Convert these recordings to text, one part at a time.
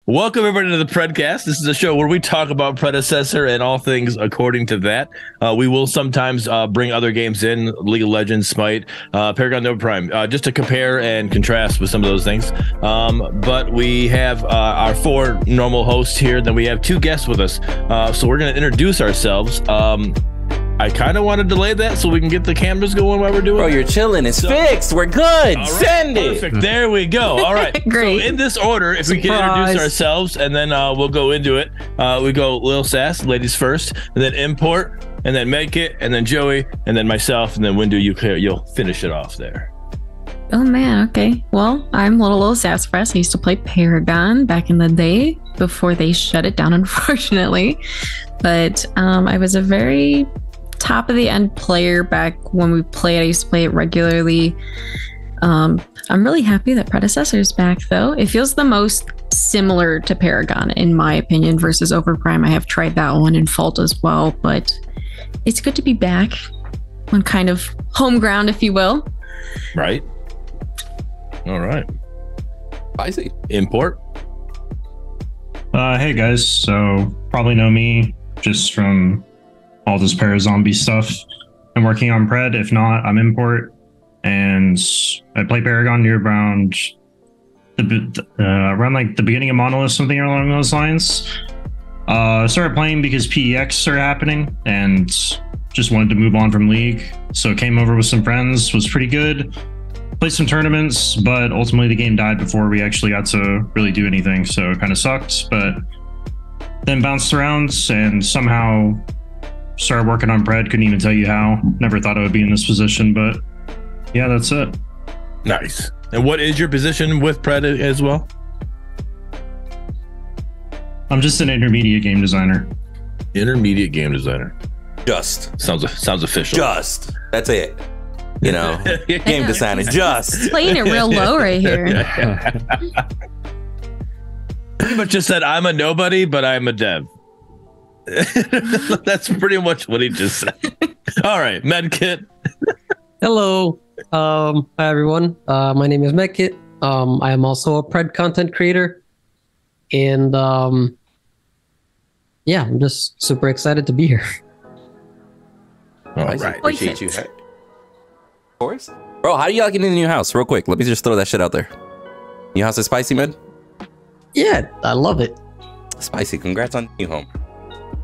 Welcome everybody to the Predcast. This is a show where we talk about Predecessor and all things according to that. We will sometimes bring other games in, League of Legends, Smite, Paragon Nova Prime, just to compare and contrast with some of those things. But we have our four normal hosts here. Then we have two guests with us. So we're going to introduce ourselves. I kind of want to delay that so we can get the cameras going while we're doing it. Bro, you're chilling. It's fixed. We're good. Right, send perfect. it. There we go. All right. Great. So in this order, if we can introduce ourselves, and then we'll go into it. We go Lil Sass, ladies first, and then Import, and then Medkit, and then Joey, and then myself, and then Windu, you'll finish it off there. Oh man, okay. Well, I'm Little Sassafras. I used to play Paragon back in the day before they shut it down, unfortunately. But I was a very top of the end player back when we played. I used to play it regularly. I'm really happy that Predecessor is back, though. It feels the most similar to Paragon, in my opinion, versus Overprime. I have tried that one in Fault as well, but it's good to be back on kind of home ground, if you will. Right. All right. I see. Import. Hey guys, so probably know me just from all this para-zombie stuff. I'm working on Pred. If not, I'm Import. And I play Paragon near around like the beginning of Monolith, something along those lines. Started playing because PEX are happening and just wanted to move on from League. So came over with some friends, was pretty good. Played some tournaments, but ultimately the game died before we actually got to really do anything. So it kind of sucked, but then bounced around and somehow started working on Pred. Couldn't even tell you how. Never thought I would be in this position, but yeah, that's it. Nice. And what is your position with Pred as well? I'm just an intermediate game designer. Intermediate game designer. Just. Sounds official. Just. That's it. You know, game designer. Just. Playing it real low right here. Pretty much just said, I'm a nobody, but I'm a dev. That's pretty much what he just said. All right, Medkit. Hello. Hi everyone. My name is Medkit. I am also a Pred content creator. And yeah, I'm just super excited to be here. All I right. appreciate you. Of course. Bro, how do y'all get in the new house? Real quick. Let me just throw that shit out there. New house is spicy, Med? Yeah, I love it. Spicy. Congrats on new home.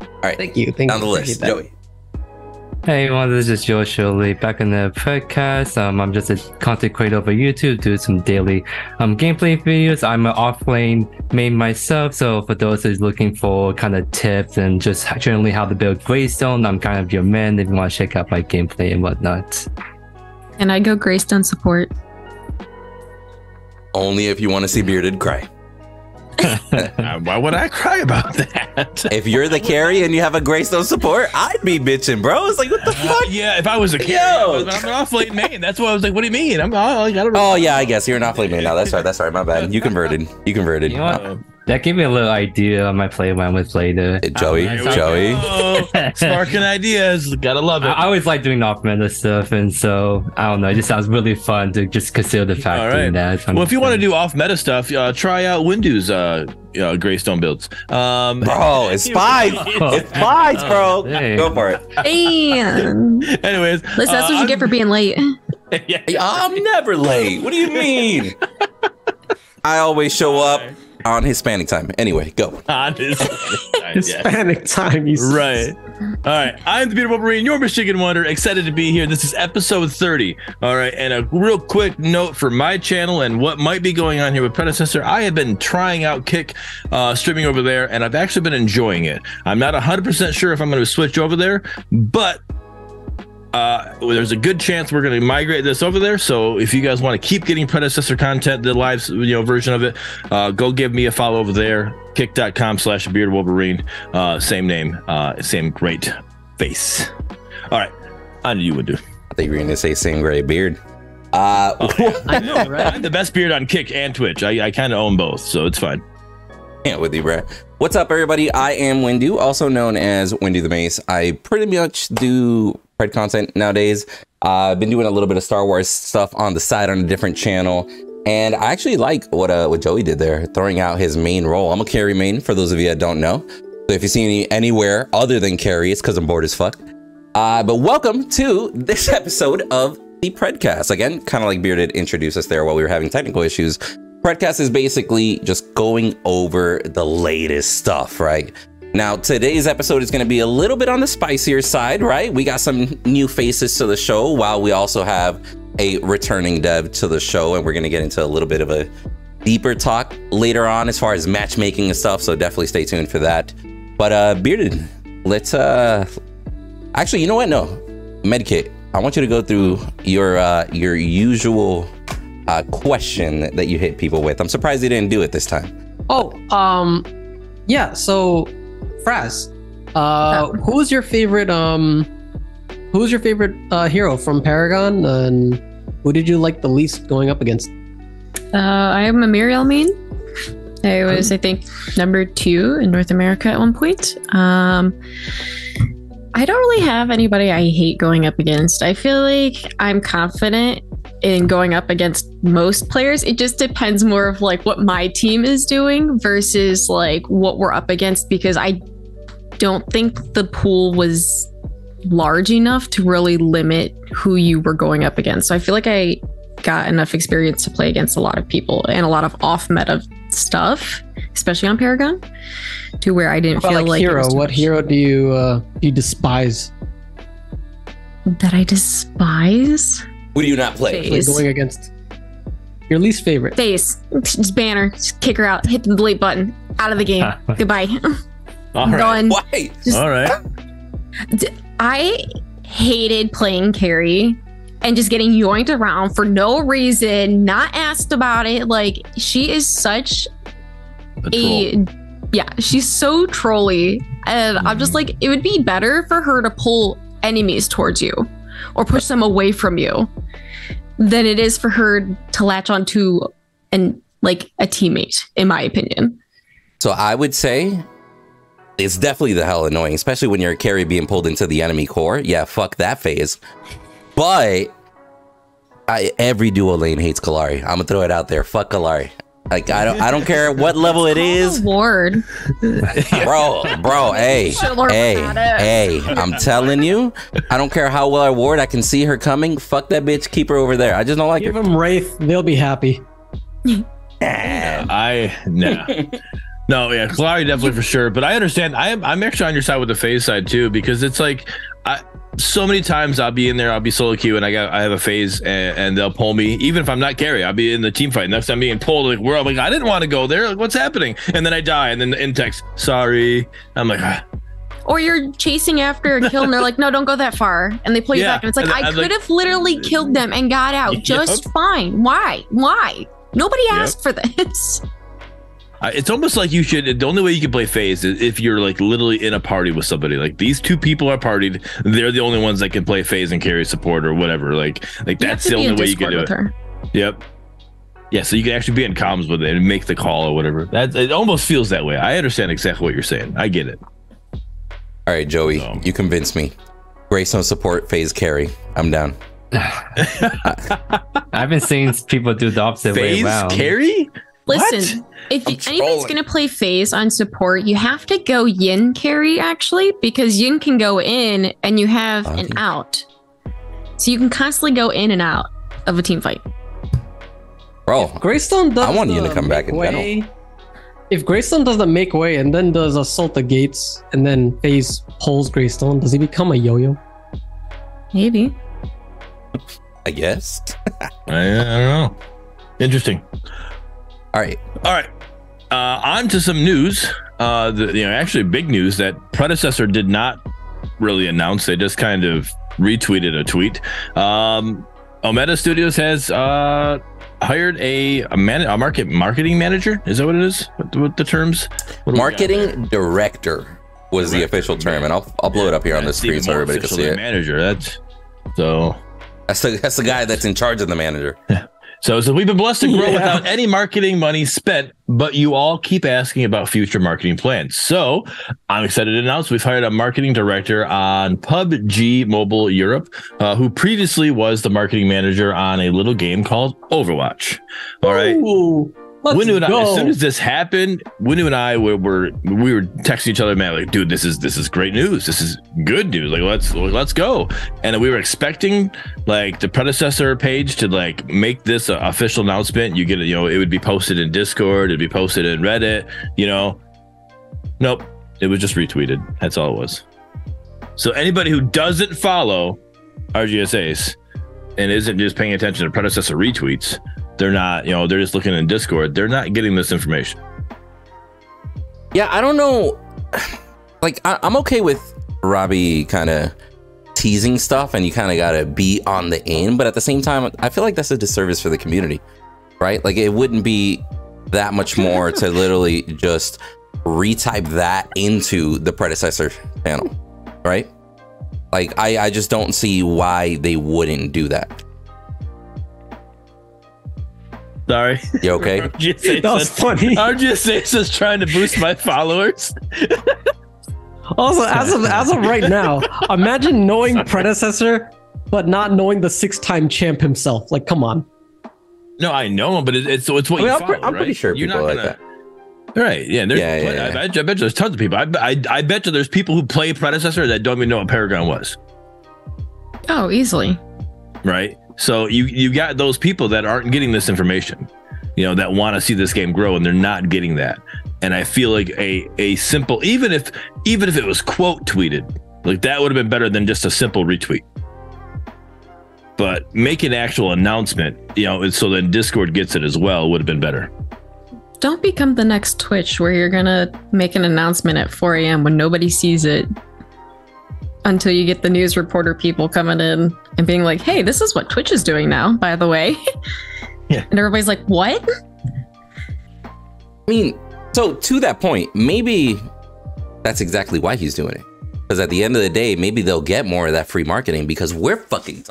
All right. Thank you. Down the list. Joey. Hey everyone, this is Joe Shirley back in the podcast. I'm just a content creator over YouTube, do some daily gameplay videos. I'm an off-lane main myself, so for those who's looking for kind of tips and just generally how to build Greystone, I'm kind of your man if you want to check out my gameplay and whatnot. And I go Greystone support. Only if you want to see Bearded cry. Why would I cry about that? If you're the carry and you have a Greystone support, I'd be bitching, bro. It's like, what the fuck? Yeah, if I was a carry, I'm an off-lane main. That's why I was like, what do you mean? I don't know. Oh, yeah, I guess you're an off-lane main now. That's right. My bad. You converted. You know what? That gave me a little idea on my play when I was later. Joey. Sparking ideas. Gotta love it. I always like doing off-meta stuff, and so, I don't know, it just sounds really fun to just consider the fact doing that. Well, if you want to do off-meta stuff, try out Windu's Greystone builds. Bro, it's spies. It's spies, bro. Hey. Go for it. Damn. Anyways. Liz, that's what you get for being late. I'm never late. What do you mean? I always show up on Hispanic time. Anyway, go. On Hispanic time. Right. All right. I'm the Beautiful Wolverine, your Michigan Wonder. Excited to be here. This is episode 30. All right. And a real quick note for my channel and what might be going on here with Predecessor. I have been trying out Kick streaming over there, and I've actually been enjoying it. I'm not 100% sure if I'm going to switch over there, but there's a good chance we're going to migrate this over there. So if you guys want to keep getting Predecessor content, the live version of it, go give me a follow over there. Kick.com/beardedwolverine. Same name, same great face. All right, on to you, Windu. I think you're going to say same gray beard. I know, right? I'm the best beard on Kick and Twitch. I kind of own both, so it's fine. Yeah, with you, bro. What's up, everybody? I am Windu, also known as Winduthemace. I pretty much do content nowadays. I've been doing a little bit of Star Wars stuff on the side on a different channel. And I actually like what Joey did there, throwing out his main role. I'm a carry main, for those of you that don't know. So if you see me anywhere other than carry, it's because I'm bored as fuck. But welcome to this episode of the Predcast. Again, kind of like Bearded introduced us there while we were having technical issues. Predcast is basically just going over the latest stuff, right? Now, today's episode is going to be a little bit on the spicier side, right? We got some new faces to the show, while we also have a returning dev to the show, and we're going to get into a little bit of a deeper talk later on as far as matchmaking and stuff, so definitely stay tuned for that. But Bearded, let's actually, you know what? No, Medkit, I want you to go through your usual question that you hit people with. I'm surprised you didn't do it this time. Yeah, so Fraz, who's your favorite hero from Paragon, and who did you like the least going up against? I am a Muriel main. I was, I think, number 2 in North America at one point. I don't really have anybody I hate going up against. I feel like I'm confident in going up against most players. It just depends more of like what my team is doing versus like what we're up against, because I don't think the pool was large enough to really limit who you were going up against. So I feel like I got enough experience to play against a lot of people and a lot of off meta stuff, especially on Paragon, to where I didn't feel like hero. What hero do you despise? That I despise? Who do you not play? Like going against your least favorite. Face. Just banner. Just kick her out. Hit the delete button. Out of the game. Goodbye. All right. Done. Why? All right. I hated playing carry and just getting yoinked around for no reason, not asked about it. Like, she is such she's so trolly. And I'm just like, it would be better for her to pull enemies towards you or push them away from you than it is for her to latch onto a teammate, in my opinion. So I would say it's definitely the hell annoying, especially when you're a carry being pulled into the enemy core. Yeah, fuck that phase. But every duo lane hates Kalari. I'm gonna throw it out there. Fuck Kalari. Like, I don't care what level it is. Award. Bro, hey, I'm telling you, I don't care how well I ward. I can see her coming. Fuck that bitch. Keep her over there. I just don't like her. Give them Wraith. They'll be happy. No, yeah, Kalari definitely for sure. But I understand. I'm actually on your side with the phase side too, because it's like, so many times I'll be in there, I'll be solo queue, and I have a phase, and they'll pull me, even if I'm not carry. I'll be in the team fight. Next time I'm being pulled, like, where I'm like, I didn't want to go there. Like, what's happening? And then I die, and then in text, sorry. I'm like, Or you're chasing after a kill, and they're like, no, don't go that far, and they pull you back, and it's like, I could have literally killed them and got out just fine. Why? Nobody asked for this. It's almost like you should. The only way you can play phase is if you're like literally in a party with somebody. Like, these two people are partied. They're the only ones that can play phase and carry support or whatever. Like that's the only way you can do it. Yep. Yeah. So you can actually be in comms with it and make the call or whatever. It almost feels that way. I understand exactly what you're saying. I get it. All right, Joey, you convinced me. Greystone support, phase carry. I'm down. I've been seeing people do the opposite way around. Phase carry? Listen, if anybody's going to play phase on support, you have to go yin carry, actually, because yin can go in and you have an out. So you can constantly go in and out of a team fight. Bro, Greystone does I want you to come back in general. If Greystone does the make way and then does assault the gates and then phase pulls Greystone, does he become a yo-yo? Maybe. I guess. I don't know. Interesting. All right. On to some news. Actually big news that Predecessor did not really announce. They just kind of retweeted a tweet. Omega Studios has hired a marketing manager. Is that what it is? What the terms? Marketing director was the official term, and I'll blow it up here on the screen so everybody can see it. Manager. That's the guy that's in charge of the manager. So we've been blessed to grow without any marketing money spent, but you all keep asking about future marketing plans. So I'm excited to announce we've hired a marketing director on PUBG Mobile Europe, who previously was the marketing manager on a little game called Overwatch. All right. Ooh. Windu and I, as soon as this happened, Windu and I we were texting each other, man, like, dude, this is great news. This is good news. Like, let's go. And we were expecting like the predecessor page to like make this an official announcement. You get it, it would be posted in Discord, it'd be posted in Reddit, Nope, it was just retweeted. That's all it was. So anybody who doesn't follow RGSAs and isn't just paying attention to predecessor retweets, they're not, they're just looking in Discord. They're not getting this information. Yeah, I don't know. Like, I'm okay with Robbie kind of teasing stuff and you kind of got to be on the in. But at the same time, I feel like that's a disservice for the community, right? Like, it wouldn't be that much more to literally just retype that into the predecessor channel, right? Like, I just don't see why they wouldn't do that. Sorry. You okay? That was funny. RGSA is trying to boost my followers. Also, as of right now, imagine knowing predecessor, but not knowing the 6-time champ himself. Like, come on. No, I know him, but it's what you follow, I'm pretty sure you're people not like gonna, that. Right? Yeah. Yeah. I bet you there's tons of people. I bet you there's people who play predecessor that don't even know what Paragon was. Oh, easily. Right. So you got those people that aren't getting this information, that want to see this game grow, and they're not getting that. And I feel like a simple, even if it was quote tweeted, like that would have been better than just a simple retweet. But make an actual announcement, so then Discord gets it as well, would have been better. Don't become the next Twitch where you're gonna make an announcement at 4 a.m. when nobody sees it, until you get the news reporter people coming in and being like, hey, this is what Twitch is doing now, by the way. Yeah. And everybody's like, what? I mean, so to that point, maybe that's exactly why he's doing it. Because at the end of the day, maybe they'll get more of that free marketing because we're fucking.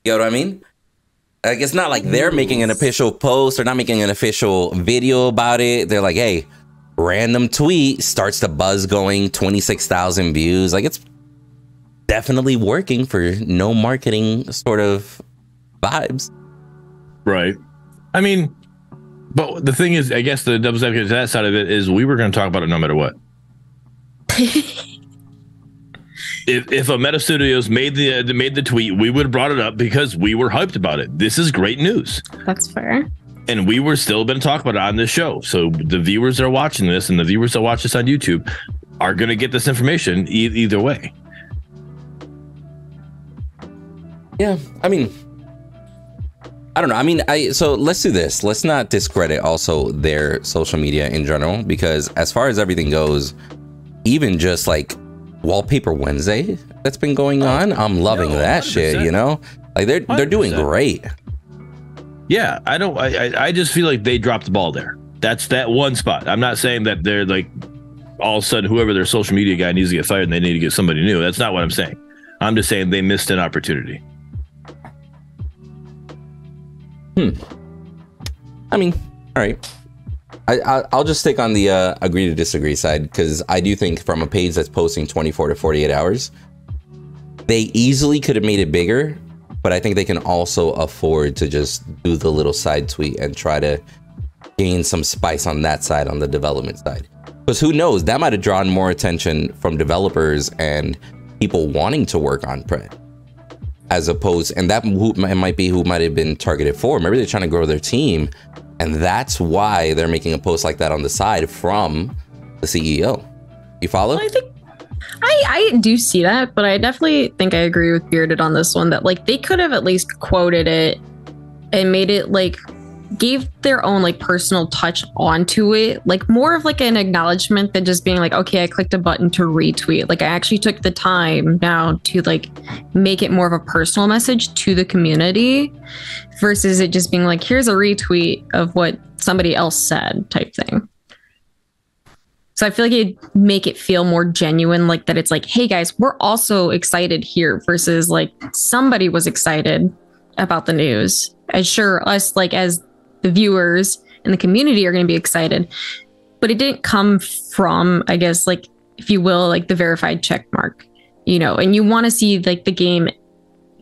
You know what I mean? Like, it's not like they're making an official post or not making an official video about it. They're like, hey, random tweet starts the buzz going, 26,000 views. Like, it's definitely working for no marketing sort of vibes. Right. I mean, but the thing is, I guess the double advocate to that side of it is we were going to talk about it no matter what. If a Meta Studios made the tweet, we would have brought it up because we were hyped about it. This is great news. That's fair. And we were still going to talk about it on this show. So the viewers that are watching this and the viewers that watch this on YouTube are going to get this information either way. Yeah, I mean, I don't know. I mean, so let's do this. Let's not discredit also their social media in general, because as far as everything goes, even just like Wallpaper Wednesday that's been going on, I'm loving that 100%. Shit, like they're doing great. Yeah, I just feel like they dropped the ball there. That's that one spot. I'm not saying that they're like all of a sudden whoever their social media guy needs to get fired and they need to get somebody new. That's not what I'm saying. I'm just saying they missed an opportunity. I mean, all right. I'll just stick on the agree to disagree side, because I do think from a page that's posting 24 to 48 hours, they easily could have made it bigger, but I think they can also afford to just do the little side tweet and try to gain some spice on that side, on the development side. Because who knows, that might have drawn more attention from developers and people wanting to work on Pred, as opposed, and that might be who might have been targeted for. Maybe they're trying to grow their team, and that's why they're making a post like that on the side from the CEO. You follow? I think I do see that, but I definitely think I agree with Bearded on this one, that like they could have at least quoted it and made it like gave their own like personal touch onto it, like more of like an acknowledgement than just being like, okay, I clicked a button to retweet. Like I actually took the time now to like make it more of a personal message to the community versus it just being like, here's a retweet of what somebody else said type thing. So I feel like it'd make it feel more genuine, like that it's like, hey guys, we're also excited here versus like somebody was excited about the news as sure us like as the viewers and the community are going to be excited, but it didn't come from, I guess, like, if you will, like the verified check mark, you know, and you want to see like the game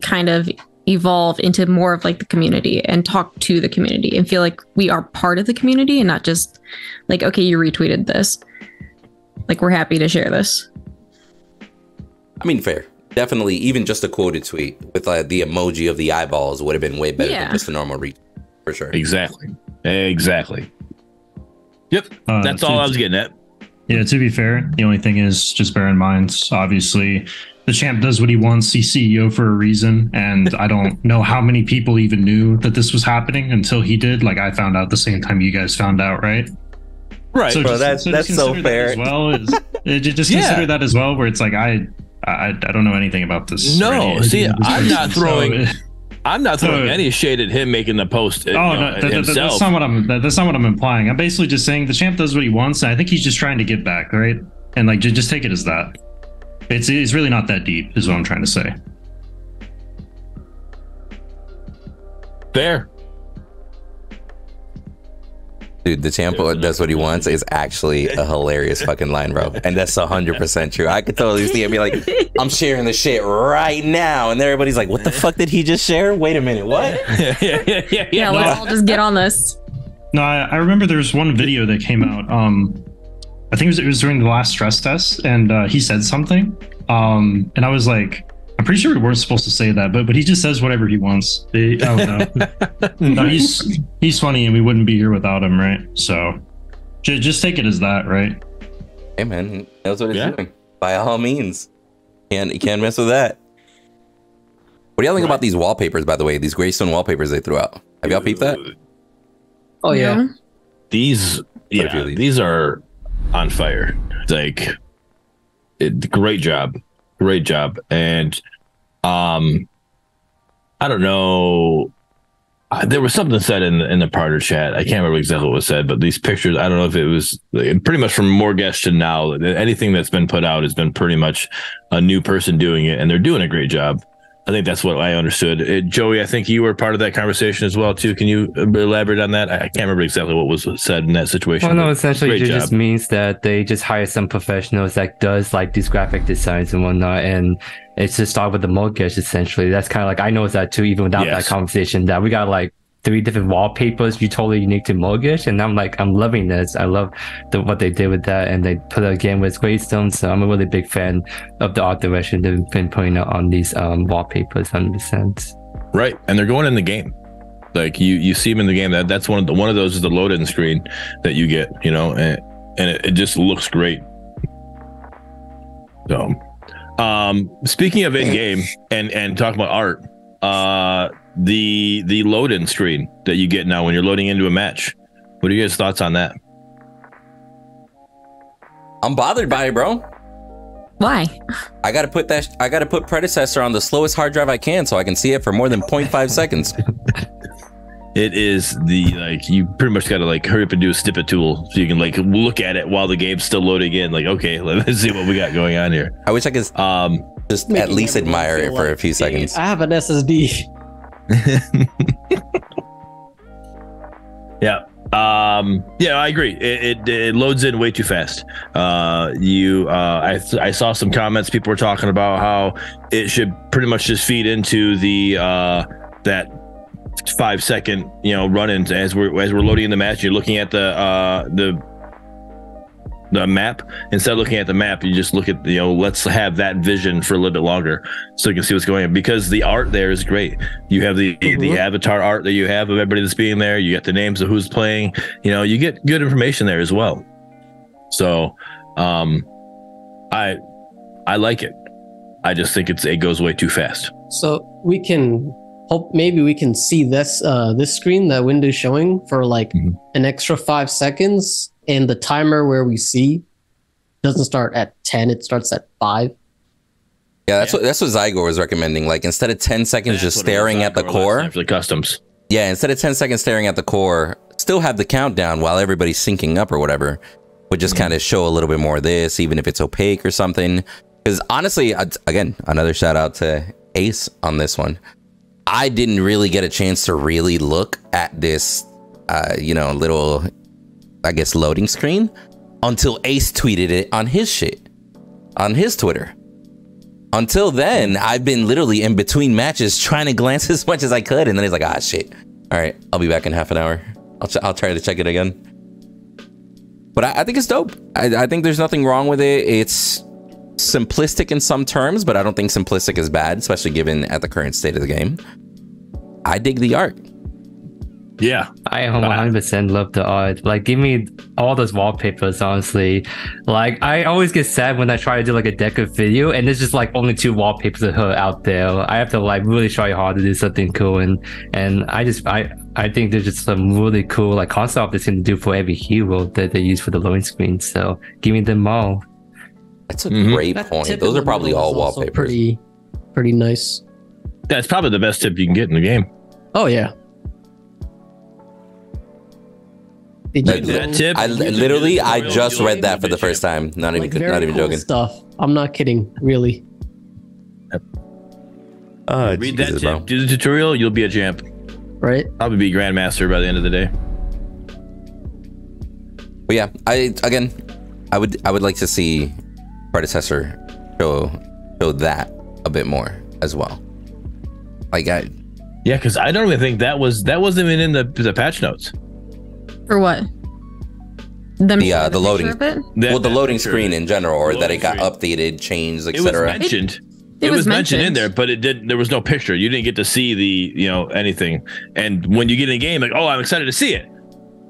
kind of evolve into more of like the community and talk to the community and feel like we are part of the community and not just like, okay, you retweeted this. Like, we're happy to share this. I mean, fair. Definitely, even just a quoted tweet with the emoji of the eyeballs would have been way better than just a normal retweet, for sure. Exactly. Yep. That's all I was getting at. Yeah, to be fair, the only thing is just bear in mind, obviously, the champ does what he wants. He's CEO for a reason. And I don't know how many people even knew that this was happening until he did. Like, I found out the same time you guys found out, right? Right. So bro, that's so fair. As well, just consider that as well, where it's like, I don't know anything about this. No, see, I'm not throwing any shade at him making the post. That's not what I'm implying. I'm basically just saying the champ does what he wants, and I think he's just trying to give back, right? And like, just take it as that. It's really not that deep, is what I'm trying to say. Fair. Dude, the champ does what he wants is actually a hilarious fucking line, bro. And that's 100% true. I could totally see him be like, I'm sharing the shit right now. And everybody's like, what the fuck did he just share? Wait a minute, what? Yeah, let's all just get on this. No, I remember there was one video that came out. I think it was during the last stress test, and he said something. And I was like, I'm pretty sure we weren't supposed to say that, but he just says whatever he wants. I don't know. No, he's funny, and we wouldn't be here without him, right? So just take it as that, right? Hey man, knows what he's doing. By all means, you can't mess with that. What do y'all think about these wallpapers? By the way, these Greystone wallpapers they threw out. Have y'all peeped that? Oh yeah. These are on fire. Like, great job. And I don't know, there was something said in the Parter chat. I can't remember exactly what was said, but these pictures, I don't know if it was pretty much from Morgesh to now, anything that's been put out has been pretty much a new person doing it, and they're doing a great job. I think that's what I understood. Joey, I think you were part of that conversation as well, too. Can you elaborate on that? I can't remember exactly what was said in that situation. Well, no, essentially it just means that they just hire some professionals that does like these graphic designs and whatnot. And it's just start with the Morgesh, essentially. That's kind of like, I know that too, even without that conversation, that we got like 3 different wallpapers, you totally unique to Morgesh, and I'm like, I'm loving this. I love what they did with that, and they put it again with Greystone. So I'm a really big fan of the art direction they've been putting out on these wallpapers, 100%. Right, and they're going in the game. Like you see them in the game. That's one of those is the load-in screen that you get, you know, and it just looks great. So, speaking of in-game and talking about art, the load-in screen that you get now when you're loading into a match. What are you guys' thoughts on that? I'm bothered by it, bro. Why? I gotta put Predecessor on the slowest hard drive I can so I can see it for more than 0.5 seconds. It is you pretty much gotta like hurry up and do a snippet tool so you can like look at it while the game's still loading in. Like, okay, let's see what we got going on here. I wish I could just at least admire it for a few seconds. I have an SSD. Yeah, I agree. It loads in way too fast. I saw some comments. People were talking about how it should pretty much just feed into the that 5-second run-ins as we're loading in the match. You're looking at the map. Instead of looking at the map, you just look at let's have that vision for a little bit longer so you can see what's going on, because the art there is great. You have the avatar art that you have of everybody that's being there. You get the names of who's playing. You get good information there as well. So I like it. I just think it goes way too fast. So we can hope maybe we can see this screen that Windows showing for like an extra 5 seconds. And the timer where we see doesn't start at 10, it starts at 5. Yeah, that's what Zygo was recommending. Like, instead of 10 seconds just staring at the core for the customs. Yeah, instead of 10 seconds staring at the core, still have the countdown while everybody's syncing up or whatever. Would just kind of show a little bit more of this, even if it's opaque or something. Because honestly, again, another shout out to Ace on this one. I didn't really get a chance to really look at this, little, I guess, loading screen until Ace tweeted it on his shit, on his Twitter. Until then, I've been literally in between matches trying to glance as much as I could. And then he's like, ah, shit. All right, I'll be back in half an hour. I'll try to check it again. But I think it's dope. I think there's nothing wrong with it. It's simplistic in some terms, but I don't think simplistic is bad, especially given at the current state of the game. I dig the art. Yeah, I 100% love the art. Like, give me all those wallpapers, honestly. Like, I always get sad when I try to do like a deco video and there's just like only 2 wallpapers of her out there. I have to like really try hard to do something cool, and I think there's just some really cool like concept art they seem to do for every hero that they use for the loading screen. So give me them all. That's a great point. Those are probably all wallpapers. Pretty nice. That's probably the best tip you can get in the game. Oh yeah. That tip? I just read that for the first time. Not even joking. Stuff. I'm not kidding. Really. Read that tip. Do the tutorial. You'll be a champ. Right. Probably be grandmaster by the end of the day. But yeah, I would like to see Predecessor show that a bit more as well. Yeah, because I don't even think that wasn't even in the patch notes. For what? The loading. The loading screen in general, or that it got updated, changed, etc. It was mentioned in there, but there was no picture. You didn't get to see the anything. And when you get in a game, like, oh, I'm excited to see it.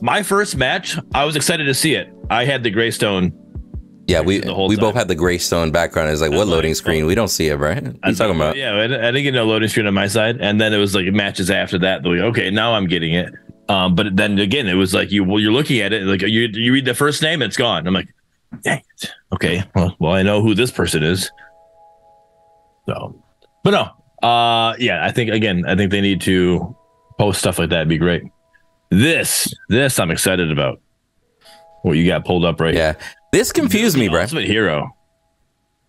My first match, I was excited to see it. I had the Greystone. Yeah, we both had the Greystone background. It's like, what loading screen? We don't see it, right? What are you talking about? Yeah, I didn't get no loading screen on my side. And then it was like matches after that. Like, okay, now I'm getting it. But then again, it was like you're looking at it, like you read the first name, it's gone. I'm like, dang it. Okay, well, I know who this person is. So, but no, yeah, I think they need to post stuff like that. It'd be great. This I'm excited about. What you got pulled up right? Yeah, this confused me, bro. Ultimate Hero.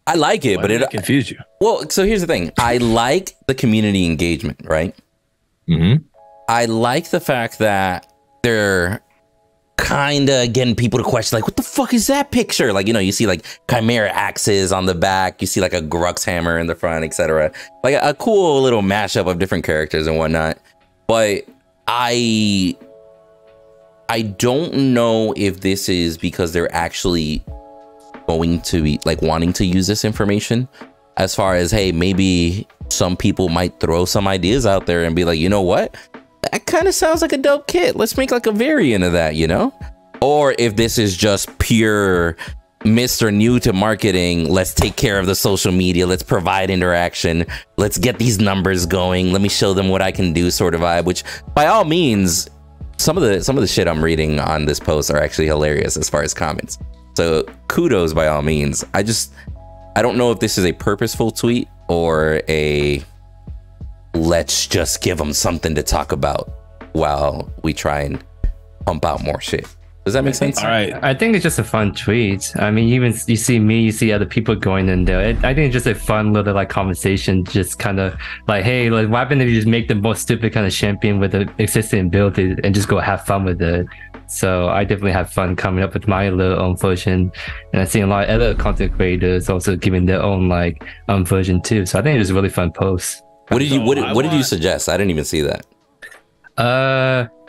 I like it, but it confused you. Well, so here's the thing. I like the community engagement, right? Mm-hmm. I like the fact that they're kind of getting people to question, like, what the fuck is that picture? Like, you see like Chimera axes on the back. You see like a Grux hammer in the front, etc. Like a cool little mashup of different characters and whatnot. But I don't know if this is because they're actually going to be like wanting to use this information, as far as, hey, maybe some people might throw some ideas out there and be like, you know what? That kind of sounds like a dope kit. Let's make like a variant of that, Or if this is just pure Mr. New to marketing, let's take care of the social media, let's provide interaction, let's get these numbers going, let me show them what I can do sort of vibe, which by all means, some of the shit I'm reading on this post are actually hilarious as far as comments. So kudos by all means. I don't know if this is a purposeful tweet or a let's just give them something to talk about while we try and pump out more shit. Does that make sense? All right. I think it's just a fun tweet. I mean, even you see me, you see other people going in there. I think it's just a fun little like conversation, just kind of like, hey, like, what happens if you just make the most stupid kind of champion with the existing ability and just go have fun with it? So I definitely have fun coming up with my little own version, and I've seen a lot of other content creators also giving their own like version too. So I think it was a really fun post. What did you suggest? I didn't even see that.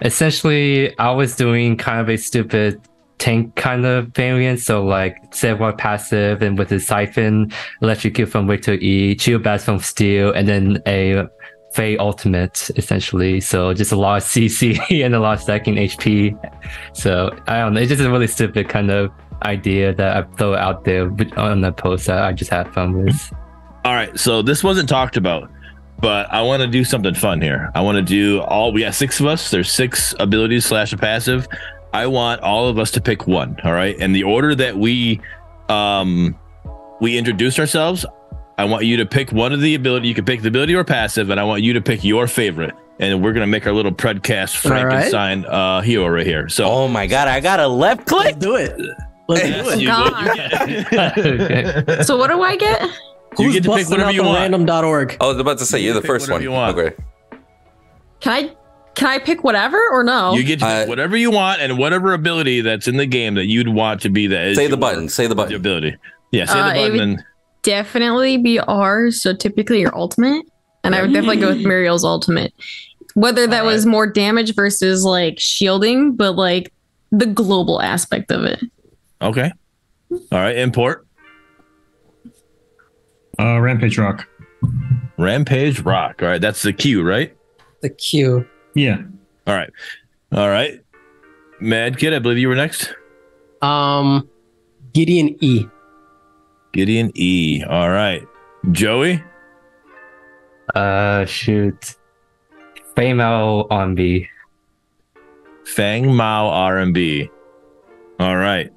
Essentially, I was doing kind of a stupid tank kind of variant. So like Servar passive, and with his siphon, electrocute from Victor E, shield blast from steel, and then a Fey ultimate essentially. So just a lot of CC and a lot of stacking HP. So I don't know. It's just a really stupid kind of idea that I throw out there on the post that I just had fun with. All right. So this wasn't talked about, but I want to do something fun here. I want to do we got 6 of us. There's 6 abilities / a passive. I want all of us to pick one. All right. And the order that we introduce ourselves, I want you to pick one of the ability. You can pick the ability or passive, and I want you to pick your favorite. And we're going to make our little Predcast Frankenstein hero right here. So, oh my God, I got a left click. Let's do it. Let's do it. Okay. So what do I get? You get to pick whatever you want. Random.org. I was about to say, you're the first one. You want. Okay. Can I pick whatever or no? You get to pick whatever you want and whatever ability that's in the game that you'd want to be that. Say the button. Say the button. Ability. Yeah, say the button. And definitely be R. So typically your ultimate, and I would definitely go with Muriel's ultimate. Whether that was more damage versus like shielding, but like the global aspect of it. Okay. All right. Import. Rampage Rock. Rampage Rock. All right. That's the Q, right? The Q. Yeah. All right. All right. Mad Kid, I believe you were next. Gideon E. Gideon E. All right. Joey. Shoot. Fang Mao RMB. Fang Mao RMB. All right.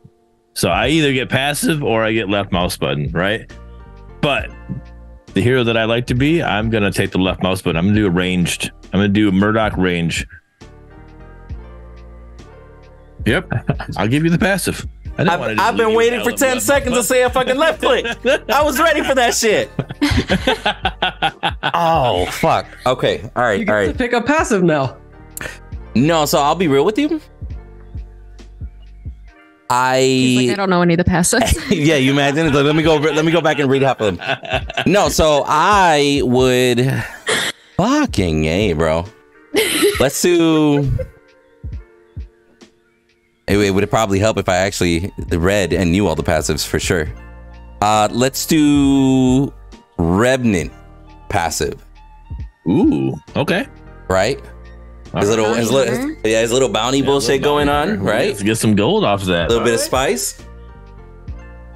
So I either get passive or I get left mouse button, right? But the hero that I like to be, I'm going to take the left mouse button. I'm going to do a ranged. I'm going to do a Murdoch range. Yep. I'll give you the passive. I've been waiting for 10 seconds to say a fucking left click. I was ready for that shit. Oh, fuck. Okay. All right. You get to pick a passive now. No, so I'll be real with you. He's like, I don't know any of the passives. Yeah, you imagine? Let me go back and read half of them. No, so I would fucking A, bro. Let's do. It would probably help if I actually read and knew all the passives for sure. Let's do Revenant passive. Ooh, okay. Right? His little bounty bullshit going on, right? Let's get some gold off of that. A little bit of spice.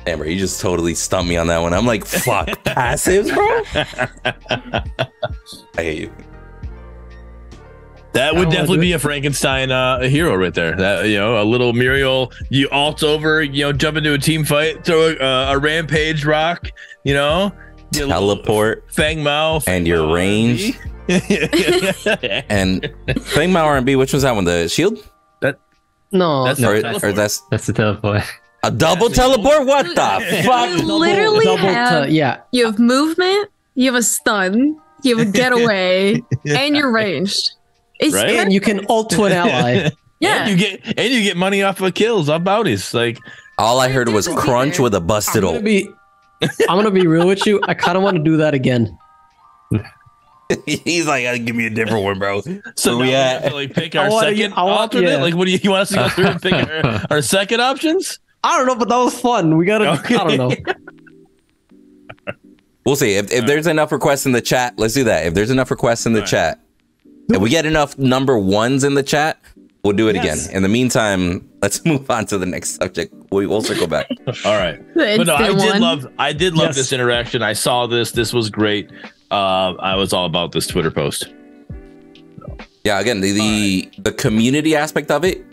Amber, you just totally stumped me on that one. I'm like, fuck, passives, bro? I hate you. That would definitely be a Frankenstein hero right there. That, you know, a little Muriel, you alt over, you know, jump into a team fight, throw a rampage rock, you know, teleport, Fang Mao, and your range. And Fang Mao R&B, which was that one? The shield? That's the teleport. A double teleport? What the fuck? You literally you have movement, you have a stun, you have a getaway, and you're ranged. Right? And you can ult to an ally. Yeah. And you get money off of kills, off bounties. Like, all I heard was crunch with a busted ult. I'm gonna be real with you. I kind of want to do that again. He's like, give me a different one, bro. So we have to like pick our second alternate. Like, what do you want us to go through and pick our second options? I don't know, but that was fun. We gotta. Okay. I don't know. We'll see if there's enough requests in the chat. Let's do that. If there's enough requests in the chat, if we get enough number ones in the chat, we'll do it again. In the meantime, let's move on to the next subject. We'll circle back. All right. But no, I did love this interaction. I saw this. This was great. I was all about this Twitter post. Yeah, again, the community aspect of it,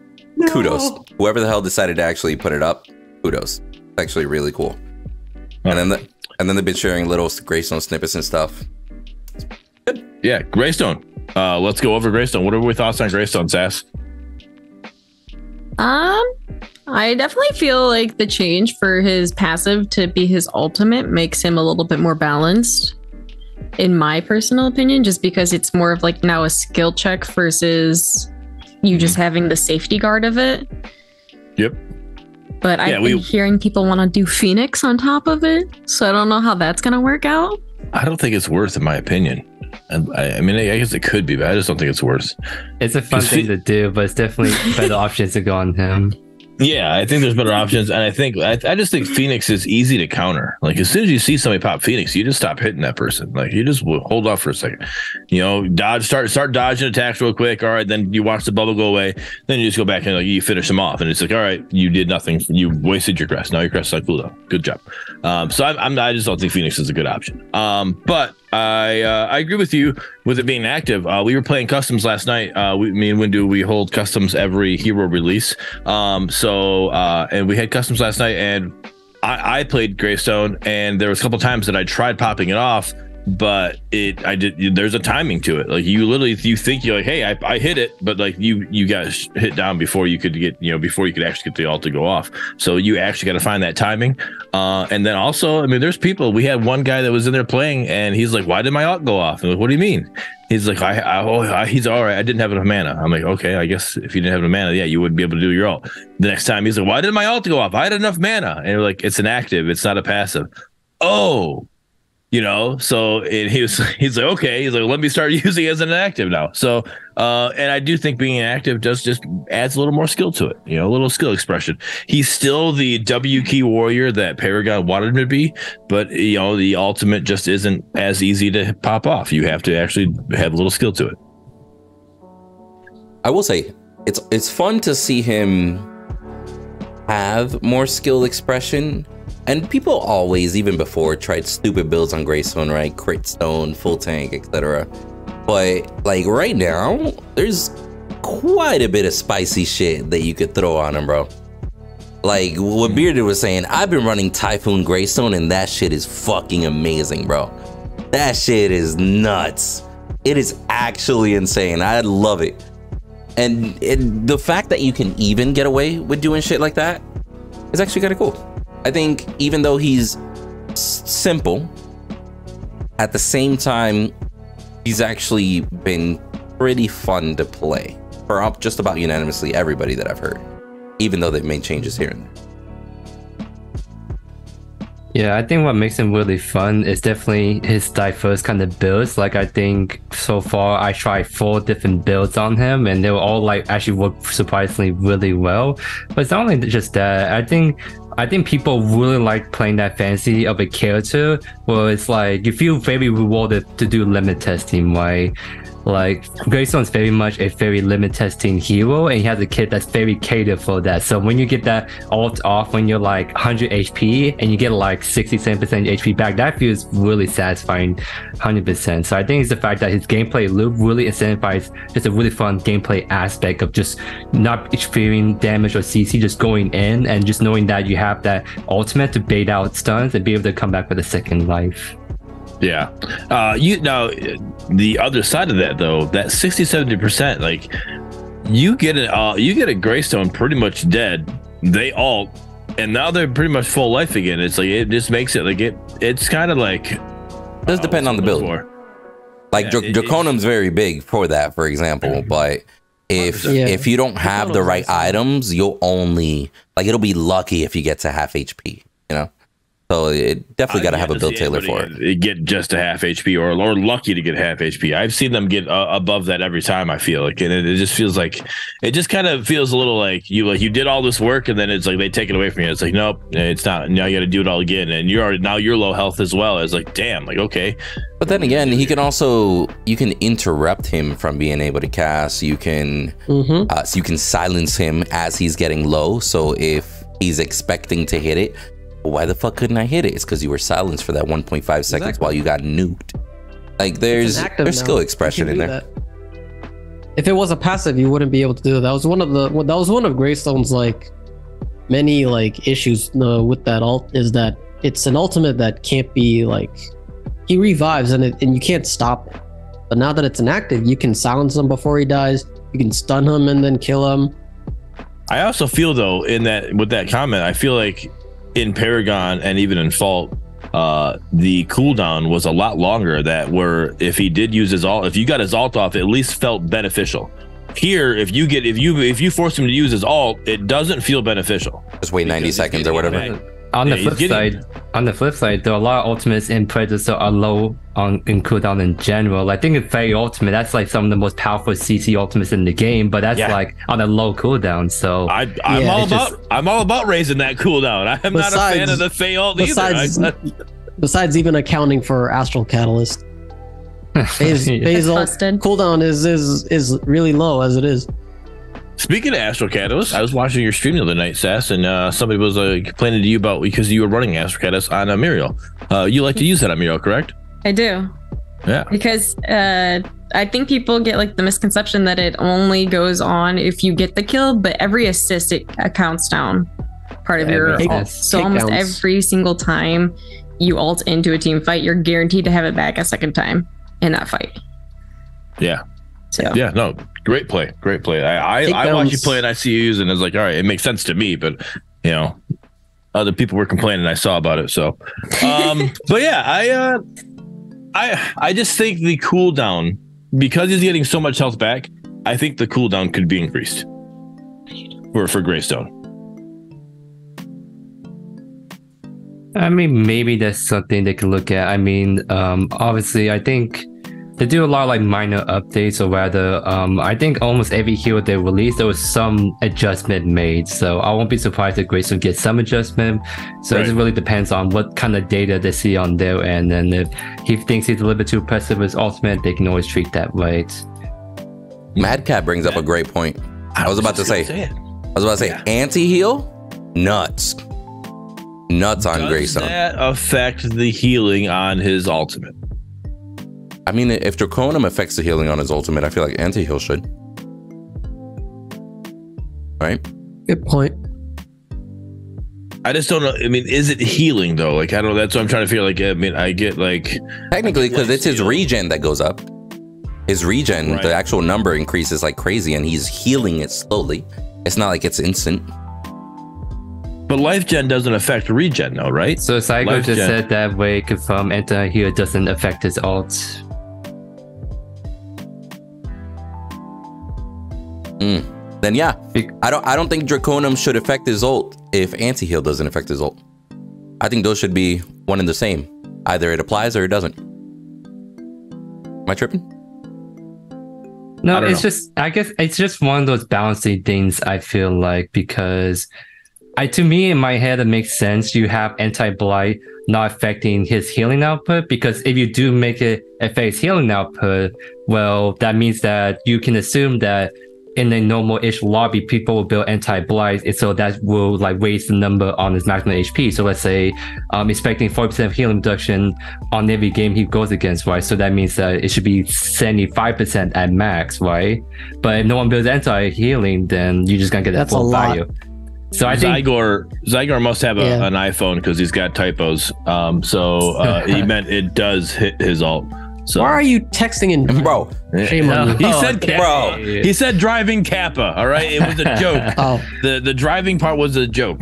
kudos. Whoever the hell decided to actually put it up, kudos. It's actually really cool. And then they've been sharing little Greystone snippets and stuff. Good. Yeah, Greystone. Let's go over Greystone. What are your thoughts on Greystone, Sass? I definitely feel like the change for his passive to be his ultimate makes him a little bit more balanced, in my personal opinion, just because it's more of like now a skill check versus you just having the safety guard of it. Yep. But I've been hearing people want to do Phoenix on top of it, so I don't know how that's going to work out. I don't think it's worth, in my opinion. I mean, I guess it could be, but I just don't think it's worth. It's a fun thing to do, but it's definitely better options to go on him. Yeah, I think there's better options, and I just think Phoenix is easy to counter. Like, as soon as you see somebody pop Phoenix, you just stop hitting that person. Like, you just hold off for a second. You know, start dodging attacks real quick. All right, then you watch the bubble go away. Then you just go back and like you finish them off, and it's like, all right, you did nothing. You wasted your crest. Now your crest is on cooldown. Good job. So I just don't think Phoenix is a good option. But I agree with you with it being active. We were playing customs last night. Me and Windu, we hold customs every hero release. And we had customs last night, and I played Greystone, and there was a couple times that I tried popping it off but there's a timing to it. Like you think you're like, hey, I hit it, but like you got hit down before you could get, before you could actually get the ult to go off. So you actually got to find that timing. And then also, I mean, there's people, we had one guy that was in there playing and he's like, why did my ult go off? I'm like, what do you mean? He's like, he's all right. I didn't have enough mana. I'm like, okay, I guess if you didn't have enough mana, yeah, you wouldn't be able to do your ult. The next time he's like, why did my ult go off? I had enough mana. And you're like, it's an active, it's not a passive. Oh, so he's like, okay, he's like, let me start using it as an active now. So, and I do think being an active just adds a little more skill to it, a little skill expression. He's still the W key warrior that Paragon wanted him to be, but the ultimate just isn't as easy to pop off. You have to actually have a little skill to it. I will say it's fun to see him have more skill expression. And people always, even before, tried stupid builds on Greystone, right? Crit Stone, full tank, etc. But like right now, there's quite a bit of spicy shit that you could throw on him, bro. Like what Bearded was saying, I've been running Typhoon Greystone and that shit is fucking amazing, bro. That shit is nuts. It is actually insane. I love it. And the fact that you can even get away with doing shit like that is actually kind of cool. I think even though he's simple, at the same time, he's actually been pretty fun to play for just about unanimously everybody that I've heard, even though they've made changes here and there. Yeah, I think what makes him really fun is definitely his diverse kind of builds. Like, I think so far I tried 4 different builds on him and they were all like actually work surprisingly really well. But it's not only just that. I think people really like playing that fantasy of a character where it's like you feel very rewarded to do limit testing, right? Like Greystone's very much a very limit testing hero, and he has a kit that's very catered for that. So when you get that ult off when you're like 100 HP and you get like 67% HP back, that feels really satisfying, 100%. So I think it's the fact that his gameplay loop really incentivizes just a really fun gameplay aspect of just not experiencing damage or CC, just going in and just knowing that you have that ultimate to bait out stuns and be able to come back with a second life. Yeah. The other side of that though, that 60-70%, like you get a Greystone pretty much dead, they ult, and now they're pretty much full life again. It's like it just makes it like it's kind of like it does depend on the build. Like Draconum's very big for that, for example, but if you don't have the right items, you'll only it'll be lucky if you get to half HP, So it definitely got to have a build tailored for it. Get just a half HP or lucky to get half HP. I've seen them get above that every time, I feel like. And it just feels like, it just kind of feels a little like you did all this work and then it's like they take it away from you. It's like, nope, it's not. Now you got to do it all again. And you're low health as well. It's like, damn, like, okay. But then again, you can interrupt him from being able to cast. You can, so you can silence him as he's getting low. So if he's expecting to hit it, why the fuck couldn't I hit it? It's because you were silenced for that 1.5 seconds while you got nuked. Like there's skill expression in there. That. If it was a passive, you wouldn't be able to do that. That was one of Greystone's like many like issues with that ult, is that it's an ultimate that can't be like, he revives and you can't stop it. But now that it's an active, you can silence him before he dies. You can stun him and then kill him. I also feel though with that comment, I feel like in Paragon and even in Fault, the cooldown was a lot longer. That where if he did use his ult, if you got his ult off, it at least felt beneficial. Here, if you force him to use his ult, it doesn't feel beneficial. Just wait 90 seconds or whatever. On the flip side, there are a lot of ultimates in Predecessor are low in cooldown in general. I think in Fairy Ultimate, that's like some of the most powerful CC ultimates in the game, but that's like on a low cooldown. So I'm all about raising that cooldown. I'm not a fan of the Fey ult either. Besides even accounting for Astral Catalyst, Phase cooldown is really low as it is. Speaking of Astral Catalyst, I was watching your stream the other night, Sass, and somebody was complaining to you about because you were running Astral Catalyst on Muriel. You like to use that on Muriel, correct? I do. Yeah. Because I think people get like the misconception that it only goes on if you get the kill, but every assist it counts down part of your ult. So almost every single time you ult into a team fight, you're guaranteed to have it back a second time in that fight. Yeah. So Yeah, no, great play. I watch you play and I see you using it. It's like, all right, it makes sense to me, but you know, other people were complaining. I saw about it. So, but yeah, I just think the cooldown, because he's getting so much health back, I think the cooldown could be increased for Greystone. I mean, maybe that's something they can look at. I mean, obviously, I think they do a lot of like minor updates, or rather, I think almost every hero they release, there was some adjustment made. So I won't be surprised if Greystone gets some adjustment. So It just really depends on what kind of data they see on there. And then if he thinks he's a little bit too impressive with his ultimate, they can always treat that right. Madcat brings up a great point. I was about to say anti-heal, nuts on Greystone. Does that affect the healing on his ultimate? I mean, if Draconum affects the healing on his ultimate, I feel like anti-heal should. Right? Good point. I just don't know. I mean, is it healing though? Like, I don't know. That's what I'm trying to feel like. I mean, I get like... Technically, because it's his regen that goes up. His regen, Right. the actual number increases like crazy, and he's healing it slowly. It's not like it's instant. But life gen doesn't affect regen though, right? So Psycho Life just gen. said that way, confirm anti-heal doesn't affect his ult. Then yeah, I don't think Draconum should affect his ult if anti-heal doesn't affect his ult. I think those should be one and the same. Either it applies or it doesn't. Am I tripping? No, I don't it's know. just, I guess it's just one of those balancing things, I feel like, because to me, in my head, it makes sense. You have anti-blight not affecting his healing output, because if you do make it affect his healing output, well, that means that you can assume that in a normal-ish lobby, people will build anti-blight, and so that will like raise the number on his maximum HP. So let's say expecting 40% healing reduction on every game he goes against, right? So that means that it should be 75% at max, right? But if no one builds anti-healing, then you're just gonna get that That's full a lot. value. So I think Zygor must have an iPhone because he's got typos. So he meant it does hit his ult. So Why are you texting in? Bro, Shame on you. he said bro. He said driving Kappa. All right, it was a joke. Oh, The driving part was a joke.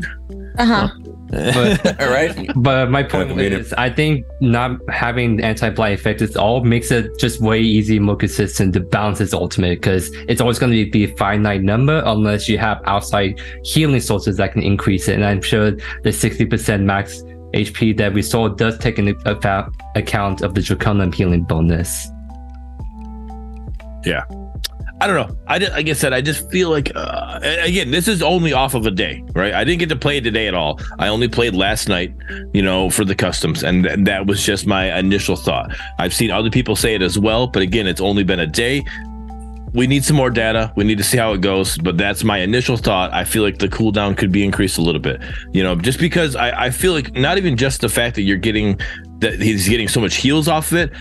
but, All right. but my point Comedian. is, I think not having anti-blight effect is all makes it just way easy, more consistent to balance his ultimate, because it's always going to be a finite number unless you have outside healing sources that can increase it. And I'm sure the 60% max HP that we saw does take into account of the Draconum healing bonus. Yeah. I don't know. Like I said, I just feel like, again, this is only off of a day, right? I didn't get to play today at all. I only played last night, for the customs. And that was just my initial thought. I've seen other people say it as well. But again, it's only been a day. We need some more data. We need to see how it goes. But that's my initial thought. I feel like the cooldown could be increased a little bit, just because I feel like not even just the fact that he's getting so much heals off of it.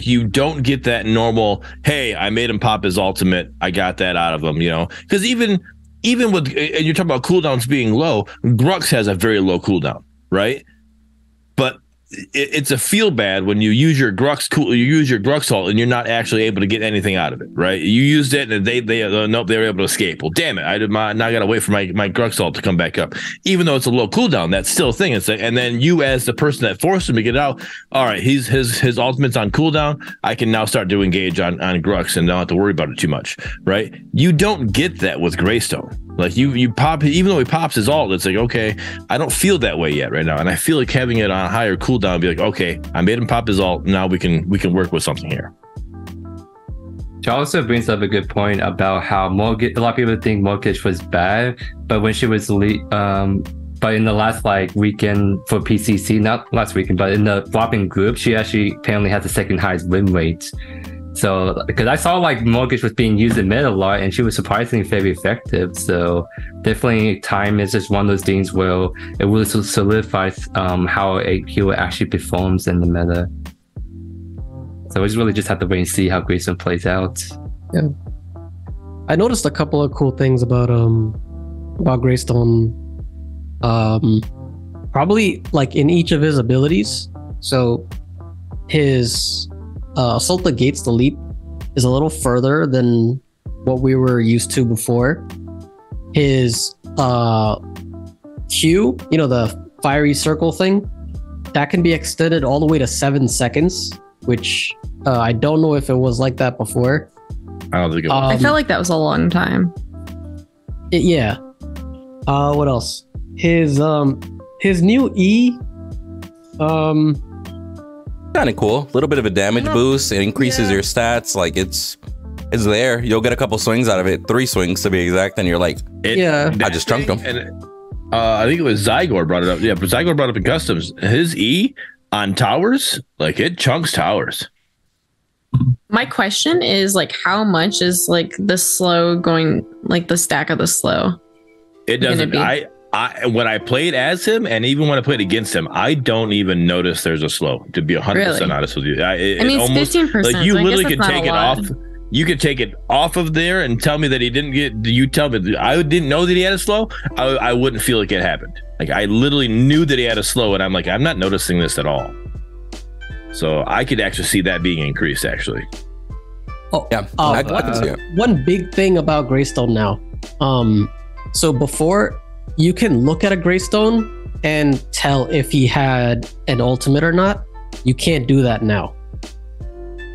You don't get that normal, hey, I made him pop his ultimate. I got that out of him, because even with, and you're talking about cooldowns being low, Grux has a very low cooldown, right? But it's a feel bad when you use your Grux ult and you're not actually able to get anything out of it, right? You used it and they nope, they were able to escape. Well, damn it, now I gotta wait for my Grux ult to come back up, even though it's a low cooldown. That's still a thing. And then you, as the person that forced him to get out, all right, his ultimate's on cooldown. I can now start to engage on Grux and don't have to worry about it too much, right? You don't get that with Greystone. Like you pop, even though he pops his ult, it's like, okay, I don't feel that way yet right now. And I feel like having it on a higher cooldown would be like, okay, I made him pop his ult. Now we can work with something here. She also brings up a good point about how a lot of people think Mortgage was bad, but when she was but in the last weekend for PCC, not last weekend, but in the flopping group, she actually apparently has the second highest win rate. So, because I saw Mortgage was being used in mid a lot, and she was surprisingly very effective. So, definitely, time is just one of those things where it really solidifies how a hero actually performs in the meta. So, we really just have to wait and see how Greystone plays out. yeah. I noticed a couple of cool things about Greystone. probably like in each of his abilities. So his Assault the Gates, the leap, is a little further than what we were used to before. His Q, the fiery circle thing, that can be extended all the way to 7 seconds, which I don't know if it was like that before. I don't think it was. I felt like that was a long time. Yeah. What else? His new E, Kind of cool. A little bit of a damage boost. It increases your stats. Like it's there. You'll get a couple swings out of it. 3 swings to be exact. And you're like, yeah. I just chunked him. And I think it was Zygor brought it up. Yeah, but Zygor brought up in customs. His E on towers, like it chunks towers. My question is like, how much is like the slow going, like the stack of the slow? It doesn't. When I played as him, and even when I played against him, I don't even notice there's a slow. To be 100% honest with you, I mean, it's 15%. Like you literally could take it off. You could take it off of there and tell me that he didn't get. You tell me I didn't know that he had a slow. I wouldn't feel like it happened. Like I literally knew that he had a slow, and I'm like, I'm not noticing this at all. So I could actually see that being increased. Actually. Oh yeah. I can see it. One big thing about Greystone now. So before, you can look at a Greystone and tell if he had an ultimate or not. You can't do that now.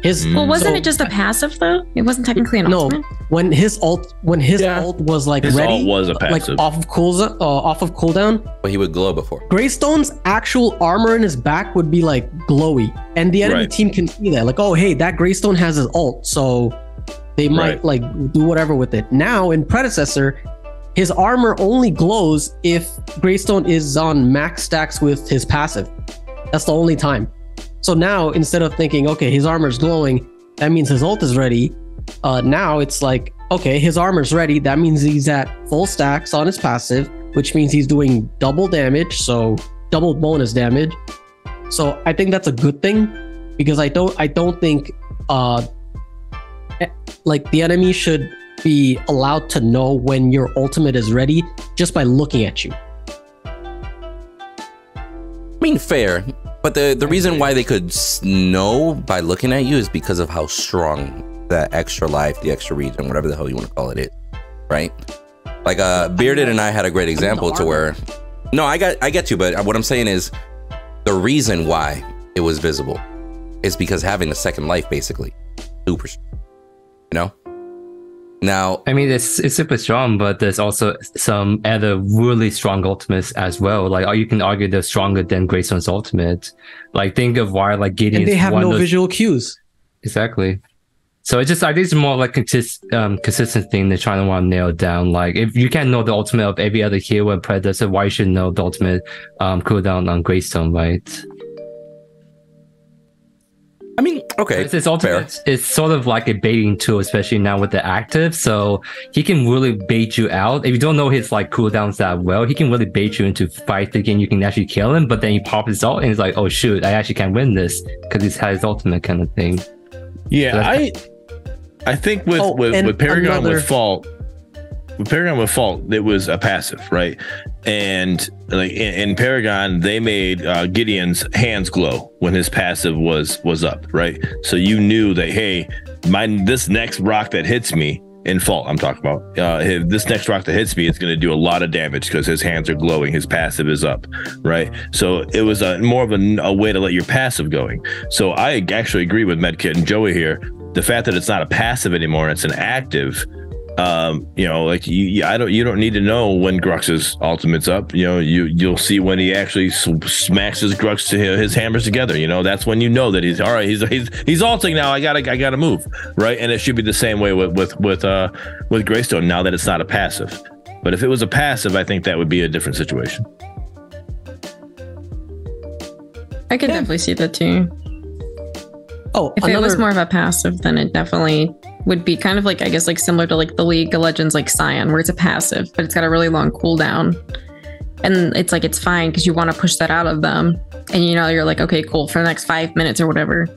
Well, wasn't it just a passive though? It wasn't technically an ultimate. When his ult was like his ready, ult was a passive, like off of cooldown. But he would glow before. Greystone's actual armor in his back would be like glowy, and the enemy team can see that. Like, oh hey, that Greystone has his ult, so they might like do whatever with it. Now in Predecessor, his armor only glows if Greystone is on max stacks with his passive. That's the only time. So now, instead of thinking, okay, his armor's glowing, that means his ult is ready. Now it's like, okay, his armor's ready. That means he's at full stacks on his passive, which means he's doing double damage, so double bonus damage. So I think that's a good thing, because I don't think like the enemy should be allowed to know when your ultimate is ready just by looking at you. I mean, fair. But the reason why they could know by looking at you is because of how strong that extra life, the extra region, whatever the hell you want to call it, right? Like Bearded and I had a great example to where, no, I get you, but what I'm saying is the reason why it was visible is because having a second life, basically, super, Now, I mean, it's super strong, but there's also some other really strong ultimates as well. Like, you can argue they're stronger than Greystone's ultimate. Like, think of why, like, Gideon's. And they have no visual cues. Exactly. So it's just, I think it's more like consistent thing they're trying to want to nail down. Like, if you can't know the ultimate of every other hero and Predecessor, why you should know the ultimate cooldown on Greystone, right? I mean, okay, it's ultimate. It's sort of like a baiting tool, especially now with the active. So he can really bait you out. If you don't know his like cooldowns that well, he can really bait you into fight thinking you can actually kill him. But then you pop his ult and it's like, oh shoot, I actually can't win this because he's had his ultimate kind of thing. Yeah, so I think with Paragon with Fault. With Paragon with Fault, it was a passive, right? And like in Paragon, they made Gideon's hands glow when his passive was up, right? So you knew that, hey, this next rock that hits me in Fault, I'm talking about, this next rock that hits me is going to do a lot of damage because his hands are glowing, his passive is up, right? So it was more of a way to let your passive going. So I actually agree with Medkit and Joey here. The fact that it's not a passive anymore, it's an active. Like you don't need to know when Grux's ultimate's up. You'll see when he actually smacks his Grux to his hammers together. That's when you know that he's all right. He's ulting now. I gotta move, right? And it should be the same way with Greystone now that it's not a passive. But if it was a passive, I think that would be a different situation. I could definitely see that too. Oh, if it was more of a passive, then it definitely would be kind of like, I guess, like similar to like the League of Legends, like Scion, where it's a passive, but it's got a really long cooldown. And it's like, it's fine because you want to push that out of them. And you're like, okay, cool. For the next 5 minutes or whatever,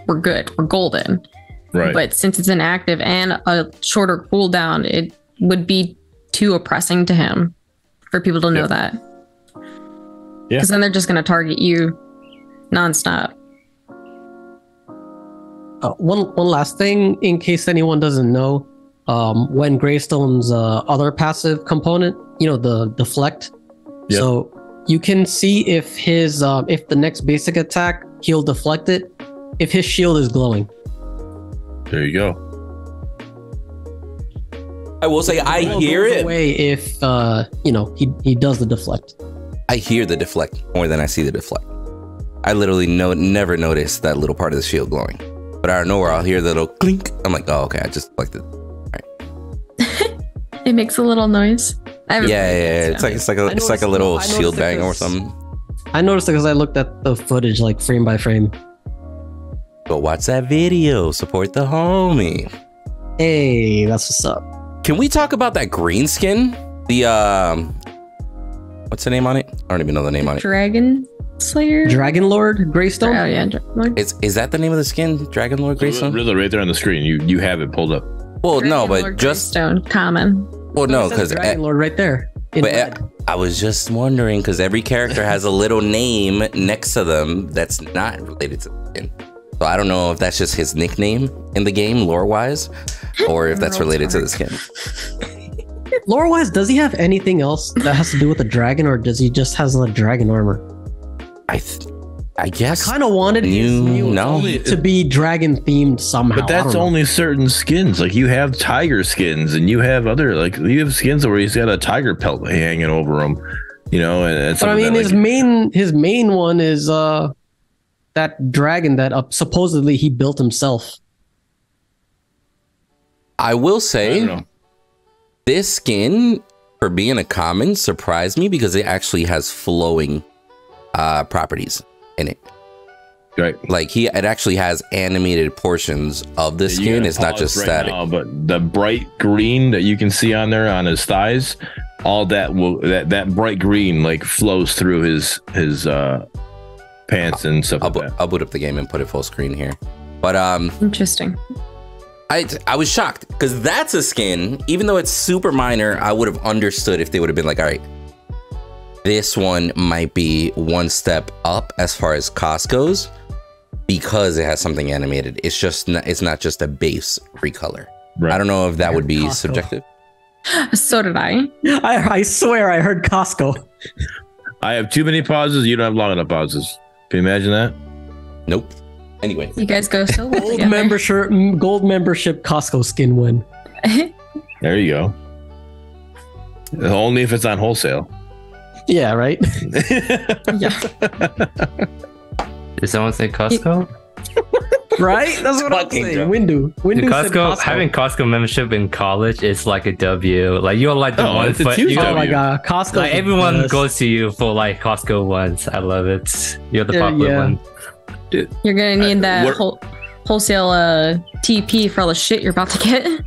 we're good. We're golden. Right. But since it's inactive and a shorter cooldown, it would be too oppressing to him for people to know that. Yeah. Because then they're just going to target you nonstop. One last thing, in case anyone doesn't know, when Greystone's other passive component, the deflect. Yep. So you can see if his if the next basic attack he'll deflect it, if his shield is glowing. There you go. I will say I hear it. Away if he does the deflect. I hear the deflect more than I see the deflect. I literally never noticed that little part of the shield glowing. But out of nowhere, I'll hear the little clink. I'm like, oh, okay, I just deflected. All right. It makes a little noise. Yeah. It's like a little shield bang or something. I noticed it because I looked at the footage like frame by frame. Go watch that video. Support the homie. Hey, that's what's up. Can we talk about that green skin? The what's the name on it? I don't even know the name on it. Dragon Slayer? Dragon Lord Greystone? Oh, yeah. Dragon Lord. Is that the name of the skin? Dragon Lord Greystone? Really, right there on the screen. You have it pulled up. Well, Dragon no, but Lord just Greystone, common. well, no, It says because Dragon Lord right there. but I was just wondering because every character has a little name next to them that's not related to the skin. So I don't know if that's just his nickname in the game, lore-wise, or if that's related to the skin. Lore-wise, does he have anything else that has to do with the dragon, or does he just has the dragon armor? I guess. Kind of wanted his new to be dragon themed somehow. But that's only certain skins. Like you have tiger skins, and you have other you have skins where he's got a tiger pelt hanging over him. And but I mean, his main one is that dragon that supposedly he built himself. I will say, this skin, for being a common, surprised me because it actually has flowing properties in it. Right. Like it actually has animated portions of the skin. It's not just static. Now, but the bright green that you can see on there on his thighs, all that bright green flows through his pants and stuff. I'll boot up the game and put it full screen here. But Interesting. I was shocked because that's a skin. Even though it's super minor, I would have understood if they would have been like, all right, this one might be one step up as far as cost goes because it has something animated. It's not just a base recolor. Right. I don't know if that would be Costco. subjective. So did I. I swear I heard Costco. I have too many pauses. You don't have long enough pauses. Can you imagine that? Nope. Anyway, You guys go so well Gold together. membership Costco skin win. There you go. Only if it's on wholesale. Yeah, right. Yeah. Did someone say Costco? Right? That's what I'm Fucking saying. joke. Windu said Costco, having Costco membership in college is like a W. Like you're like the one it's a foot. huge You, W. Oh my god, Costco. like everyone goes to you for like Costco ones. I love it. You're the popular yeah. one. You're going to need that what- wholesale TP for all the shit you're about to get.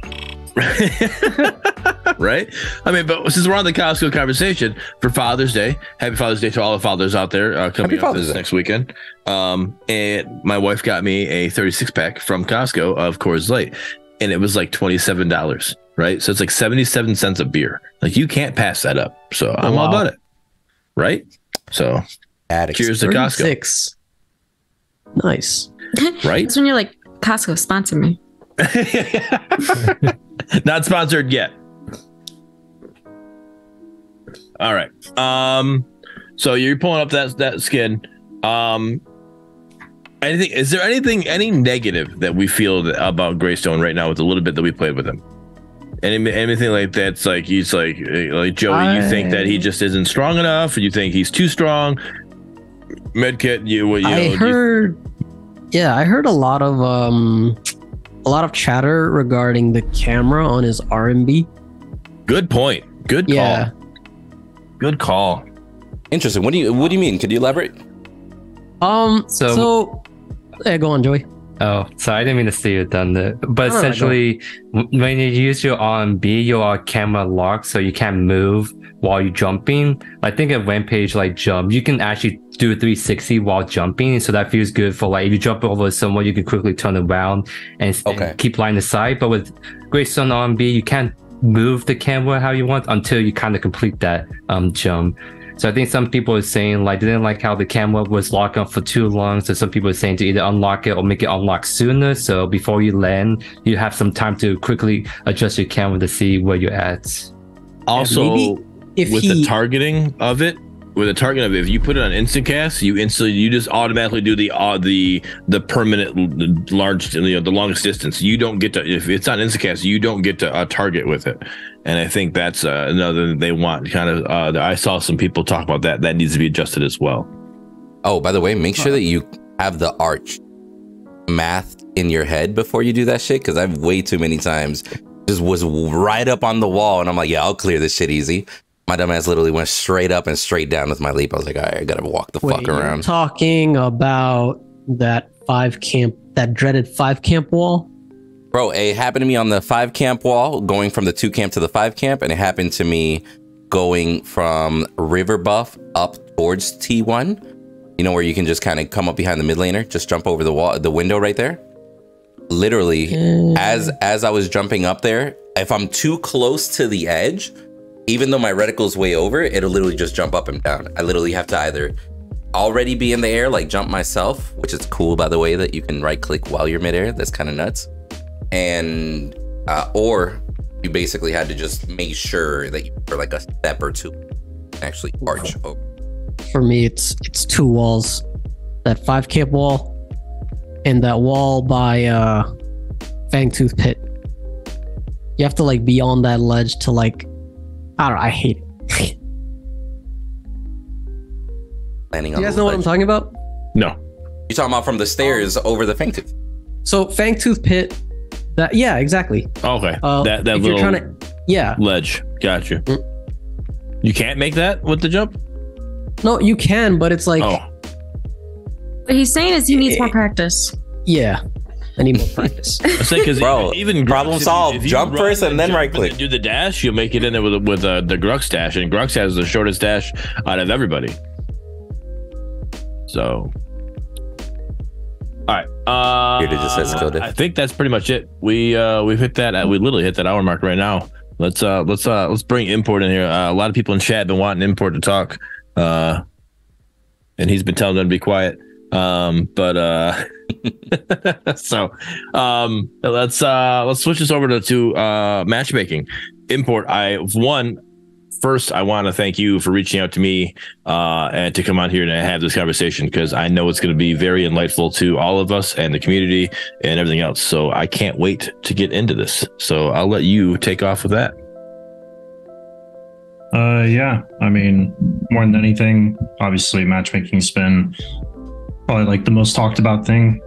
Right? I mean, but since we're on the Costco conversation, for Father's Day, happy Father's Day to all the fathers out there coming up this next weekend. And my wife got me a 36 pack from Costco of Coors Light, and it was like $27, right? So it's like 77 cents a beer. Like you can't pass that up. So I'm all about it. Right? So cheers to Costco. 36. Nice. Right? That's when you're like, Costco, sponsor me. Not sponsored yet. All right. So you're pulling up that skin. Any negative that we feel about Greystone right now with the little bit that we played with him? Anything like that's like he's like Joey, you think that he just isn't strong enough, or you think he's too strong? Medkit, I heard a lot of chatter regarding the camera on his R&B. Good point. Good call. Yeah. Good call. Interesting. What do you mean? Could you elaborate? So go on, Joey. Oh, sorry, I didn't mean to steal you thunder. But No, essentially, when you use your R&B, your camera locks, so you can't move while you're jumping. I think at Rampage, jump, you can actually do a 360 while jumping, so that feels good for if you jump over someone, you can quickly turn around and keep line of sight. But with Greystone R&B, you can't move the camera how you want until you kind of complete that jump. So I think some people are saying like they didn't like how the camera was locked up for too long. So some people are saying to either unlock it or make it unlock sooner. So before you land, you have some time to quickly adjust your camera to see where you're at. Also, with the targeting of it, if you put it on instant cast, you just automatically do the permanent large, the longest distance. You don't get to, if it's on instant cast, you don't get to target with it. And I think that's another they want kind of. I saw some people talk about that. That needs to be adjusted as well. Oh, by the way, make sure that you have the arch math in your head before you do that shit. Because I've way too many times just was right up on the wall, and I'm like, yeah, I'll clear this shit easy. My dumbass literally went straight up and straight down with my leap. I was like, all right, I gotta walk the fuck around. You're talking about that dreaded 5 camp wall? Bro, it happened to me on the 5 camp wall, going from the 2 camp to the 5 camp, and it happened to me going from River Buff up towards T1. You know, where you can just kind of come up behind the mid laner, just jump over the wall, the window right there. Literally, as I was jumping up there, if I'm too close to the edge, even though my reticle's way over, it'll literally just jump up and down. I literally have to either already be in the air, like jump myself, which is cool, by the way, that you can right click while you're midair. That's kind of nuts. And or you basically had to just make sure that you were like a step or two actually arch over. For me, it's 2 walls. That 5 camp wall and that wall by Fangtooth Pit. You have to like be on that ledge to like, I don't know, I hate it. Landing You on guys the know what ledge. I'm talking about? No. You're talking about from the stairs over the Fangtooth. So Fangtooth Pit, that, yeah, exactly. Okay. That if little you're trying to, yeah. ledge. Gotcha. You can't make that with the jump? No, you can, but it's like, What he's saying is he needs more practice. yeah, I need more practice. I say because Bro, even problem Grux, solved. if you Jump run first and then jump right click. do the dash, you'll make it in there with the Grux dash, and Grux has the shortest dash out of everybody. So, all right. Bearded just says skill diff. I think that's pretty much it. We've hit that. We literally hit that hour mark right now. Let's bring Import in here. A lot of people in chat have been wanting Import to talk, and he's been telling them to be quiet. So let's switch this over to matchmaking. Import. First, I want to thank you for reaching out to me and to come on here and have this conversation, because I know it's going to be very enlightful to all of us and the community and everything else. So I can't wait to get into this. So I'll let you take off with that. Yeah, I mean, more than anything, obviously matchmaking's been probably like the most talked about thing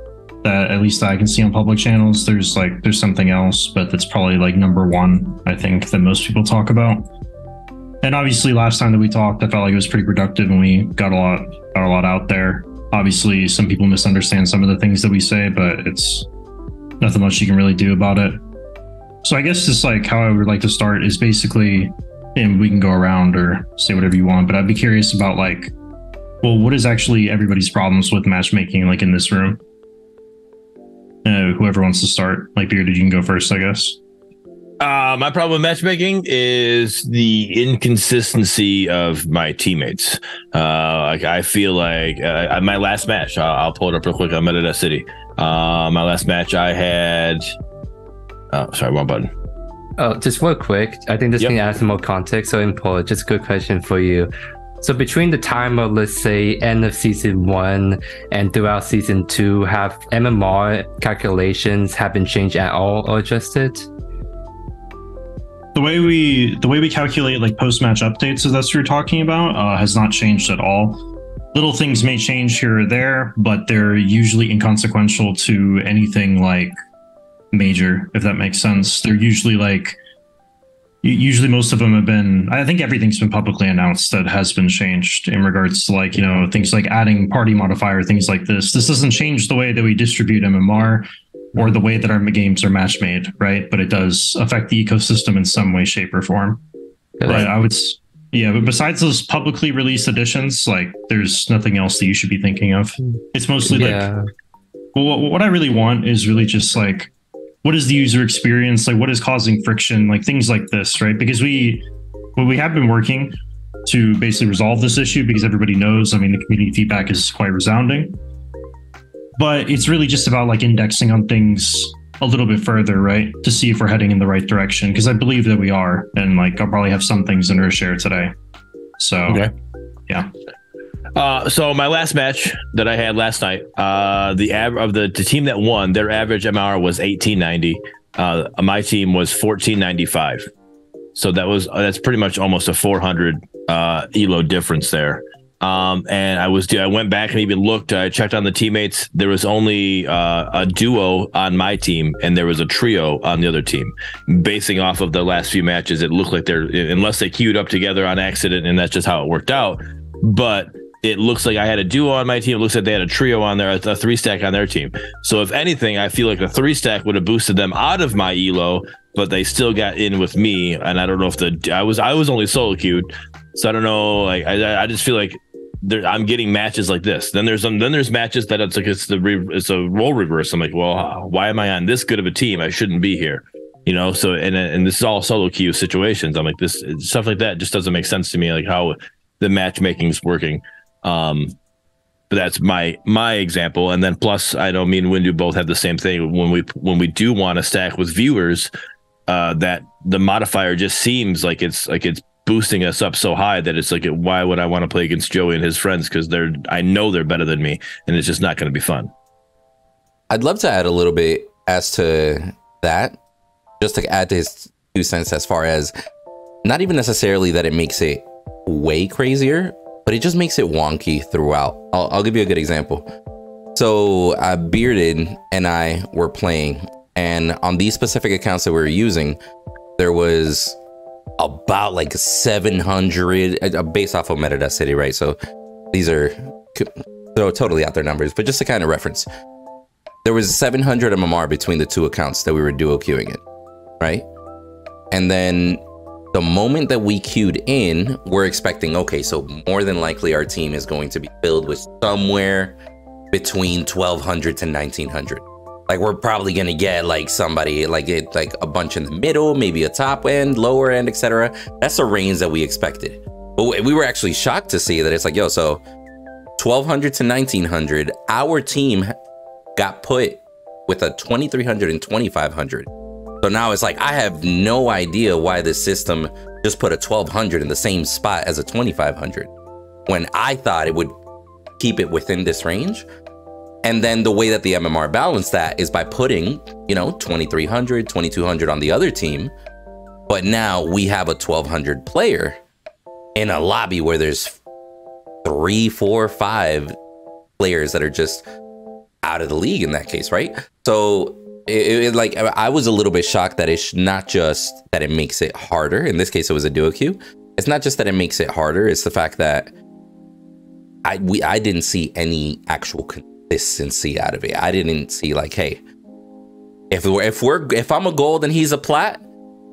that at least I can see on public channels. There's something else, but that's probably like number one, I think, that most people talk about. And obviously last time that we talked, I felt like it was pretty productive and we got a lot out there. Obviously some people misunderstand some of the things that we say, but it's nothing much you can really do about it. So I guess just like how I would like to start is basically, and we can go around or say whatever you want, but I'd be curious about like, well, what is actually everybody's problems with matchmaking, like in this room? Whoever wants to start, like Bearded, you can go first, I guess. My problem with matchmaking is the inconsistency of my teammates. Like I feel like my last match, I'll pull it up real quick on Metadata City. My last match I had, sorry, wrong button. Oh, just real quick. I think this can add some more context. So, Import, just a good question for you. So, between the time of, let's say, end of season 1 and throughout season 2, have MMR calculations have been changed at all or adjusted? The way we calculate like post-match updates, if that's what you're talking about, has not changed at all. Little things may change here or there, but they're usually inconsequential to anything like major, if that makes sense. They're usually like, usually most of them have been, I think everything's been publicly announced that has been changed in regards to like, you know, things like adding party modifier, things like this. This doesn't change the way that we distribute MMR or the way that our games are match made, right? But it does affect the ecosystem in some way, shape, or form. But I would, yeah, but besides those publicly released editions, like there's nothing else that you should be thinking of. It's mostly like, well, what I really want is really just like, what is the user experience? Like what is causing friction? Like things like this, right? Because we have been working to basically resolve this issue because everybody knows, I mean, the community feedback is quite resounding. But it's really just about like indexing on things a little bit further, right? To see if we're heading in the right direction, because I believe that we are. And like, I'll probably have some things under a share today. So, Okay. Yeah. So my last match that I had last night, the team that won, their average MR was 1890. My team was 1495. So that's pretty much almost a 400 elo difference there. And I went back and even looked. I checked on the teammates. There was only a duo on my team, and there was a trio on the other team. Basing off of the last few matches, it looked like unless they queued up together on accident, and that's just how it worked out. But it looks like I had a duo on my team. It looks like they had a trio on there, a 3-stack on their team. So if anything, I feel like the 3-stack would have boosted them out of my elo, but they still got in with me. And I don't know if I was only solo queued, so I don't know. Like I just feel like I'm getting matches like this. Then there's matches that it's a role reverse. I'm like, well, why am I on this good of a team? I shouldn't be here, you know. So and this is all solo queue situations. I'm like, this stuff like that just doesn't make sense to me. Like how the matchmaking is working. But that's my example. And then plus, I know me and Windu both have the same thing. When we do want to stack with viewers, that the modifier just seems like it's boosting us up so high that it's like, why would I want to play against Joey and his friends? Because I know they're better than me, and it's just not going to be fun. I'd love to add a little bit as to that, just to add to his 2 cents as far as not even necessarily that it makes it way crazier, but it just makes it wonky throughout. I'll give you a good example. So Bearded and I were playing, and on these specific accounts that we were using, there was about like 700 based off of Metadata City, right? So these are totally out there numbers, but just to kind of reference, there was 700 MMR between the 2 accounts that we were duo queuing in, right? And then the moment that we queued in, we're expecting, okay, so more than likely our team is going to be filled with somewhere between 1200 to 1900. Like we're probably gonna get like somebody like a bunch in the middle, maybe a top end, lower end, etc. That's the range that we expected. But we were actually shocked to see that it's like, yo, so 1200 to 1900, our team got put with a 2300 and 2500. So now it's like, I have no idea why this system just put a 1200 in the same spot as a 2500 when I thought it would keep it within this range. And then the way that the MMR balanced that is by putting, 2300, 2200 on the other team. But now we have a 1200 player in a lobby where there's 3, 4, 5 players that are just out of the league in that case, right? So like I was a little bit shocked that it's not just that it makes it harder. In this case, it was a duo queue. It's not just that it makes it harder. It's the fact that I didn't see any actual consistency out of it. I didn't see like, hey, if I'm a gold and he's a plat,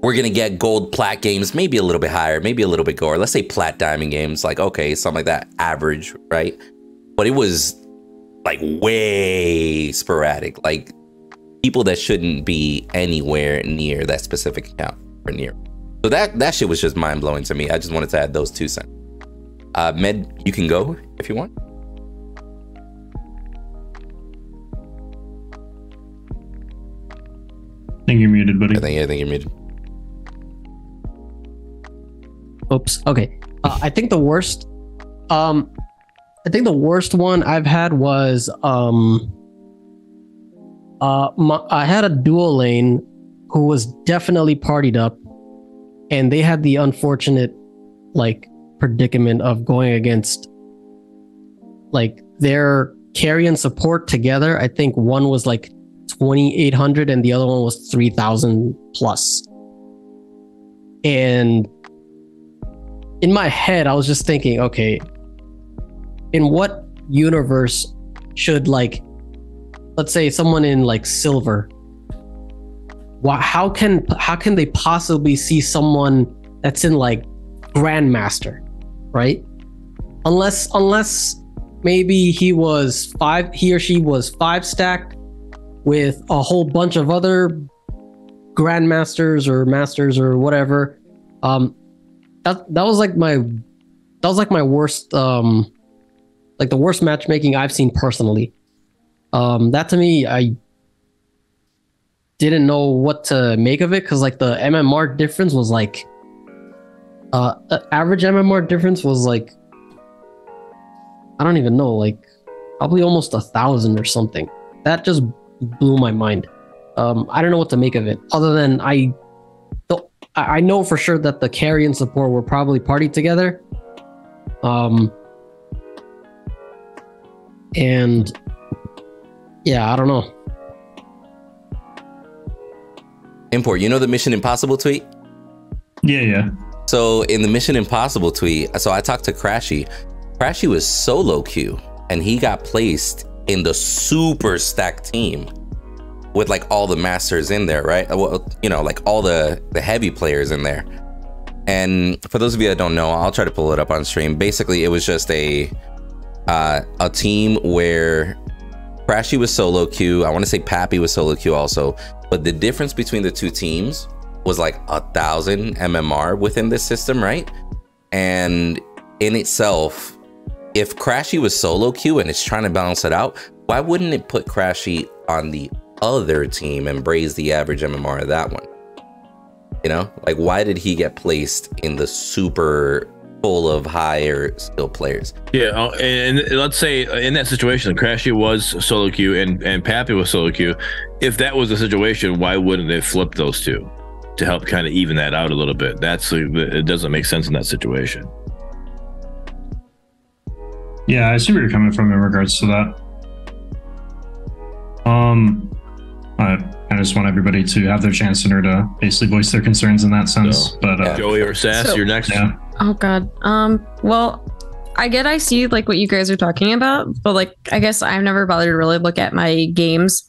we're gonna get gold plat games, maybe a little bit higher, maybe a little bit lower. Let's say plat diamond games, like okay, something like that, average, right? But it was like way sporadic, like people that shouldn't be anywhere near that specific account or near. So that shit was just mind blowing to me. I just wanted to add those 2 cents. Med, you can go if you want. I think you're muted, buddy. I think you're muted. Oops. Okay. I think the worst one I've had was I had a dual lane who was definitely partied up, and they had the unfortunate predicament of going against their carry and support together. I think one was 2,800 and the other one was 3,000 plus. And in my head, I was just thinking, okay, in what universe should let's say someone in silver, how can they possibly see someone that's in grandmaster, right? Unless maybe he or she was 5 stacked with a whole bunch of other grandmasters or masters or whatever. That was my was like my worst, like the worst matchmaking I've seen personally. That to me, I didn't know what to make of it because like the MMR difference was like, average MMR difference was like, I don't even know, like probably almost 1,000 or something. That just blew my mind. I don't know what to make of it other than I know for sure that the carry and support were probably partied together. And yeah, I don't know. Import, you know the Mission Impossible tweet? Yeah. So in the Mission Impossible tweet, so I talked to Crashy. Crashy was solo queue and he got placed in the super stacked team with like all the masters in there, right? Well, you know, like all the heavy players in there. And for those of you that don't know, I'll try to pull it up on stream. Basically, it was just a team where Crashy was solo queue. I want to say Pappy was solo queue also. But the difference between the two teams was like 1,000 MMR within this system, right? And in itself, if Crashy was solo queue and it's trying to balance it out, why wouldn't it put Crashy on the other team and raise the average MMR of that one? You know, like why did he get placed in the super full of higher skill players? Yeah, and let's say in that situation, Crashy was solo queue and Pappy was solo queue. If that was the situation, why wouldn't they flip those two to help kind of even that out a little bit? It doesn't make sense in that situation. Yeah, I see where you're coming from in regards to that. I just want everybody to have their chance in order to basically voice their concerns in that sense. So, but Joey or Sass, you're next. Yeah. Oh God. Well, I see like what you guys are talking about, but like I guess I've never bothered to really look at my games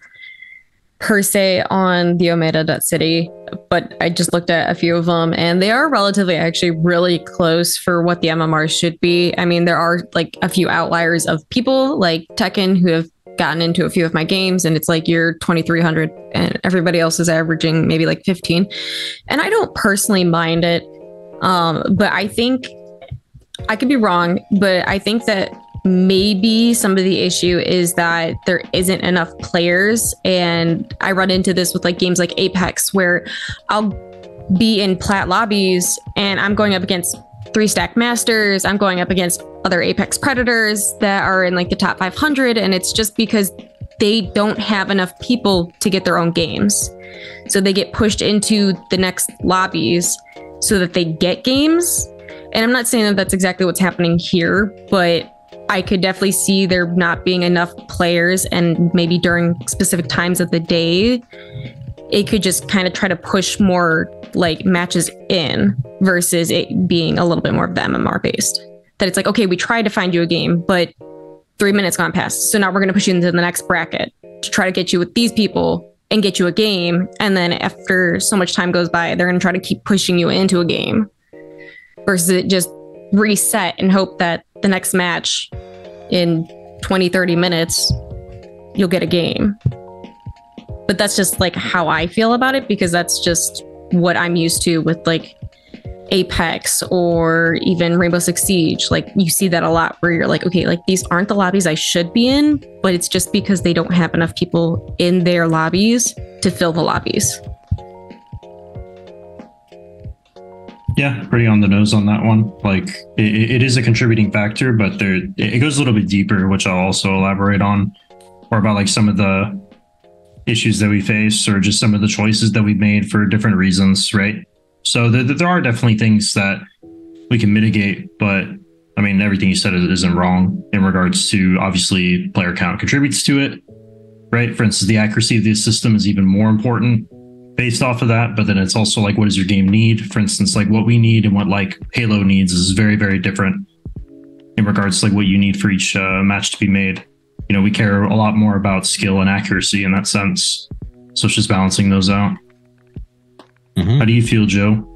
per se on the Omeda.city, but I just looked at a few of them and they are relatively actually really close for what the MMR should be. I mean, there are like a few outliers of people like Tekken who have gotten into a few of my games and it's like you're 2,300 and everybody else is averaging maybe like 15. And I don't personally mind it. But I think I could be wrong, but I think that maybe some of the issue is that there isn't enough players. And I run into this with like games like Apex, where I'll be in plat lobbies and I'm going up against 3-stack masters. I'm going up against other Apex predators that are in like the top 500. And it's just because they don't have enough people to get their own games. So they get pushed into the next lobbies so that they get games. And I'm not saying that that's exactly what's happening here, but I could definitely see there not being enough players, and maybe during specific times of the day, it could just kind of try to push more like matches in versus it being a little bit more of the MMR based. That it's like, okay, we tried to find you a game, but 3 minutes gone past. So now we're going to push you into the next bracket to try to get you with these people and get you a game. And then after so much time goes by, they're going to try to keep pushing you into a game versus it just reset and hope that the next match in 20, 30 minutes, you'll get a game. But that's just like how I feel about it, because that's just what I'm used to with like Apex or even Rainbow Six Siege. Like you see that a lot where you're like, okay, like these aren't the lobbies I should be in, but it's just because they don't have enough people in their lobbies to fill the lobbies. Yeah, pretty on the nose on that one. Like it is a contributing factor, but it goes a little bit deeper, which I'll also elaborate on, or about like some of the issues that we face or just some of the choices that we've made for different reasons, right? So there are definitely things that we can mitigate, but I mean, everything you said isn't wrong in regards to obviously player count contributes to it, right? For instance, the accuracy of the system is even more important based off of that, but then it's also like, what does your game need? For instance, like what we need and what like Halo needs is very, very different in regards to like what you need for each match to be made. You know, we care a lot more about skill and accuracy in that sense. So it's just balancing those out. Mm-hmm. How do you feel, Joe?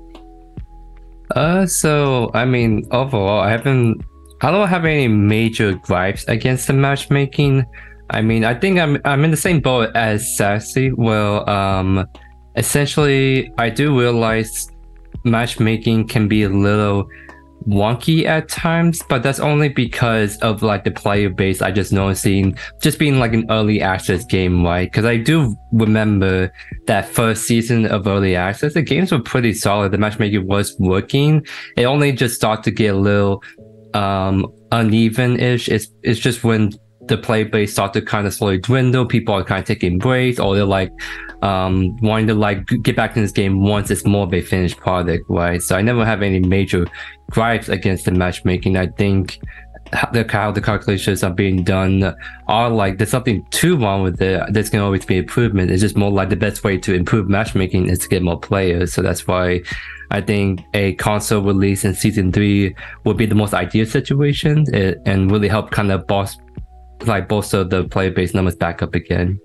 So I mean, overall, I don't have any major gripes against the matchmaking. I mean, I think I'm in the same boat as Sassy. Well, essentially, I do realize matchmaking can be a little wonky at times, but that's only because of like the player base. I just noticing just being like an early access game, right? Because I do remember that first season of early access, the games were pretty solid. The matchmaking was working. It only just started to get a little uneven-ish. It's just when the player base start to kind of slowly dwindle, people are kind of taking breaks, or they're like wanting to like get back in this game once it's more of a finished product, right? So I never have any major gripes against the matchmaking. I think how the calculations are being done are like, there's something too wrong with it. There's going to always be improvement. It's just more like the best way to improve matchmaking is to get more players. So that's why I think a console release in season 3 would be the most ideal situation, and really help kind of bolster the player base numbers back up again.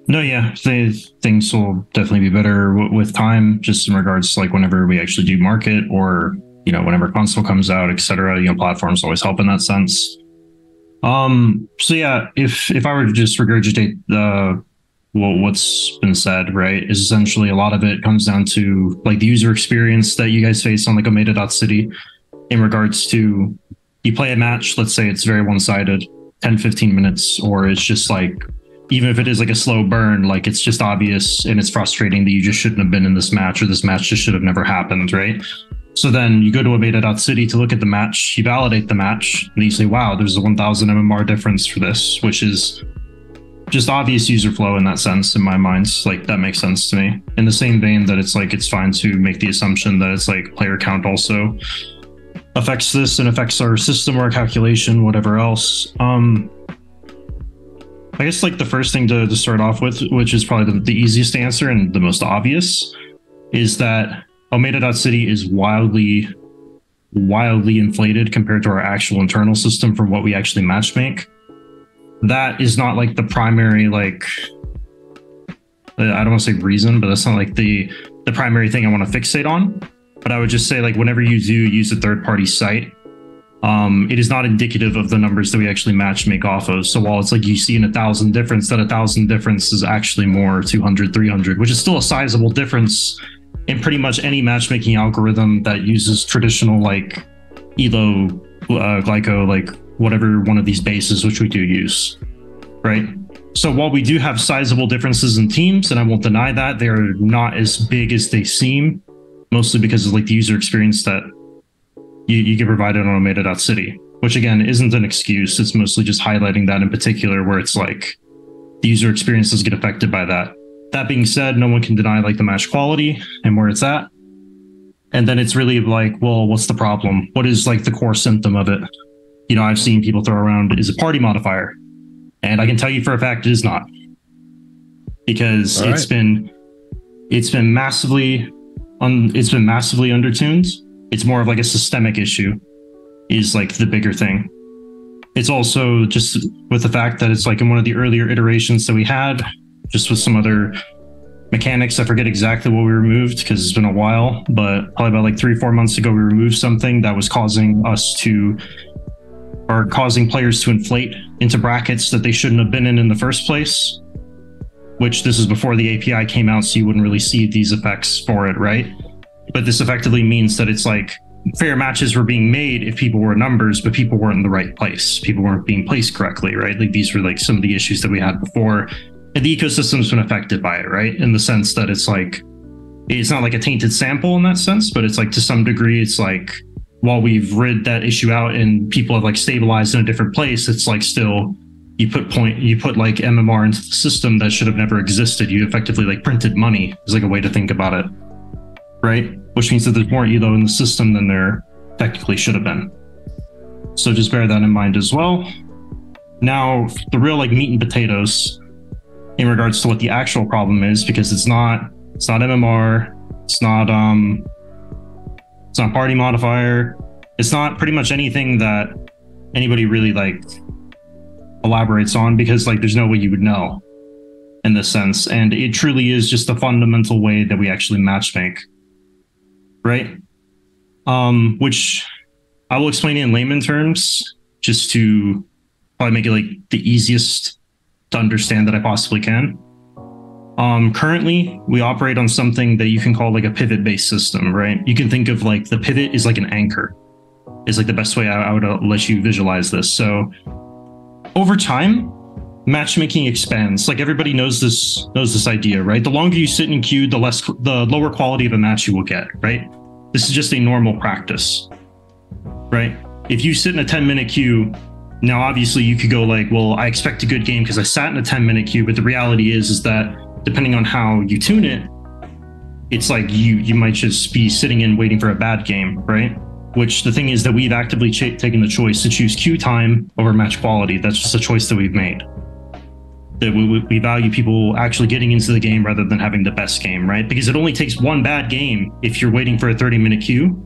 No, yeah, things will definitely be better with time, just in regards to like whenever we actually do market, or whenever console comes out, etc. Platforms always help in that sense. So yeah, if I were to just regurgitate what's been said, right, is essentially a lot of it comes down to like the user experience that you guys face on like Omega.City, in regards to, you play a match, let's say it's very one-sided, 10-15 minutes, or it's just like, even if it is like a slow burn, like it's just obvious and it's frustrating that you just shouldn't have been in this match, or this match just should have never happened, right? So then you go to Omega.City to look at the match, you validate the match, and you say, wow, there's a 1000 MMR difference for this, which is just obvious user flow in that sense, in my mind. Like, that makes sense to me. In the same vein that it's like, it's fine to make the assumption that it's like player count also affects this and affects our system or our calculation, whatever else. I guess like the first thing to start off with, which is probably the easiest to answer and the most obvious, is that Omega.City is wildly inflated compared to our actual internal system for what we actually matchmake. That is not like the primary, like, I don't want to say reason, but that's not like the primary thing I want to fixate on. But I would just say, like, whenever you do use a third-party site, it is not indicative of the numbers that we actually matchmake off of. So while it's like you see in 1,000 difference, that 1,000 difference is actually more 200, 300, which is still a sizable difference in pretty much any matchmaking algorithm that uses traditional like ELO, Glyco, like whatever one of these bases, which we do use, right? So while we do have sizable differences in teams, and I won't deny that, they're not as big as they seem, mostly because of like the user experience that you get provided on Omega.City, which again isn't an excuse. It's mostly just highlighting that in particular, where it's like the user experiences get affected by that. That being said, no one can deny like the match quality and where it's at. And then it's really like, well, what's the problem? What is like the core symptom of it? I've seen people throw around, is a party modifier, and I can tell you for a fact it is not, because it's been massively undertuned. It's more of like a systemic issue is like the bigger thing. It's also just with the fact that it's like in one of the earlier iterations that we had, just with some other mechanics. I forget exactly what we removed because it's been a while, but probably about like 3-4 months ago, we removed something that was causing players to inflate into brackets that they shouldn't have been in the first place, which this is before the API came out, so you wouldn't really see these effects for it, right? But this effectively means that it's like fair matches were being made if people were numbers, but people weren't in the right place. People weren't being placed correctly, right? Like these were like some of the issues that we had before. And the ecosystem's been affected by it, right? In the sense that it's like, it's not like a tainted sample in that sense, but it's like to some degree, it's like, while we've rid that issue out and people have like stabilized in a different place, it's like still, you put like MMR into the system that should have never existed. You effectively like printed money is like a way to think about it, right? Which means that there's more ELO in the system than there technically should have been. So just bear that in mind as well. Now, the real like meat and potatoes in regards to what the actual problem is, because it's not MMR, it's not party modifier, it's not pretty much anything that anybody really like elaborates on, because like there's no way you would know in this sense. And it truly is just a fundamental way that we actually matchmake, right? Which I will explain in layman terms, just to probably make it like the easiest to understand that I possibly can. Currently, we operate on something that you can call like a pivot-based system, right? You can think of like the pivot is like an anchor. Is like the best way I would let you visualize this. So over time, matchmaking expands. Like everybody knows this idea, right? The longer you sit in queue, the lower quality of a match you will get, right? This is just a normal practice, right? If you sit in a 10-minute queue, now obviously you could go like, well, I expect a good game because I sat in a 10-minute queue, but the reality is that depending on how you tune it, it's like you might just be sitting in waiting for a bad game, right? Which the thing is that we've actively taken the choice to choose queue time over match quality. That's just a choice that we've made. That we value people actually getting into the game rather than having the best game, right? Because it only takes one bad game if you're waiting for a 30-minute queue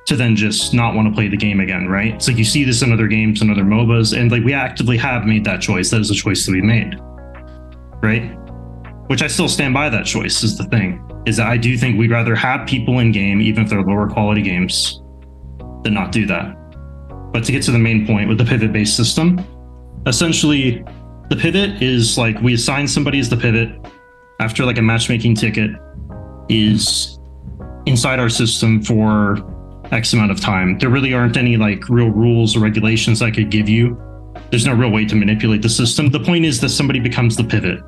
to then just not want to play the game again, right? It's like you see this in other games and other MOBAs, and like we actively have made that choice. That is a choice that we made, right? Which I still stand by that choice is the thing, is that I do think we'd rather have people in game, even if they're lower quality games, than not do that. But to get to the main point with the pivot-based system, essentially the pivot is like we assign somebody as the pivot after like a matchmaking ticket is inside our system for X amount of time. There really aren't any like real rules or regulations I could give you. There's no real way to manipulate the system. The point is that somebody becomes the pivot.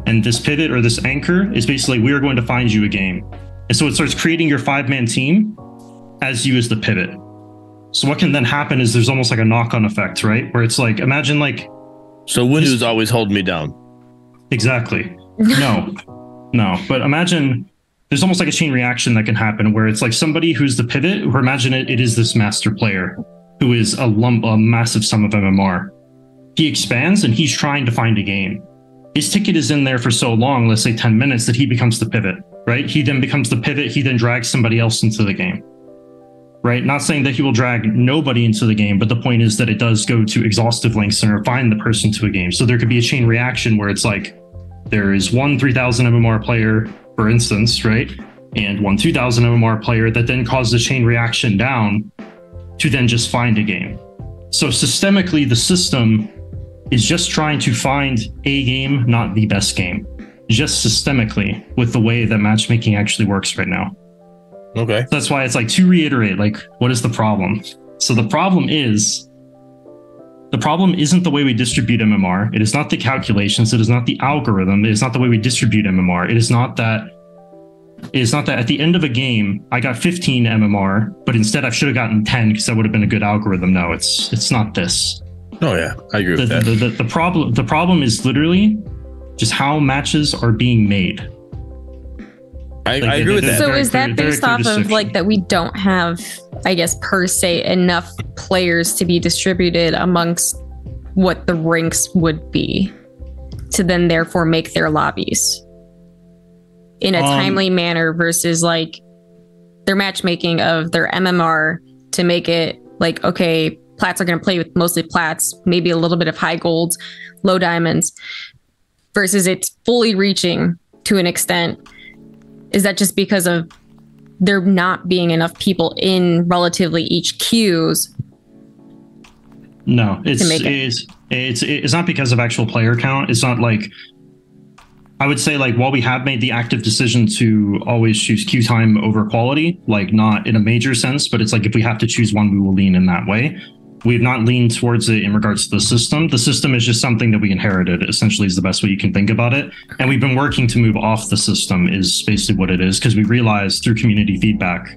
And this pivot or this anchor is basically, we are going to find you a game. And so it starts creating your 5-man team as you as the pivot. So what can then happen is there's almost like a knock-on effect, right? Where it's like, imagine like... So Windu's always holding me down. Exactly. No. But imagine there's almost like a chain reaction that can happen where it's like somebody who's the pivot, or imagine it is this master player who is a massive sum of MMR. He expands and he's trying to find a game. His ticket is in there for so long, let's say 10 minutes, that he becomes the pivot, right? He then becomes the pivot. He then drags somebody else into the game, right? Not saying that he will drag nobody into the game, but the point is that it does go to exhaustive lengths and refine the person to a game. So there could be a chain reaction where it's like, there is one 3,000 MMR player, for instance, right? And one 2,000 MMR player that then causes a chain reaction down to then just find a game. So systemically, the system is just trying to find a game, not the best game, just systemically with the way that matchmaking actually works right now. Okay. That's why it's like, to reiterate, like, what is the problem? So the problem isn't the way we distribute MMR. It is not the calculations. It is not the algorithm. It is not the way we distribute MMR. It is not that at the end of a game, I got 15 MMR, but instead I should have gotten 10 because that would have been a good algorithm. No, it's not this. Oh yeah, I agree with that. The problem is literally just how matches are being made. I agree with that. So is that based off of like that we don't have, I guess, per se, enough players to be distributed amongst what the ranks would be to then therefore make their lobbies in a timely manner versus like their matchmaking of their MMR to make it like, okay, plats are going to play with mostly plats, maybe a little bit of high golds, low diamonds, versus it's fully reaching to an extent. Is that just because of there not being enough people in relatively each queues? No, it's not because of actual player count. It's not like, I would say, like, while we have made the active decision to always choose queue time over quality, like not in a major sense, but it's like if we have to choose one, we will lean in that way. We have not leaned towards it in regards to the system. The system is just something that we inherited, essentially, is the best way you can think about it. And we've been working to move off the system is basically what it is, because we realized through community feedback,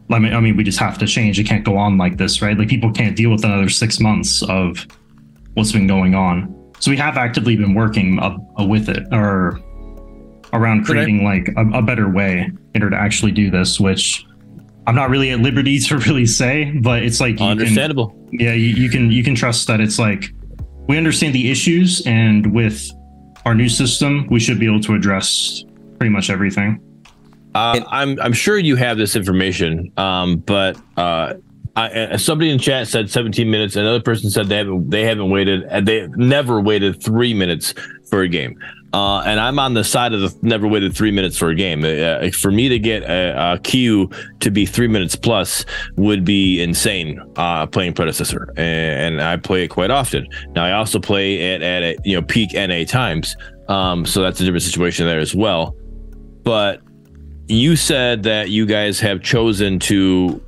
I mean, we just have to change. It can't go on like this, right? Like, people can't deal with another 6 months of what's been going on. So we have actively been working with it, or around creating like a better way in order to actually do this, which I'm not really at liberty to really say, but it's like, understandable. You can trust that it's like, we understand the issues, and with our new system, we should be able to address pretty much everything. I'm sure you have this information, but somebody in chat said 17 minutes. Another person said they haven't waited, and they never waited 3 minutes for a game. And I'm on the side of the never waited 3 minutes for a game. For me to get a queue to be 3 minutes plus would be insane. Playing Predecessor, and I play it quite often. Now I also play it at peak NA times. So that's a different situation there as well. But you said that you guys have chosen to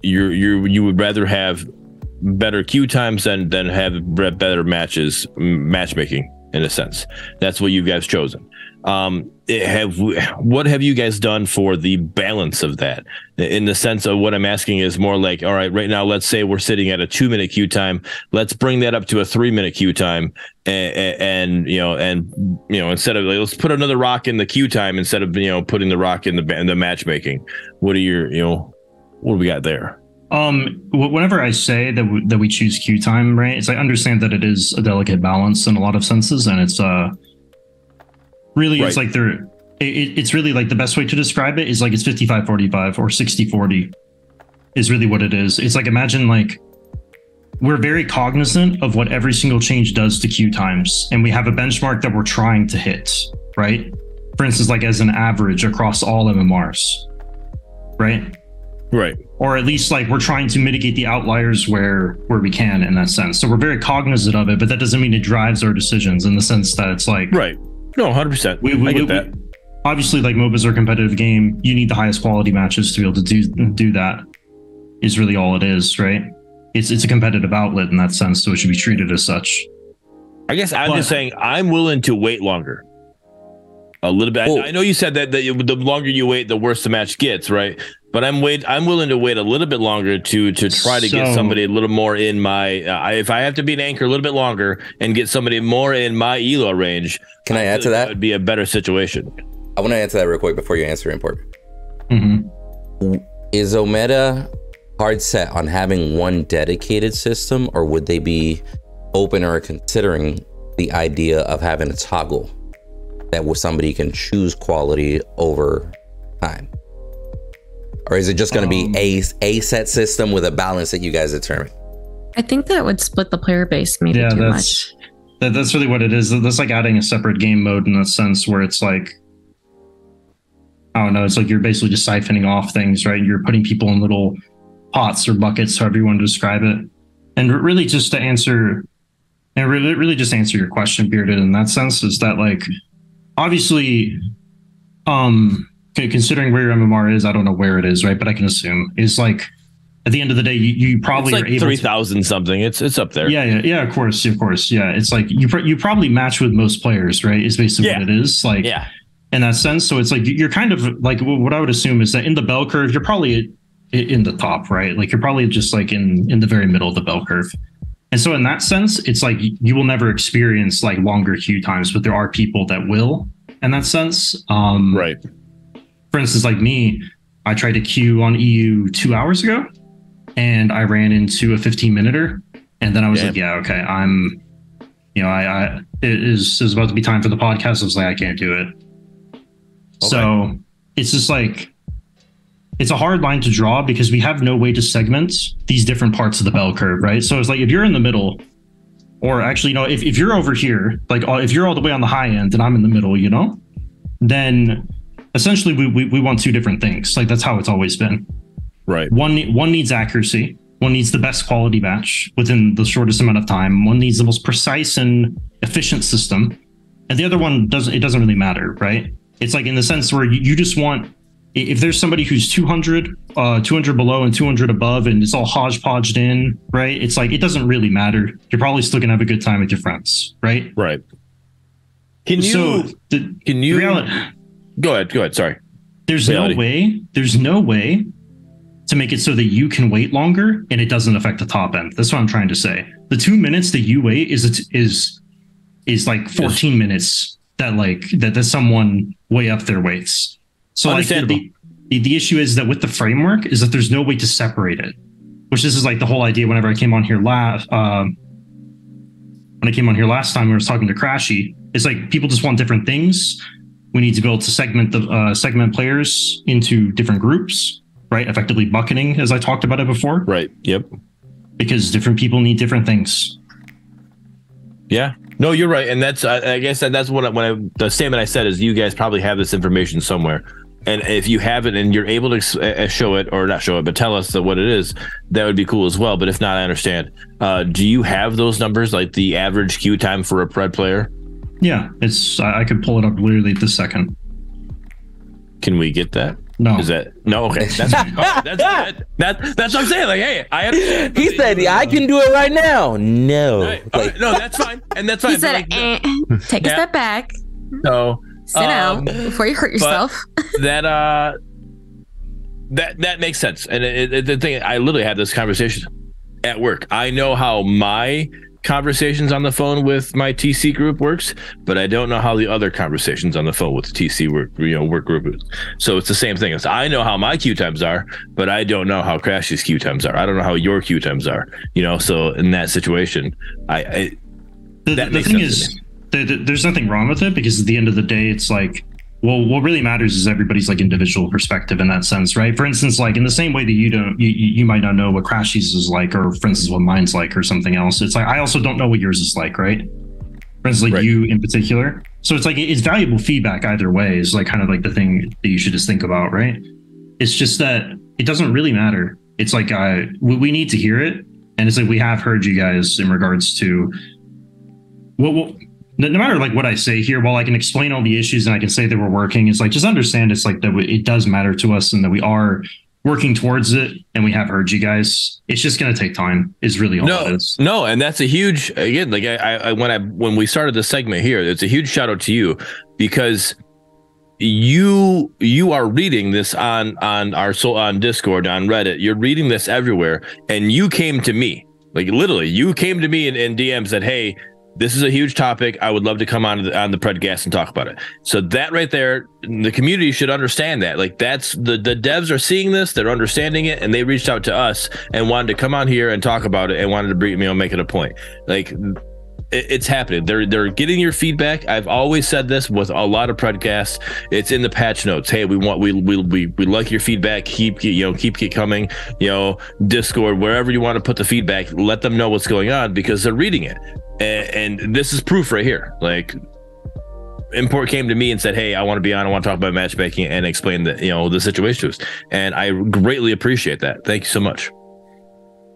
you would rather have better queue times than have better matchmaking in a sense. That's what you guys chosen. What have you guys done for the balance of that? In the sense of what I'm asking is more like, all right now, let's say we're sitting at a 2-minute queue time. Let's bring that up to a 3-minute queue time, and instead of let's put another rock in the queue time instead of putting the rock in the matchmaking. What do we got there? Whenever I say that we choose queue time, right? It's I understand that it is a delicate balance in a lot of senses, and it's really right. It's like it's really like the best way to describe it is like it's 55-45 or 60-40 is really what it is. It's like, imagine like we're very cognizant of what every single change does to queue times, and we have a benchmark that we're trying to hit, right? For instance, like as an average across all MMRs, right? Right. Or at least like we're trying to mitigate the outliers where we can in that sense. So we're very cognizant of it, but that doesn't mean it drives our decisions in the sense that it's like... Right. No, 100%. I get that. Obviously, like MOBAs are a competitive game. You need the highest quality matches to be able to do that is really all it is, right? It's a competitive outlet in that sense, so it should be treated as such. I guess I'm just saying I'm willing to wait longer. A little bit. I know you said that the longer you wait, the worse the match gets, right? But I'm willing to wait a little bit longer to try to get somebody a little more in my. If I have to be an anchor a little bit longer and get somebody more in my elo range, can I add to that? That would be a better situation. I want to answer that real quick before you answer import. Mm-hmm. Is Omega hard set on having one dedicated system, or would they be open or considering the idea of having a toggle that where somebody can choose quality over time? Or is it just going to be a set system with a balance that you guys determine? I think that would split the player base maybe too much. That's really what it is. That's like adding a separate game mode in a sense where it's like, I don't know, it's like you're basically just siphoning off things, right? You're putting people in little pots or buckets, however you want to describe it. And really just to answer, and really just answer your question, Bearded, in that sense, is that like, obviously, considering where your MMR is, I don't know where it is, right? But I can assume is like at the end of the day, you probably it's like are able 3,000 something. It's up there. Yeah. Of course. Yeah. It's like you probably match with most players, right? Is basically what it is. Like, in that sense. So it's like you're kind of like what I would assume is that in the bell curve, you're probably in the top, right? Like you're probably just like in the very middle of the bell curve. And so in that sense, it's like you will never experience like longer queue times, but there are people that will in that sense. Right. For instance, like me, I tried to queue on EU 2 hours ago and I ran into a 15-minute, and then I was like, yeah, okay, it is about to be time for the podcast. I was like, I can't do it. Okay. So it's just like, it's a hard line to draw because we have no way to segment these different parts of the bell curve, right? So it's like, if you're in the middle, or actually, if you're over here, like if you're all the way on the high end and I'm in the middle, then essentially we want two different things. Like that's how it's always been. Right. One needs accuracy. One needs the best quality match within the shortest amount of time. One needs the most precise and efficient system. And the other one doesn't really matter, right? It's like in the sense where you just want, if there's somebody who's 200 below and 200 above, and it's all hodgepodged in, right? It's like, it doesn't really matter. You're probably still gonna have a good time with your friends, right? Right. Can you go ahead. Sorry. There's no way to make it so that you can wait longer and it doesn't affect the top end. That's what I'm trying to say. The 2 minutes that you wait is like 14 minutes that someone way up there waits. So like the issue is that with the framework is that there's no way to separate it, which this is like the whole idea. Whenever I came on here last time, we were talking to Crashy. It's like people just want different things. We need to be able to segment players into different groups, right? Effectively bucketing, as I talked about it before. Right. Yep. Because different people need different things. Yeah. No, you're right, and that's I guess that's the statement I said is you guys probably have this information somewhere, and if you have it and you're able to show it, or not show it, but tell us what it is, that would be cool as well. But if not, I understand. Do you have those numbers, like the average queue time for a Pred player? Yeah, it's. I could pull it up literally this second. Can we get that? No. Is that no? Okay, that's that's what I'm saying. Like, hey, I understand. He said, "Yeah, I can do it right now." No, Right. No, that's fine, and that's fine. He said, take a step back, So sit down before you hurt yourself. that makes sense. And the thing, I literally had this conversation at work. I know how my conversations on the phone with my TC group works, but I don't know how the other conversations on the phone with the TC work group is. So it's the same thing. I know how my queue times are, but I don't know how Crashy's queue times are. I don't know how your queue times are. So in that situation, the thing is, there's nothing wrong with it, because at the end of the day, it's like, well, what really matters is everybody's like individual perspective in that sense, right? For instance, like in the same way that you might not know what Crashy's is like, or for instance, what mine's like, or something else. It's like, I also don't know what yours is like, right? For instance, like you in particular. So it's like, it's valuable feedback either way is like kind of like the thing that you should just think about, right? It's just that it doesn't really matter. It's like, we need to hear it. And it's like, we have heard you guys in regards to no matter like what I say here, while I can explain all the issues and I can say that we're working, it's like, just understand it's like that it does matter to us and that we are working towards it, and we have heard you guys. It's just going to take time is really all it is. No, and that's a huge, again, like when we started the segment here, it's a huge shout out to you, because you are reading this on Discord, on Reddit. You're reading this everywhere, and you came to me, like literally, you came to me in DM, said, "Hey, this is a huge topic. I would love to come on the PREDCAST and talk about it." So that right there, the community should understand that. Like, that's the devs are seeing this, they're understanding it, and they reached out to us and wanted to come on here and talk about it and wanted to bring, make it a point. Like, it's happening. They're getting your feedback. I've always said this with a lot of podcasts. It's in the patch notes. Hey, we like your feedback. Keep it coming. Discord, wherever you want to put the feedback, let them know what's going on, because they're reading it. And this is proof right here. Like, Import came to me and said, "Hey, I want to be on. I want to talk about matchmaking and explain the situation to us." And I greatly appreciate that. Thank you so much.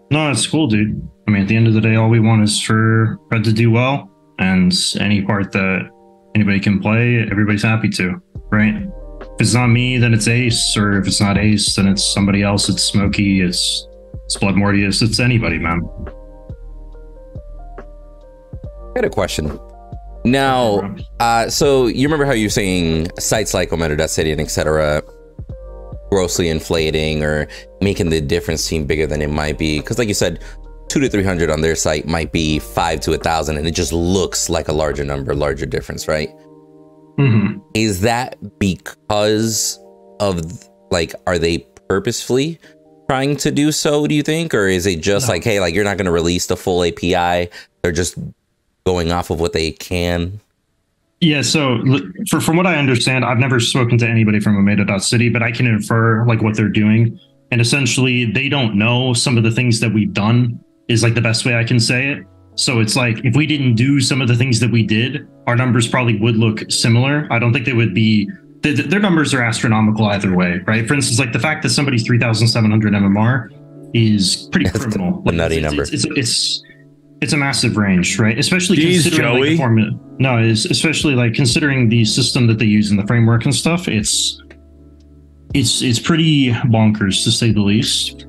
No, it's cool, dude. I mean, at the end of the day, all we want is for Pred to do well, and any part that anybody can play, everybody's happy to, right? If it's not me, then it's Ace, or if it's not Ace, then it's somebody else. It's Smokey, it's Blood Mortius, it's anybody, man. I got a question. Now, so you remember how you were saying sites like Omega.City and etc. grossly inflating or making the difference seem bigger than it might be? Because like you said, 200 to 300 on their site might be 5 to 1,000, and it just looks like a larger number, larger difference, right? Mm-hmm. Is that because of, like, are they purposefully trying to do so, do you think? Or is it just like, hey, like, you're not going to release the full API, they're just going off of what they can? Yeah, so from what I understand, I've never spoken to anybody from Omega.City, but I can infer like what they're doing. And essentially, they don't know some of the things that we've done is like the best way I can say it. So it's like, if we didn't do some of the things that we did, our numbers probably would look similar. I don't think they would be, their numbers are astronomical either way, right? For instance, like the fact that somebody's 3,700 MMR is pretty criminal. A nutty number. It's a massive range, right? Especially considering like, the formula. No, especially like considering the system that they use in the framework and stuff. It's pretty bonkers, to say the least.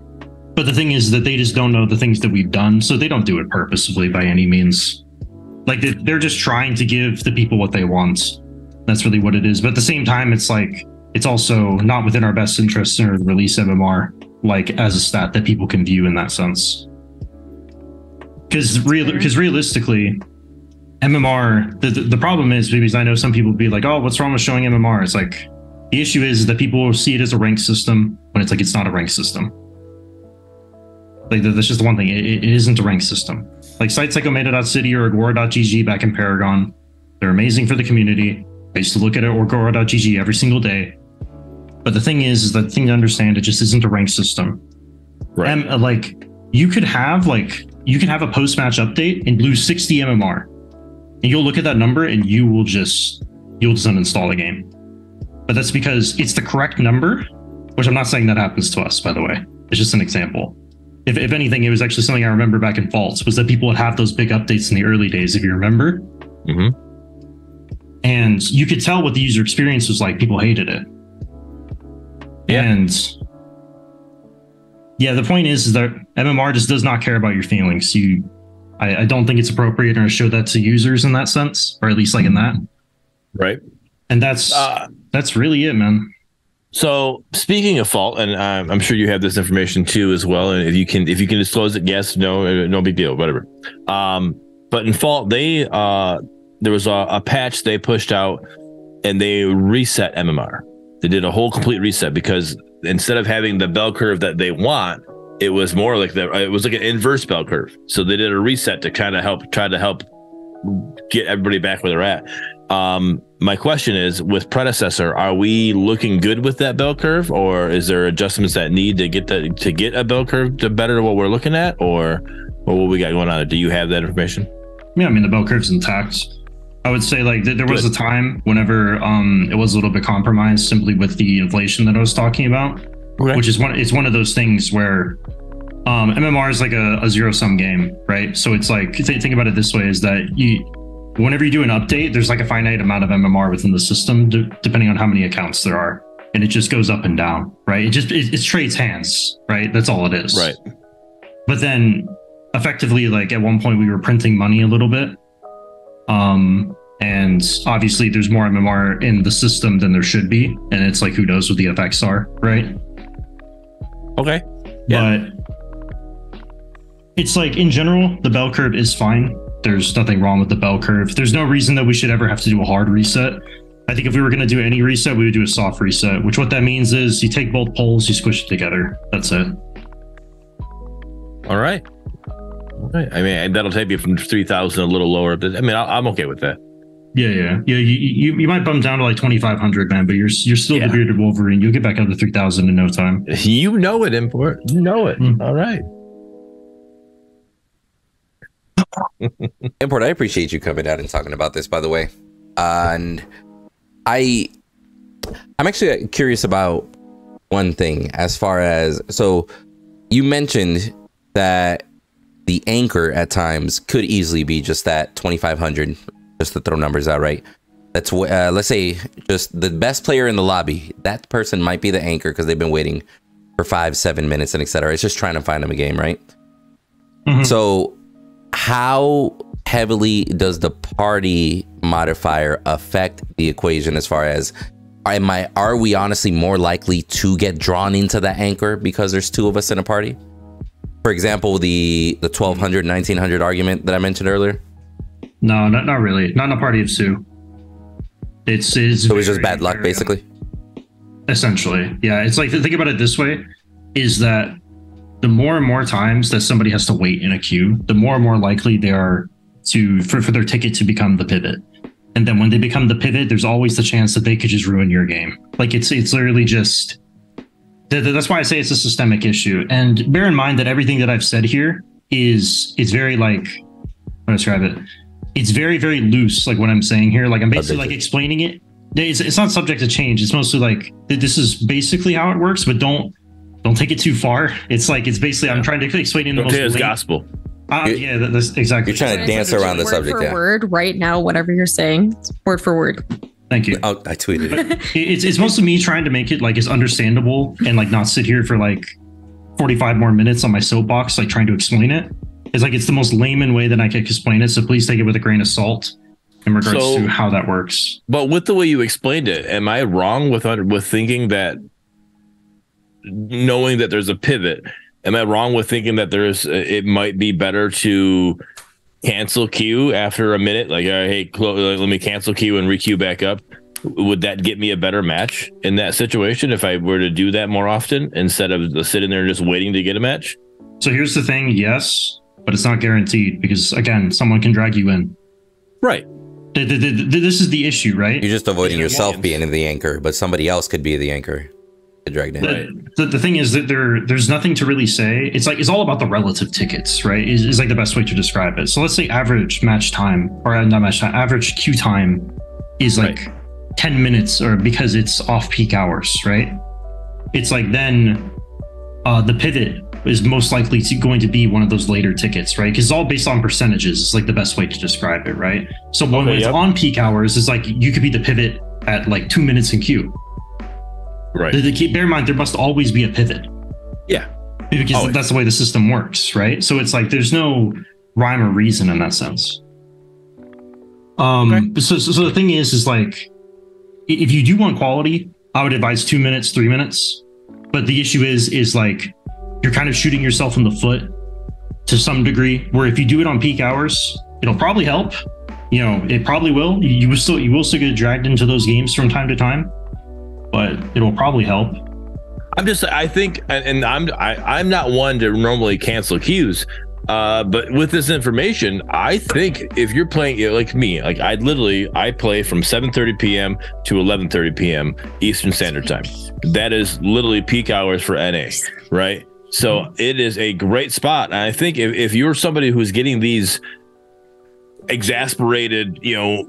But the thing is that they just don't know the things that we've done, so they don't do it purposefully by any means. Like they're just trying to give the people what they want. That's really what it is. But at the same time, it's like it's also not within our best interest to release MMR like as a stat that people can view in that sense. Because realistically, MMR, the problem is, because I know some people would be like, "Oh, what's wrong with showing MMR?" It's like, the issue is that people will see it as a ranked system when it's like, it's not a ranked system. Like, that's just the one thing. It isn't a ranked system. Like sites like Omega.City or Agora.gg back in Paragon, they're amazing for the community. I used to look at Agora.gg every single day. But the thing is that the thing to understand, it just isn't a ranked system. Right. And like, you could have a post-match update and lose 60 MMR. And you'll look at that number and you'll just uninstall the game. But that's because it's the correct number, which I'm not saying that happens to us, by the way. It's just an example. If anything, it was actually something I remember back in Faults, was that people would have those big updates in the early days, if you remember. Mm-hmm. And you could tell what the user experience was like. People hated it. Yeah. And yeah, the point is that MMR just does not care about your feelings. I don't think it's appropriate to show that to users in that sense, or at least like in that. Right. And that's really it, man. So speaking of Fault, and I'm sure you have this information too as well, and if you can disclose it, yes, no big deal, whatever. But in Fault, there was a patch they pushed out, and they reset MMR. They did a whole complete reset because instead of having the bell curve that they want, it was more like it was like an inverse bell curve. So they did a reset to kind of try to help get everybody back where they're at. My question is, with Predecessor, are we looking good with that bell curve, or is there adjustments that need to get a bell curve to better what we're looking at, or what we got going on there? Do you have that information? Yeah, I mean, the bell curve's intact. I would say like there was a time whenever it was a little bit compromised simply with the inflation that I was talking about, okay. Which is one of those things where MMR is like a zero-sum game, right? So it's like, think about it this way, is that whenever you do an update, there's like a finite amount of MMR within the system, depending on how many accounts there are. And it just goes up and down, right? It trades hands, right? That's all it is. Right. But then effectively, like at one point we were printing money a little bit. And obviously there's more MMR in the system than there should be. And it's like, who knows what the effects are, right? Okay. Yeah. But it's like, in general, the bell curve is fine. There's nothing wrong with the bell curve. There's no reason that we should ever have to do a hard reset. I think if we were going to do any reset, we would do a soft reset, which what that means is you take both poles, you squish it together. That's it. All right. I mean, that'll take you from 3,000 a little lower. But I mean, I'm okay with that. Yeah. You might bump down to like 2,500, man, but you're still the bearded Wolverine. You'll get back up to 3,000 in no time. You know it, Import. You know it. All right. Import, I appreciate you coming out and talking about this, by the way. And I'm actually curious about one thing as far as, so you mentioned that the anchor at times could easily be just that 2,500, just to throw numbers out, right? That's let's say just the best player in the lobby. That person might be the anchor because they've been waiting for 5-7 minutes and etc. It's just trying to find them a game, right? Mm-hmm. So how heavily does the party modifier affect the equation as far as are we honestly more likely to get drawn into that anchor because there's two of us in a party? For example, the 1,200, 1,900 argument that I mentioned earlier? No, not really. Not in a party of two. So it was just bad luck, basically? Essentially, yeah. It's like, think about it this way, is that the more and more times that somebody has to wait in a queue, the more and more likely they are for their ticket to become the pivot. And then when they become the pivot, there's always the chance that they could just ruin your game. Like it's literally just, that's why I say it's a systemic issue. And bear in mind that everything that I've said here is very like, how do I describe it? It's very, very loose. Like what I'm saying here, like I'm basically like explaining it. It's not subject to change. It's mostly like, this is basically how it works, but don't take it too far. It's like, it's basically, I'm trying to explain it in the most it's gospel. Yeah, that's exactly. You're trying to dance around the subject. Word for word right now, whatever you're saying, word for word. Thank you. I tweeted it. It's mostly me trying to make it like as understandable and like not sit here for like 45 more minutes on my soapbox, like trying to explain it. It's like, it's the most layman way that I can explain it. So please take it with a grain of salt in regards to how that works. But with the way you explained it, am I wrong with thinking that, knowing that there's a pivot, am I wrong with thinking that it might be better to cancel queue after a minute? Like, hey, let me cancel queue and re-queue back up. Would that get me a better match in that situation if I were to do that more often instead of sitting there just waiting to get a match? So here's the thing, yes, but it's not guaranteed because, again, someone can drag you in. Right. This is the issue, right? You're just avoiding yourself being the anchor, but somebody else could be the anchor. Dragged in. The thing is that there's nothing to really say. It's like, it's all about the relative tickets, right? Is like the best way to describe it. So let's say average match time, or not match time, average queue time is like 10 minutes, or because it's off peak hours, right? It's like then the pivot is most likely going to be one of those later tickets, right? Because it's all based on percentages. It's like the best way to describe it, right? So when it's on peak hours, it's like you could be the pivot at like 2 minutes in queue. Right. Bear in mind, there must always be a pivot. Yeah. Because that's the way the system works, right? So it's like there's no rhyme or reason in that sense. So the thing is like, if you do want quality, I would advise 2 minutes, 3 minutes. But the issue is like, you're kind of shooting yourself in the foot to some degree, where if you do it on peak hours, it'll probably help. You know, it probably will. You will still get dragged into those games from time to time, but it'll probably help. I think, and I'm not one to normally cancel queues, but with this information, I think if you're playing like me, like I play from 7:30 p.m. to 11:30 p.m. Eastern Standard Time. That is literally peak hours for NA, right? So it is a great spot. And I think if you're somebody who's getting these exasperated,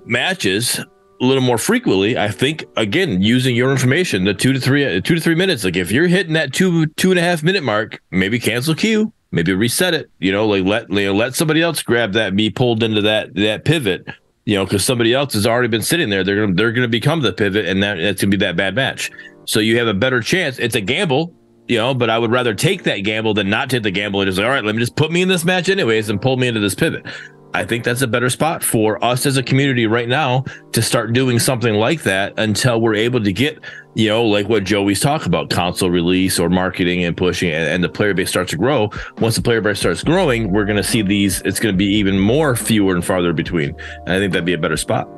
matches a little more frequently, I think, again, using your information, the 2 to 3 minutes, like if you're hitting that 2.5 minute mark, maybe cancel queue, maybe reset it, let somebody else grab that, be pulled into that pivot, because somebody else has already been sitting there. They're going to become the pivot, and that's going to be that bad match. So you have a better chance. It's a gamble, but I would rather take that gamble than not take the gamble and just like, all right, let me just put me in this match anyways and pull me into this pivot. I think that's a better spot for us as a community right now to start doing something like that until we're able to get, like what Joey's talking about, console release or marketing and pushing, and the player base starts to grow. Once the player base starts growing, we're going to see these, it's going to be even more fewer and farther between. And I think that'd be a better spot.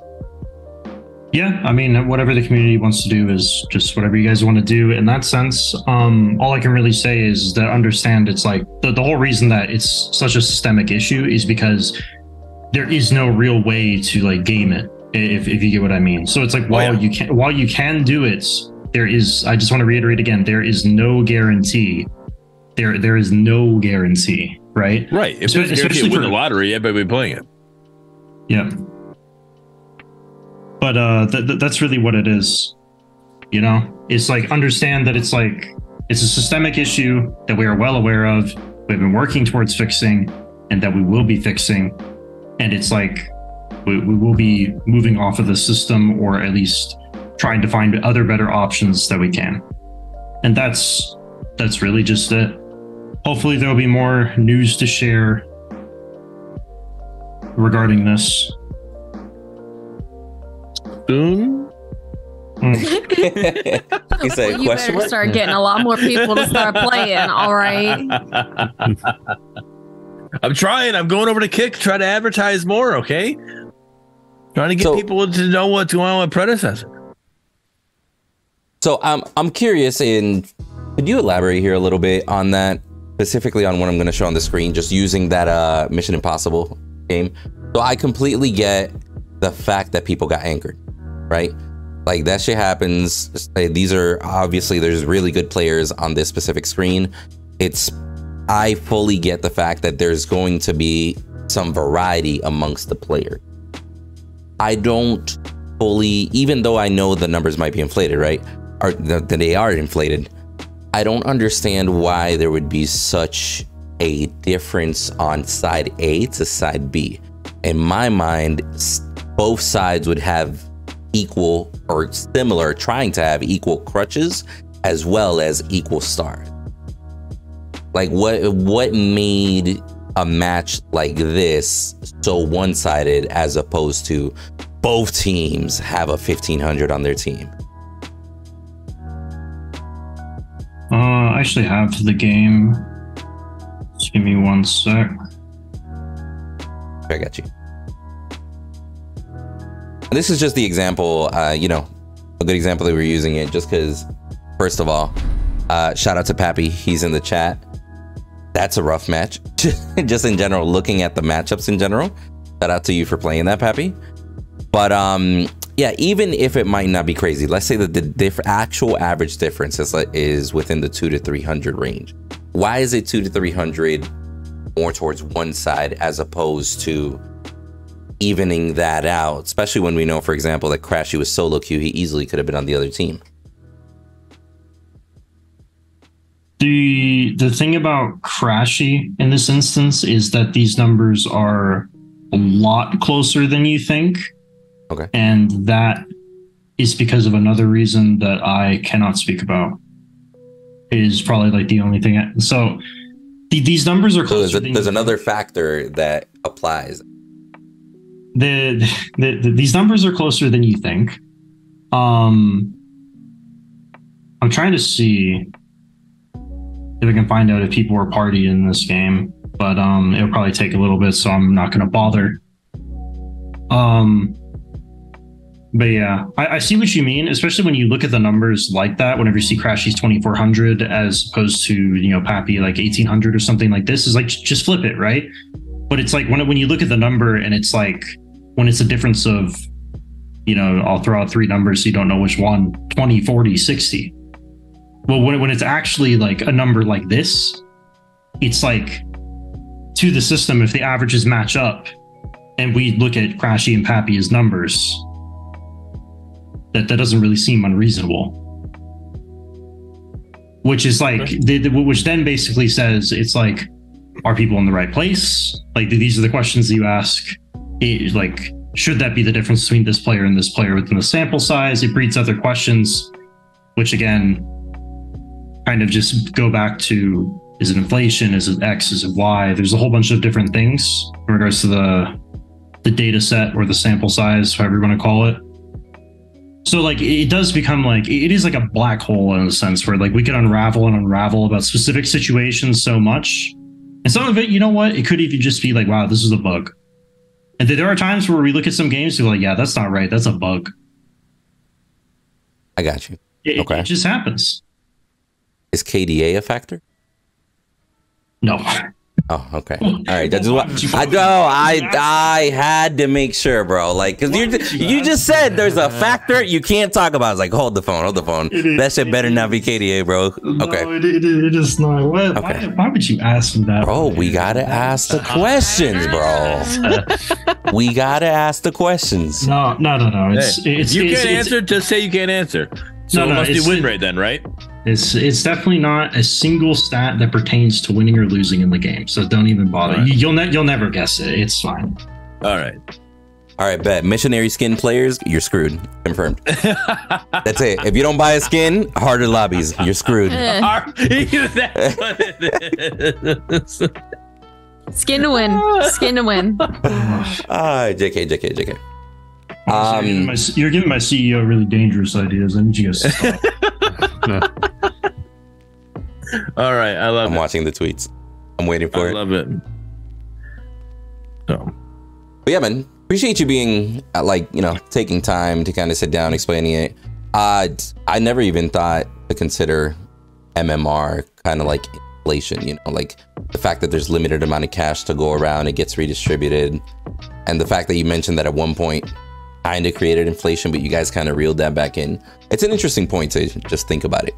Yeah, I mean, whatever the community wants to do is just whatever you guys want to do. In that sense, all I can really say is that understand it's like the whole reason that it's such a systemic issue is because there is no real way to like game it, if you get what I mean. So it's like while you can do it, there is. I just want to reiterate again, there is no guarantee. There is no guarantee, right? Right. Especially win the lottery, everybody be playing it. Yeah. But that's really what it is. It's like, understand that it's a systemic issue that we are well aware of, we've been working towards fixing, and that we will be fixing. And it's like, we will be moving off of the system, or at least trying to find other better options that we can. And that's really just it. Hopefully there'll be more news to share regarding this. Soon? He said, you better start getting a lot more people to start playing. All right. I'm trying. I'm going over to Kick, try to advertise more. Okay, trying to get people to know what's going on with Predecessor. So I'm curious, and could you elaborate here a little bit on that, specifically on what I'm going to show on the screen, just using that Mission Impossible game? So I completely get the fact that people got anchored, right? Like that shit happens. These are obviously, there's really good players on this specific screen. I fully get the fact that there's going to be some variety amongst the players. I don't fully, even though I know the numbers might be inflated, right? Or that they are inflated. I don't understand why there would be such a difference on side A to side B. In my mind, both sides would have equal or similar, trying to have equal crutches as well as equal stars. Like what made a match like this so one-sided as opposed to both teams have a 1500 on their team? I actually have the game. Just give me 1 sec. I got you. And this is just the example, a good example that we're using it just because, first of all, shout out to Pappy. He's in the chat. That's a rough match. Just in general, looking at the matchups in general. Shout out to you for playing that, Pappy. But yeah, even if it might not be crazy, let's say that the actual average difference is within the 200 to 300 range. Why is it 200 to 300 more towards one side as opposed to evening that out? Especially when we know, for example, that Crashy was solo queue. He easily could have been on the other team. The thing about Crashy in this instance is that these numbers are a lot closer than you think. Okay. And that is because of another reason that I cannot speak about. It is probably like the only thing. So these numbers are closer. So there's another factor that applies. These numbers are closer than you think. I'm trying to see if I can find out if people were party in this game, but it'll probably take a little bit, so I'm not going to bother. But yeah, I see what you mean, especially when you look at the numbers like that. Whenever you see Crashy's 2400 as opposed to, you know, Pappy like 1800 or something like this, is like just flip it, right? But it's like when you look at the number and it's like when it's a difference of, you know, I'll throw out three numbers so you don't know which one, 20, 40, 60. Well, when it's actually like a number like this, it's like to the system, if the averages match up and we look at Crashy and Pappy as numbers, that doesn't really seem unreasonable. Which is like, which then basically says it's like, are people in the right place? Like, these are the questions that you ask. Like, should that be the difference between this player and this player within the sample size? It breeds other questions, which again, kind of just go back to, is it inflation? Is it X? Is it Y? There's a whole bunch of different things in regards to the data set or the sample size, however you want to call it. So like, it does become like, it is like a black hole in a sense where like we can unravel about specific situations so much. And some of it, you know what? It could even just be like, wow, this is a bug. And there are times where we look at some games and we're like, yeah, that's not right. That's a bug. I got you. Okay. It just happens. Is KDA a factor? No. Oh, okay. All right. That's what I know. I had to make sure, bro. Like, because you just said there's a factor you can't talk about. It's like, hold the phone. That shit better not be KDA, bro. Okay. No, it is not. Okay. Why would you ask me that? Bro, we gotta ask the questions, bro. We gotta ask the questions. No. It's you can't answer. Just say you can't answer. So it must be win rate then, right? It's definitely not a single stat that pertains to winning or losing in the game. So don't even bother. Right. You'll never guess it. It's fine. All right, bet. Missionary skin players, you're screwed. Confirmed. That's it. If you don't buy a skin, harder lobbies. You're screwed. Skin to win. Skin to win. JK. You're giving my CEO really dangerous ideas. I need you guys to stop. All right, I'm watching the tweets. I'm waiting for it. I love it. So, but yeah, man, appreciate you being taking time to kind of sit down, explaining it. I never even thought to consider MMR kind of like inflation, like the fact that there's limited amount of cash to go around, it gets redistributed, and the fact that you mentioned that at one point kind of created inflation, but you guys kind of reeled that back in. It's an interesting point to just think about it.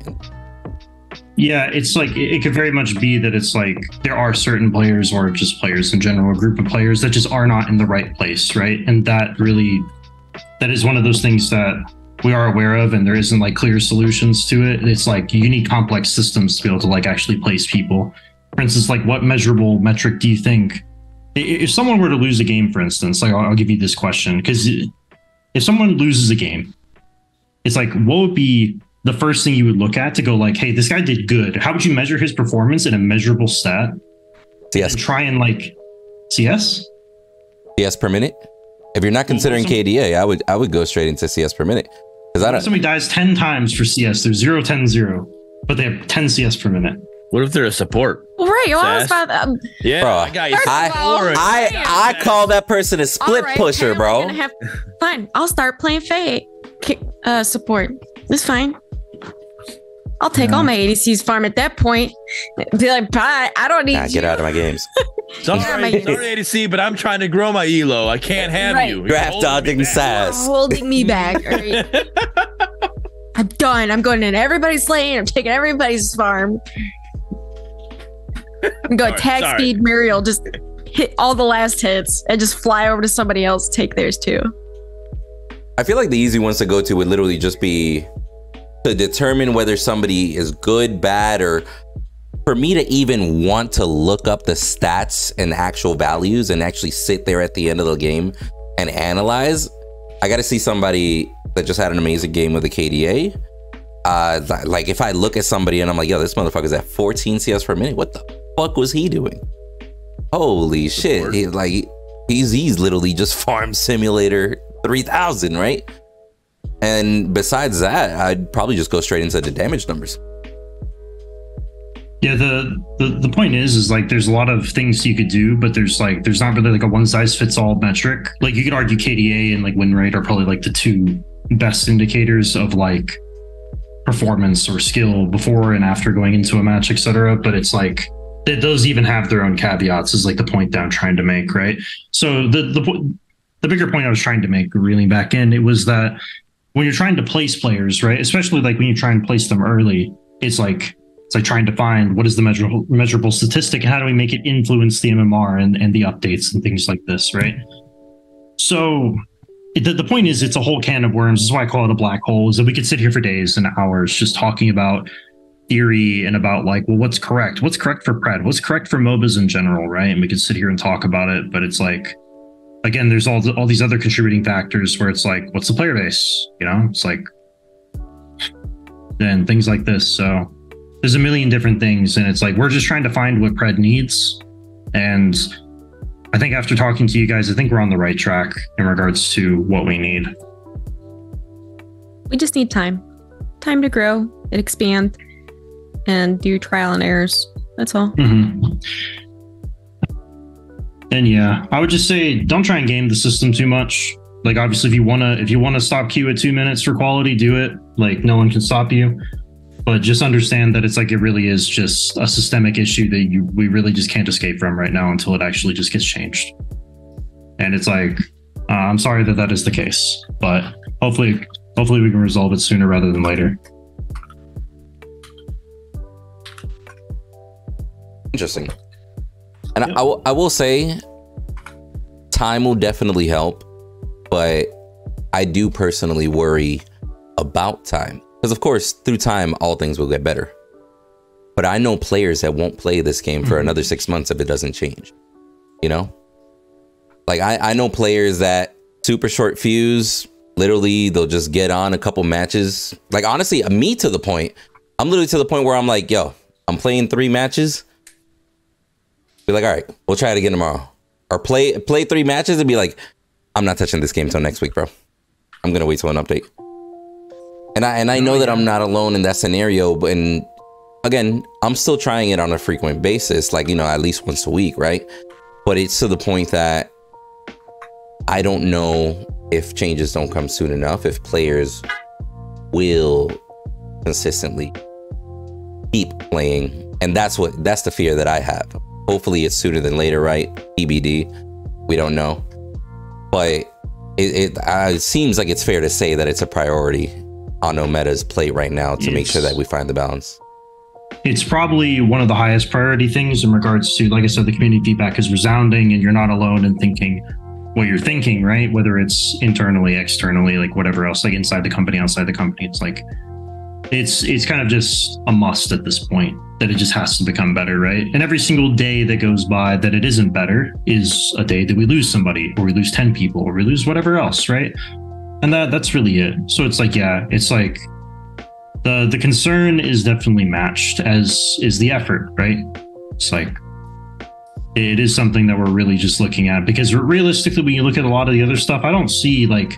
Yeah, it's like, it could very much be that it's like there are certain players, or just players in general, a group of players that just are not in the right place, right? And that is one of those things that we are aware of, and there isn't like clear solutions to it. It's like you need complex systems to be able to like actually place people. For instance, like what measurable metric do you think, if someone were to lose a game, for instance, like I'll give you this question, because if someone loses a game, it's like, what would be the first thing you would look at to go like, hey, this guy did good? How would you measure his performance in a measurable stat? CS. And try and like CS? CS per minute. If you're not considering KDA, I would go straight into CS per minute. Because if somebody dies 10 times for CS, they're 0-10-0, but they have 10 CS per minute. What if they're a support? Right, well, I was about yeah, bro, I call that person a split pusher, bro. Fine, I'll start playing Fate support. It's fine. I'll take all my ADC's farm at that point. Be like, bye. I don't need you. Get out of my games. Sorry, ADC, but I'm trying to grow my elo. I can't have you. Draft dodging sass. Holding me back. Right? I'm done. I'm going in everybody's lane. I'm taking everybody's farm. I'm going tag speed Muriel, just hit all the last hits and just fly over to somebody else, take theirs too. I feel like the easy ones to go to would literally just be to determine whether somebody is good, bad, or for me to even want to look up the stats and actual values and actually sit there at the end of the game and analyze, I got to see somebody that just had an amazing game with a KDA. Like if I look at somebody and I'm like, yo, this motherfucker's at 14 CS per minute. What the fuck was he doing? Holy shit. He's literally just Farm Simulator 3000, right? And besides that, I'd probably just go straight into the damage numbers. Yeah, the point is like there's a lot of things you could do, but there's not really like a one size fits all metric. Like you could argue KDA and like win rate are probably like the two best indicators of like performance or skill before and after going into a match, etc. But it's like those even have their own caveats, is like the point that I'm trying to make, right? So the bigger point I was trying to make, reeling back in, it was that when you're trying to place players, right, especially like when you try and place them early, it's like trying to find what is the measurable statistic and how do we make it influence the MMR and the updates and things like this, right? So the point is it's a whole can of worms. This is why I call it a black hole, is that we could sit here for days and hours just talking about theory and about like, well, what's correct for Pred, what's correct for MOBAs in general, right? And we could sit here and talk about it, but it's like, again, there's all these other contributing factors where it's like, what's the player base? You know, it's like, and things like this. So there's a million different things, and it's like we're just trying to find what Pred needs. And I think after talking to you guys, I think we're on the right track in regards to what we need. We just need time to grow and expand and do trial and errors. That's all. Mm-hmm. And yeah, I would just say don't try and game the system too much. Like obviously, if you wanna stop queue at 2 minutes for quality, do it. Like no one can stop you. But just understand that it's like it really is just a systemic issue that we really just can't escape from right now until it actually just gets changed. And it's like, I'm sorry that is the case, but hopefully we can resolve it sooner rather than later. Interesting. And yeah. I will say time will definitely help, but I do personally worry about time. Because of course, through time, all things will get better. But I know players that won't play this game for another 6 months if it doesn't change. You know? Like, I know players that super short fuse, literally, they'll just get on a couple matches. Like, honestly, me to the point, I'm literally to the point where I'm like, yo, I'm playing 3 matches. Be like, all right, we'll try it again tomorrow. Or play 3 matches and be like, I'm not touching this game till next week, bro. I'm going to wait till an update. And I know that I'm not alone in that scenario, but again, I'm still trying it on a frequent basis, like, you know, at least once a week, right? But it's to the point that I don't know if changes don't come soon enough, if players will consistently keep playing. And that's the fear that I have. Hopefully it's sooner than later, right? TBD, we don't know. But it seems like it's fair to say that it's a priority on Ometa's plate right now to make sure that we find the balance. It's probably one of the highest priority things in regards to, like I said, the community feedback is resounding and you're not alone in thinking what you're thinking, right? Whether it's internally, externally, like whatever else, like inside the company, outside the company. It's like, it's kind of just a must at this point that it just has to become better, right? And every single day that goes by that it isn't better is a day that we lose somebody, or we lose 10 people, or we lose whatever else, right? And that's really it. So it's like, yeah, it's like the concern is definitely matched, as is the effort, right? It's like, it is something that we're really just looking at, because realistically, when you look at a lot of the other stuff, I don't see like,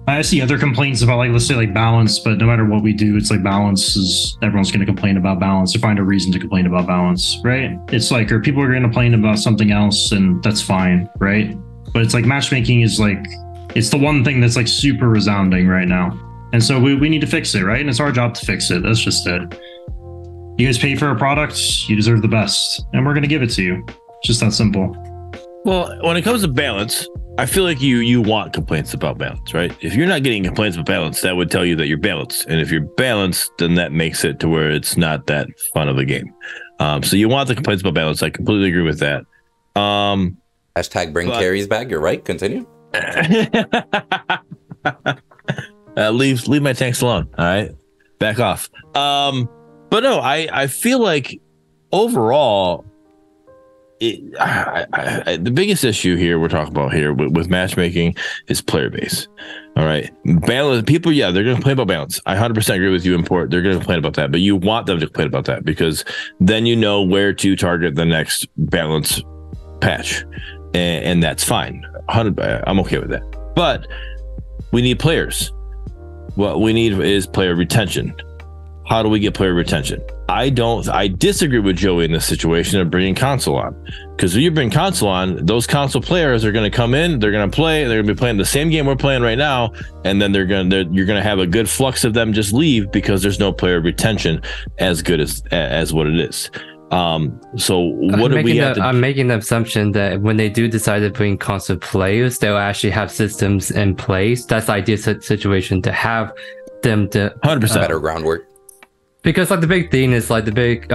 I see other complaints about, like, let's say like balance, but no matter what we do, it's like balance is, everyone's going to complain about balance or find a reason to complain about balance, right? It's like, or people are going to complain about something else, and that's fine, right? But it's like matchmaking is like, it's the one thing that's like super resounding right now. And so we need to fix it, right? And it's our job to fix it. That's just it. You guys pay for a product, you deserve the best, and we're going to give it to you. It's just that simple. Well, when it comes to balance, I feel like you want complaints about balance, right? If you're not getting complaints about balance, that would tell you that you're balanced. And if you're balanced, then that makes it to where it's not that fun of a game. So you want the complaints about balance. I completely agree with that. Hashtag bring carries back. You're right. Continue. Leave my tanks alone. All right, back off. But no, I feel like overall, the biggest issue here we're talking about here with matchmaking is player base. All right, balance people. Yeah, they're going to complain about balance. I 100% agree with you. Import. They're going to complain about that, but you want them to complain about that because then you know where to target the next balance patch, and that's fine. I'm okay with that. But we need players. What we need is player retention. How do we get player retention? I disagree with Joey in this situation of bringing console on, because when you bring console on, those console players are going to come in, they're going to play, they're going to be playing the same game we're playing right now, and then you're going to have a good flux of them just leave because there's no player retention as good as what it is. So what do we have to do? I'm making the assumption that when they do decide to bring console players, they'll actually have systems in place. That's the ideal situation to have them to 100% better groundwork. Because like the big thing is like the big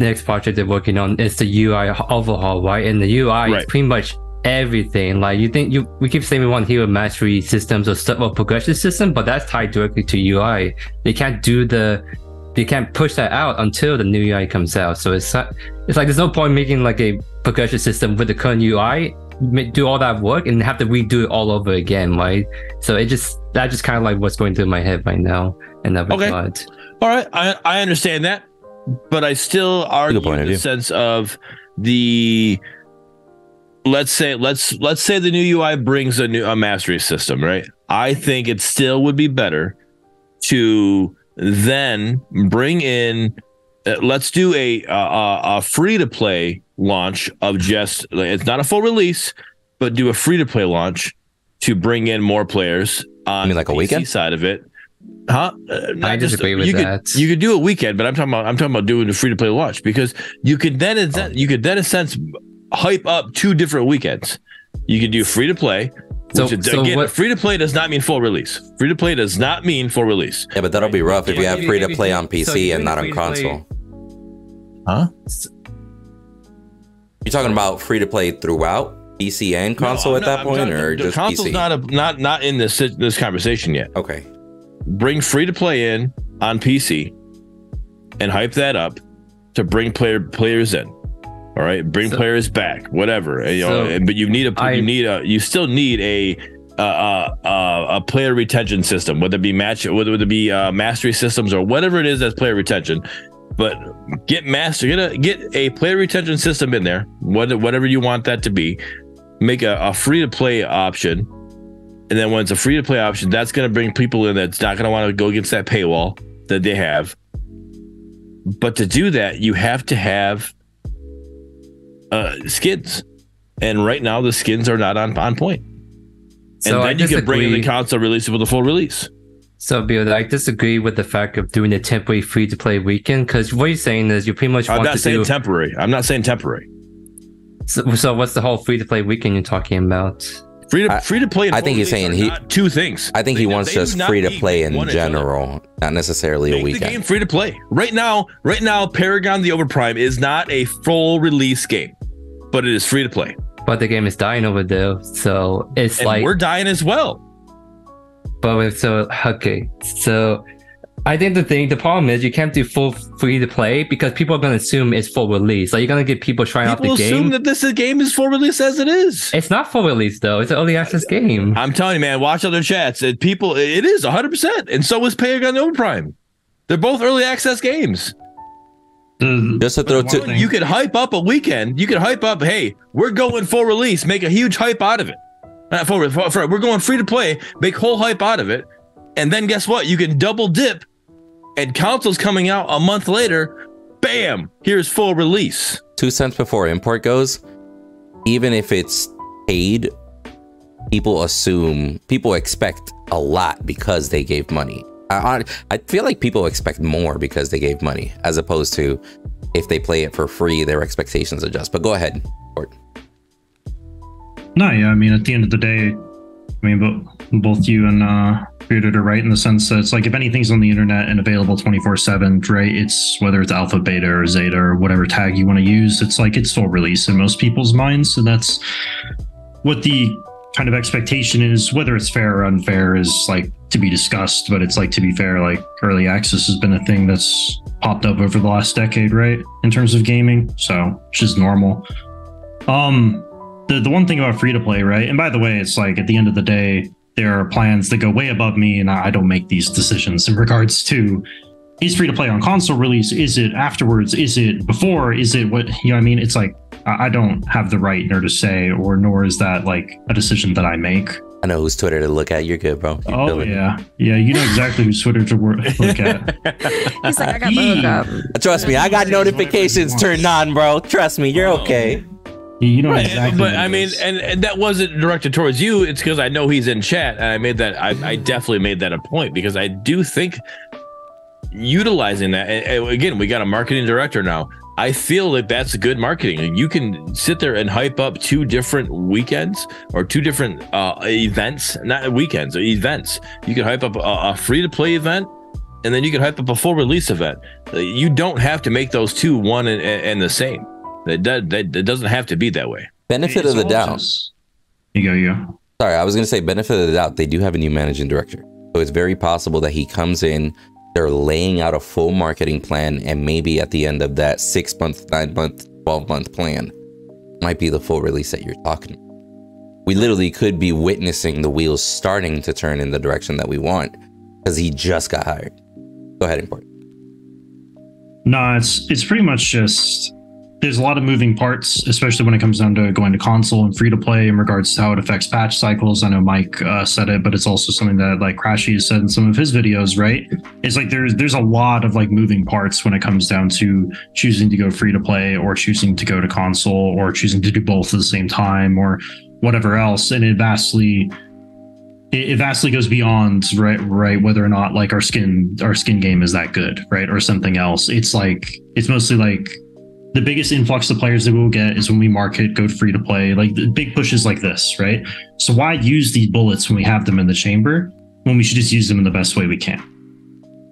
next project they're working on is the UI overhaul, right? And the UI is pretty much everything. Like we keep saying we want hero mastery systems or progression system, but that's tied directly to UI. You can't push that out until the new UI comes out. So it's like there's no point making like a progression system with the current UI, do all that work and have to redo it all over again, right? So that just kind of like what's going through my head right now in that regard. All right, I understand that, but I still argue the sense of the let's say the new UI brings a mastery system, right? I think it still would be better to then bring in let's do a free to play launch of just it's not a full release, but do a free to play launch to bring in more players on like a PC weekend side of it. Huh? I disagree with that. You could do a weekend, but I'm talking about doing a free to play launch because you could then in a sense hype up two different weekends. You could do free to play. Free to play does not mean full release. Free to play does not mean full release. Yeah, but that'll be rough if you have free to play on PC and not on console. Huh? You're talking about free to play throughout PC and console at that point, or just console's PC? Not in this conversation yet. Okay. Bring free to play in on PC and hype that up to bring players in. All right, bring players back, whatever. But you still need a player retention system, whether it be mastery systems or whatever it is that's player retention. But get a player retention system in there, whatever you want that to be. Make a free to play option. And then when it's a free to play option, that's going to bring people in that's not going to want to go against that paywall that they have. But to do that, you have to have skins. And right now, the skins are not on point. So and then you can bring in the console release with a full release. So, Bill, I disagree with the fact of doing a temporary free to play weekend because what you're saying is you pretty much want to do. I'm not saying temporary. So what's the whole free to play weekend you're talking about? Free to play. I think he's saying two things. I think he wants just free to play in general, not necessarily a weekend. The game free to play right now. Paragon the Overprime is not a full release game, but it is free to play. But the game is dying over there, so it's like we're dying as well. But so I think the problem is you can't do full free to play because people are going to assume it's full release. Like you're going to get people trying out the game. People assume that this game is full release as it is. It's not full release though. It's an early access game. I'm telling you, man. Watch other chats. It is 100%, and so is Paragon Overprime. They're both early access games. Just to throw you could hype up a weekend. You could hype up. Hey, we're going full release. Make a huge hype out of it. We're going free to play. Make whole hype out of it, and then guess what? You can double dip. And console's coming out a month later, bam, here's full release. 2 cents before import goes, even if it's paid, people expect a lot because they gave money. I feel like people expect more because they gave money, as opposed to if they play it for free, their expectations adjust. But go ahead, Court. No, yeah, I mean, at the end of the day, I mean, both you and Bearded are right in the sense that it's like if anything's on the internet and available 24/7, right? It's whether it's alpha, beta, or zeta, or whatever tag you want to use. It's like it's full release in most people's minds, so that's what the kind of expectation is. Whether it's fair or unfair is like to be discussed, but it's like, to be fair, like early access has been a thing that's popped up over the last decade, right? In terms of gaming, so which is normal. The one thing about free to play, right? And by the way, it's like at the end of the day, there are plans that go way above me, and I don't make these decisions in regards to is free to play on console release? Is it afterwards? Is it before? Is it what, you know what I mean? It's like, I don't have the right nor to say, or nor is that like a decision that I make. I know whose Twitter to look at. You're good, bro. Yeah. You know exactly whose Twitter to look at. He's like, I got the hookup. Trust me, I got notifications turned on, bro. Trust me, you're okay. You know exactly. But I mean, and that wasn't directed towards you. It's because I know he's in chat, and I made that. I definitely made that a point because I do think utilizing that. And again, we got a marketing director now. I feel like that's good marketing. You can sit there and hype up 2 different weekends or 2 different events, not weekends, events. You can hype up a free-to-play event, and then you can hype up a full release event. You don't have to make those 2 one and the same. It doesn't have to be that way. Benefit of the doubt. You go. Sorry, I was going to say benefit of the doubt. They do have a new managing director. So it's very possible that he comes in, they're laying out a full marketing plan, and maybe at the end of that 6-month, 9-month, 12-month plan might be the full release that you're talking about. We literally could be witnessing the wheels starting to turn in the direction that we want because he just got hired. Go ahead, Import. No, it's pretty much just there's a lot of moving parts, especially when it comes down to going to console and free to play in regards to how it affects patch cycles. I know Mike said it, but it's also something that like Crashy has said in some of his videos, right? It's like there's a lot of like moving parts when it comes down to choosing to go free to play or choosing to go to console or choosing to do both at the same time or whatever else. And it vastly goes beyond right whether or not like our skin game is that good, right? Or something else. It's mostly like the biggest influx of players that we'll get is when we market go free to play, like the big pushes like this, right? So why use these bullets when we have them in the chamber when we should just use them in the best way we can?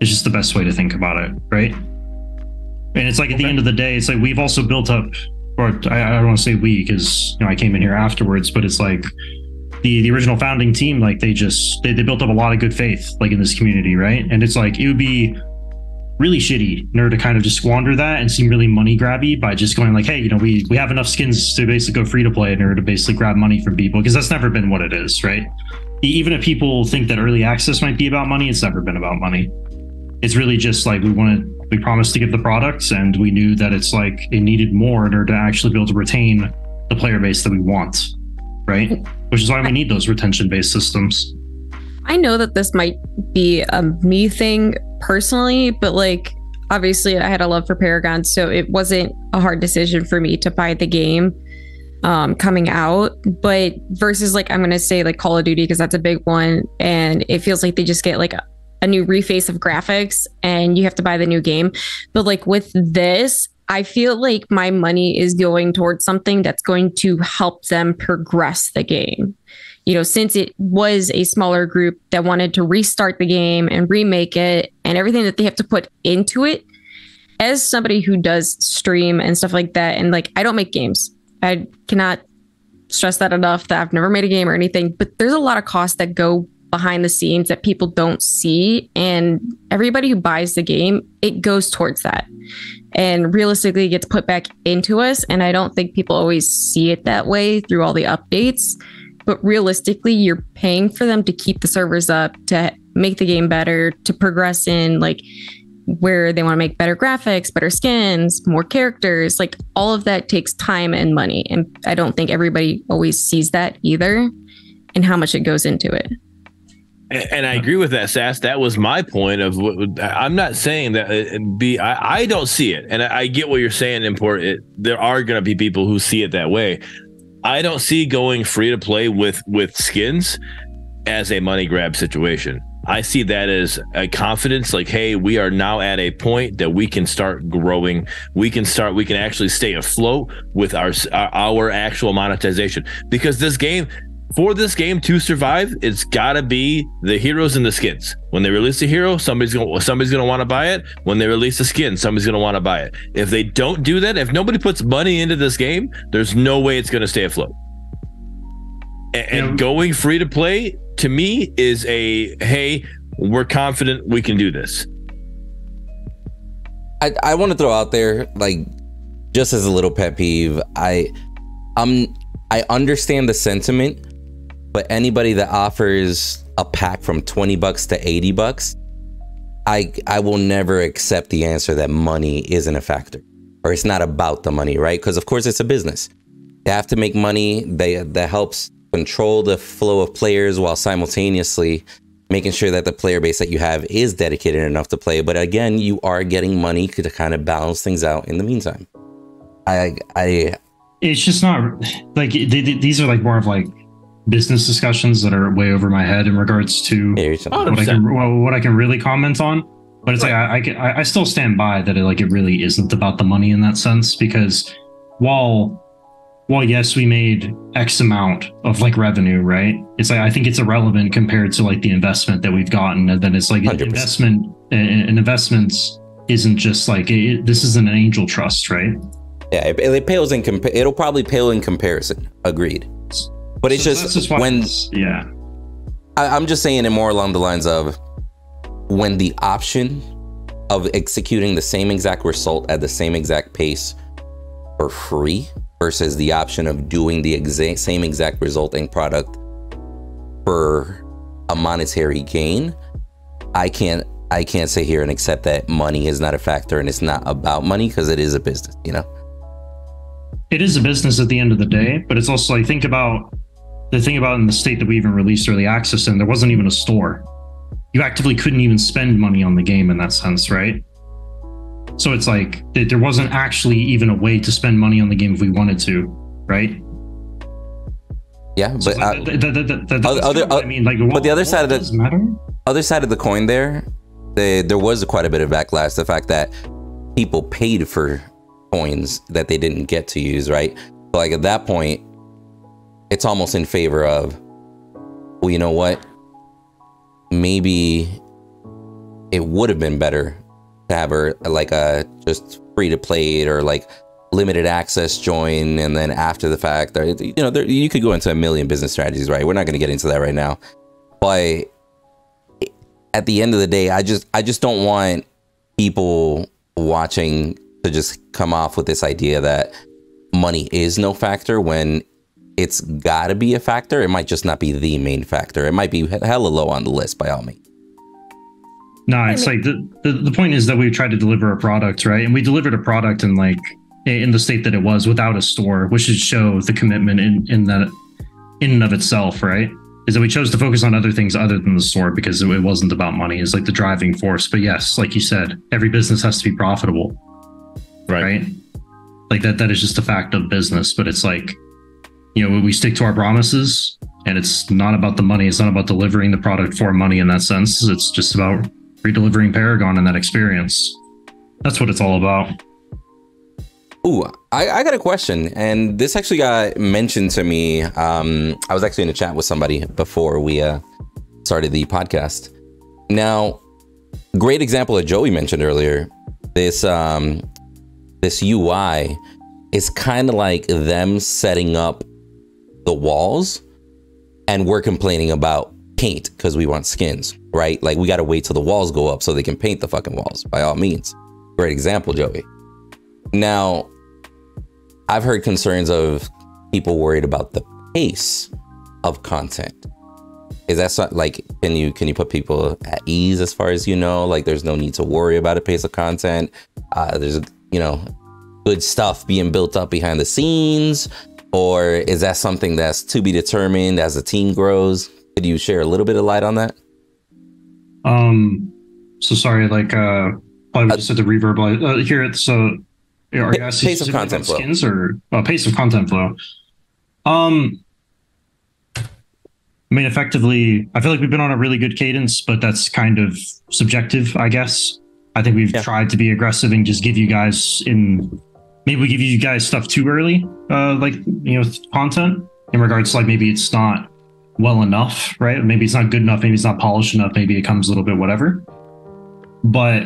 It's just the best way to think about it, right? And it's like at the end of the day, it's like we've also built up, or I don't want to say we because I came in here afterwards, but it's like the original founding team, like they built up a lot of good faith like in this community, right? And it's like it would be really shitty in order to kind of just squander that and seem really money grabby by just going like, hey, we have enough skins to basically go free to play in order to basically grab money from people, because that's never been what it is, right? Even if people think that early access might be about money, it's never been about money. It's really just like we promised to give the products, and we knew that it's like it needed more in order to actually be able to retain the player base that we want, right? Which is why we need those retention-based systems. I know that this might be a me thing personally, but like obviously I had a love for Paragon, so it wasn't a hard decision for me to buy the game coming out. But versus like I'm gonna say like Call of Duty, because that's a big one, and it feels like they just get like a new reface of graphics and you have to buy the new game. But like with this, I feel like my money is going towards something that's going to help them progress the game. Since it was a smaller group that wanted to restart the game and remake it and everything that they have to put into it. As somebody who does stream and stuff like that, and like I don't make games, I cannot stress that enough, that I've never made a game or anything, but there's a lot of costs that go behind the scenes that people don't see, and everybody who buys the game, it goes towards that and realistically it gets put back into us. And I don't think people always see it that way through all the updates. But realistically, you're paying for them to keep the servers up, to make the game better, to progress in like where they want to make better graphics, better skins, more characters. Like all of that takes time and money. And I don't think everybody always sees that either, and how much it goes into it. And I agree with that, Sass. That was my point of what I'm not saying that I don't see it. And I get what you're saying, Import. There are going to be people who see it that way. I don't see going free to play with skins as a money grab situation. I see that as a confidence, like, hey, we are now at a point that we can start growing. We can actually stay afloat with our actual monetization, because for this game to survive, it's gotta be the heroes and the skins. When they release a hero, somebody's gonna want to buy it. When they release a skin, somebody's gonna want to buy it. If they don't do that, if nobody puts money into this game, there's no way it's gonna stay afloat. And going free to play to me is hey, we're confident we can do this. I want to throw out there, like, just as a little pet peeve, I understand the sentiment, but anybody that offers a pack from $20 to $80, I will never accept the answer that money isn't a factor, or it's not about the money, right? Because of course it's a business. They have to make money. That helps control the flow of players while simultaneously making sure that the player base that you have is dedicated enough to play. But again, you are getting money to kind of balance things out in the meantime. It's just not like these are like more of like business discussions that are way over my head in regards to what I can really comment on. But it's like I still stand by that it really isn't about the money in that sense, because while yes, we made X amount of like revenue, right? It's like I think it's irrelevant compared to like the investment that we've gotten, and then it's like 100%. Investments isn't just like this isn't an angel trust, right? Yeah, it pales in it'll probably pale in comparison. Agreed. But it's just when I'm just saying it more along the lines of when the option of executing the same exact result at the same exact pace for free versus the option of doing the same exact resulting product for a monetary gain, I can't sit here and accept that money is not a factor and it's not about money, because it is a business, you know? It is a business at the end of the day, but it's also like, think about the thing about in the state that we even released early access in, there wasn't even a store. You actively couldn't even spend money on the game in that sense, right? So it's like there wasn't actually even a way to spend money on the game if we wanted to, right? Yeah, but so I mean, like, but the other side of the coin, there was quite a bit of backlash. The fact that people paid for coins that they didn't get to use, right? So like at that point, it's almost in favor of, well, you know what? Maybe it would have been better to have her like a just free to play it or like limited access join, and then after the fact, you know, you could go into a million business strategies, right? We're not going to get into that right now, but at the end of the day, I just don't want people watching to just come off with this idea that money is no factor when it's got to be a factor. It might just not be the main factor. It might be hella low on the list by all means. No, it's like the point is that we tried to deliver a product, right? And we delivered a product in like in the state that it was without a store, which should show the commitment in that in and of itself, right? Is that we chose to focus on other things other than the store because it wasn't about money. It's like the driving force. But yes, like you said, every business has to be profitable, right? Like that is just a fact of business. But it's like, you know, we stick to our promises, and it's not about the money. It's not about delivering the product for money in that sense. It's just about redelivering Paragon and that experience. That's what it's all about. Ooh, I got a question, and this actually got mentioned to me. I was actually in a chat with somebody before we started the podcast. Now, great example that Joey mentioned earlier. This UI is kind of like them setting up the walls, and we're complaining about paint because we want skins, right? Like, we got to wait till the walls go up so they can paint the fucking walls, by all means. Great example, Joey. Now, I've heard concerns of people worried about the pace of content. Is that something like, can you put people at ease as far as, you know, like there's no need to worry about a pace of content? There's, you know, good stuff being built up behind the scenes, or is that something that's to be determined as the team grows? Could you share a little bit of light on that? So sorry, like, probably just had to reverb here. So, are you asking pace of content flow, skins or pace of content flow? I mean, effectively, I feel like we've been on a really good cadence, but that's kind of subjective, I guess. I think we've tried to be aggressive and just give you guys maybe we give you guys stuff too early, like, you know, content in regards to like maybe it's not well enough, right? Maybe it's not good enough. Maybe it's not polished enough. Maybe it comes a little bit whatever. But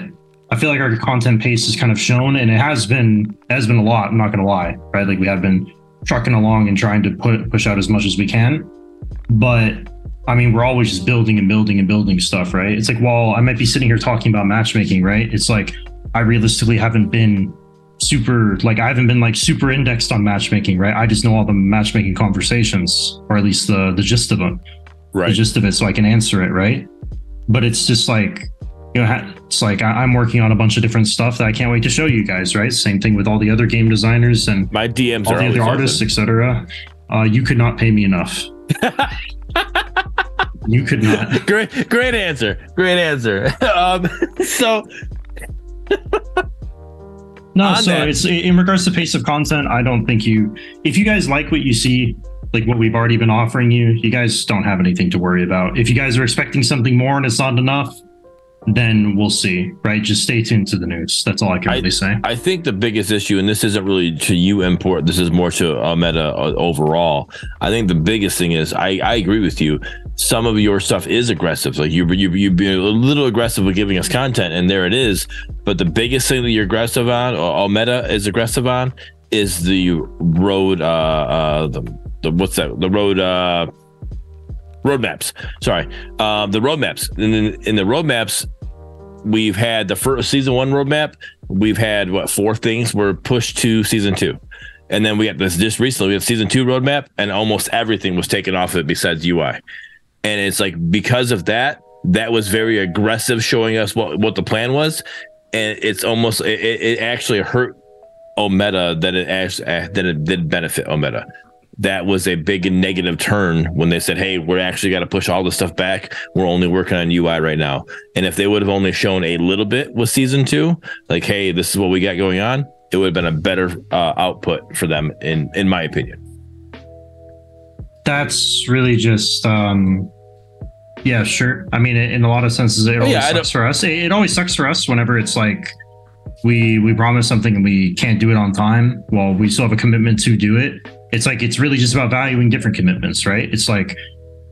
I feel like our content pace is kind of shown, and it has been a lot. I'm not going to lie, right? Like, we have been trucking along and trying to push out as much as we can. But I mean, we're always just building and building and building stuff, right? It's like, while I might be sitting here talking about matchmaking, right? It's like I realistically haven't been super indexed on matchmaking, right? I just know all the matchmaking conversations, or at least the gist of them, Right. the gist of it, so I can answer it, right? But it's just like, it's like I'm working on a bunch of different stuff that I can't wait to show you guys, right? Same thing with all the other game designers and My DMs all are the always other artists, etc. You could not pay me enough. You could not. Great answer. So No, so it's in regards to pace of content. I don't think if you guys like what you see, like what we've already been offering you, you guys don't have anything to worry about. If you guys are expecting something more and it's not enough, then we'll see, right? Just stay tuned to the news. That's all I can really say. I think the biggest issue, and this isn't really to you import, this is more to meta overall. I think the biggest thing is I agree with you. Some of your stuff is aggressive. Like you be a little aggressive with giving us content, and there it is. But the biggest thing that you're aggressive on, or meta is aggressive on, is the road. The roadmaps. Sorry, the roadmaps. In the roadmaps, we've had the first season 1 roadmap. We've had 4 things were pushed to season 2, and then we got this just recently. We have season 2 roadmap, and almost everything was taken off of it besides UI. And it's like, because of that was very aggressive, showing us what the plan was, and it's almost it actually hurt Ometa that it did benefit Ometa. That was a big negative turn when they said, hey, we're actually got to push all this stuff back. We're only working on UI right now. And if they would have only shown a little bit with season 2, like, hey, this is what we got going on, it would have been a better output for them, in my opinion. That's really just, yeah, sure. I mean, in a lot of senses, it always sucks for us. It always sucks for us whenever it's like we promise something and we can't do it on time. Well, we still have a commitment to do it. It's like, it's really just about valuing different commitments, right? It's like,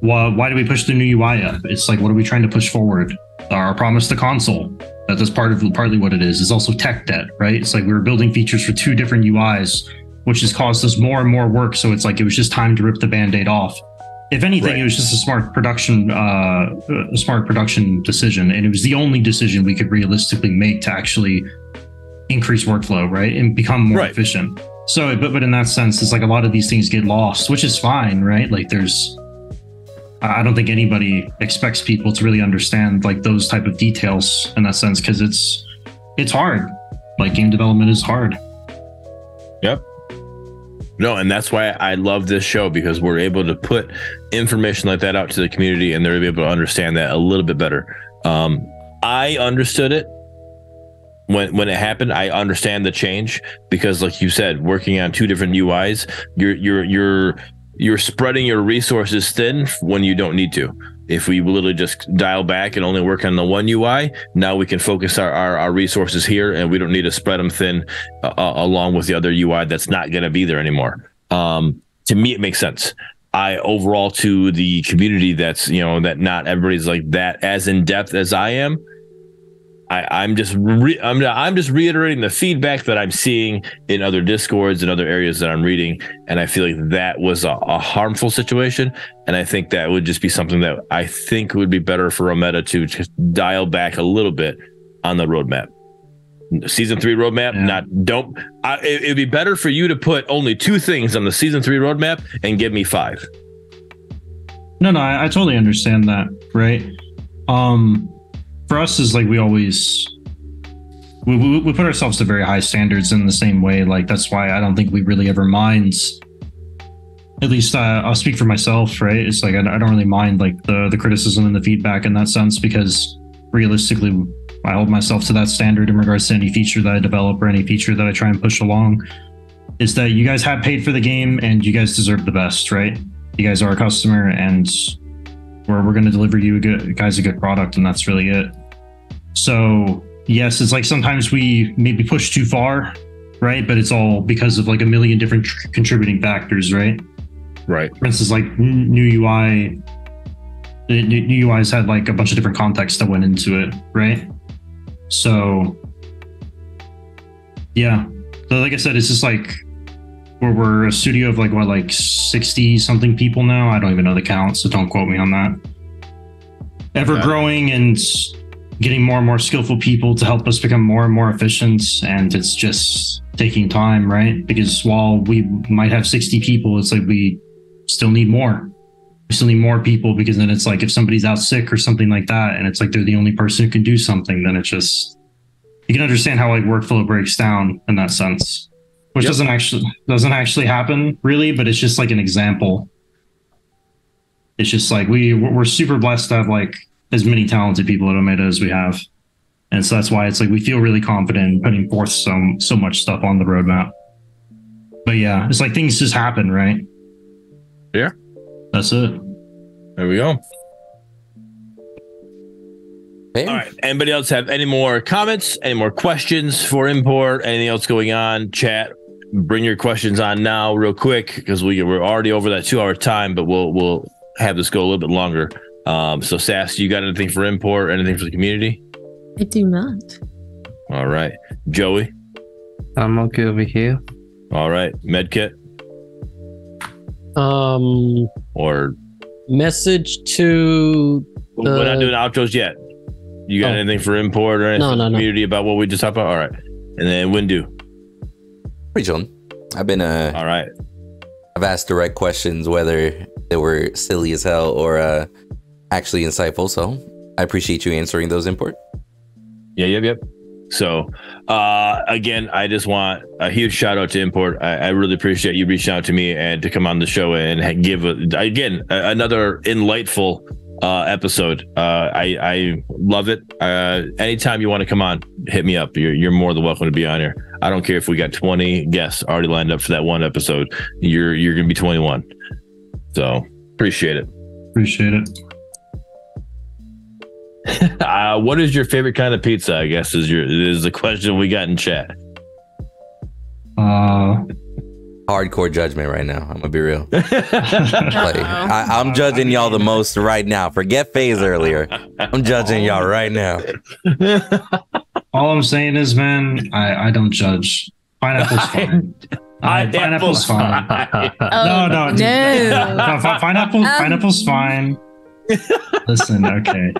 why do we push the new UI up? It's like, what are we trying to push forward? Our promise to console. That's partly what it is. It's also tech debt, right? It's like we were building features for 2 different UIs, which has caused us more and more work. So it's like, it was just time to rip the Band-Aid off. If anything, It was just a smart production decision. And it was the only decision we could realistically make to actually increase workflow, right? And become more efficient. So, but in that sense, it's like a lot of these things get lost, which is fine, right? Like I don't think anybody expects people to really understand like those type of details in that sense, because it's hard. Like, game development is hard. Yep. No, and that's why I love this show, because we're able to put information like that out to the community, and they're able to understand that a little bit better. I understood it when it happened. I understand the change, because, like you said, working on 2 different UIs, you're spreading your resources thin when you don't need to. If we literally just dial back and only work on the one UI, now we can focus our resources here, and we don't need to spread them thin along with the other UI that's not going to be there anymore. To me, it makes sense. Overall, to the community, that's, that not everybody's like that as in depth as I am. I'm just reiterating the feedback that I'm seeing in other Discords and other areas that I'm reading, and I feel like that was a harmful situation, and I think that would just be something that I think would be better for Ometa to just dial back a little bit on the roadmap. Season 3 roadmap, it'd be better for you to put only 2 things on the season 3 roadmap and give me 5. No, I totally understand that, right? For us, is like we put ourselves to very high standards in the same way. Like, that's why I don't think we really ever mind. At least I'll speak for myself, right? It's like I don't really mind like the criticism and the feedback in that sense, because realistically, I hold myself to that standard in regards to any feature that I develop or any feature that I try and push along. Is that you guys have paid for the game and you guys deserve the best, right? You guys are a customer, and we're going to deliver you guys a good product, and that's really it. So yes, it's like sometimes we maybe push too far, right? But it's all because of like a million different contributing factors, right? Right. For instance, like new UI, new UIs had like a bunch of different contexts that went into it, right? So yeah, so like I said, it's just like we're a studio of like 60 something people now. I don't even know the count, so don't quote me on that. Ever growing, and getting more and more skillful people to help us become more and more efficient, and it's just taking time, right? Because while we might have 60 people, it's like we still need more. We still need more people, because then it's like if somebody's out sick or something like that, and it's like they're the only person who can do something, then it's just, you can understand how like workflow breaks down in that sense, which doesn't actually happen really, but it's just like an example. It's just like we're super blessed to have like as many talented people at Omega as we have. And so that's why it's like we feel really confident in putting forth so much stuff on the roadmap. But yeah, it's like things just happen, right? Yeah. That's it. There we go. Hey. All right. Anybody else have any more comments, any more questions for import, anything else going on? Chat, bring your questions on now real quick, because we're already over that 2 hour time, but we'll have this go a little bit longer. So Sass, you got anything for import, anything for the community? I do not. All right. Joey? I'm okay over here. All right. Medkit? Or message to we're not doing outros yet. You got anything for import or anything for the community about what we just talked about? All right. And then Windu. Pretty chillin'. I've been all right. I've asked direct questions, whether they were silly as hell or actually insightful. So I appreciate you answering those, import. Yep. So again, I just want a huge shout out to Import. I really appreciate you reaching out to me and to come on the show and give another enlightful episode. I love it. Anytime you want to come on, hit me up. You're more than welcome to be on here. I don't care if we got 20 guests already lined up for that one episode. You're gonna be 21. So appreciate it. What is your favorite kind of pizza? I guess is the question we got in chat. Hardcore judgment right now. I'm gonna be real. I'm judging y'all the most right now. Forget phase earlier. I'm judging y'all right now. All I'm saying is, man, I don't judge. Pineapple's fine. Pineapple's fine. No. Pineapple's fine. Listen, okay.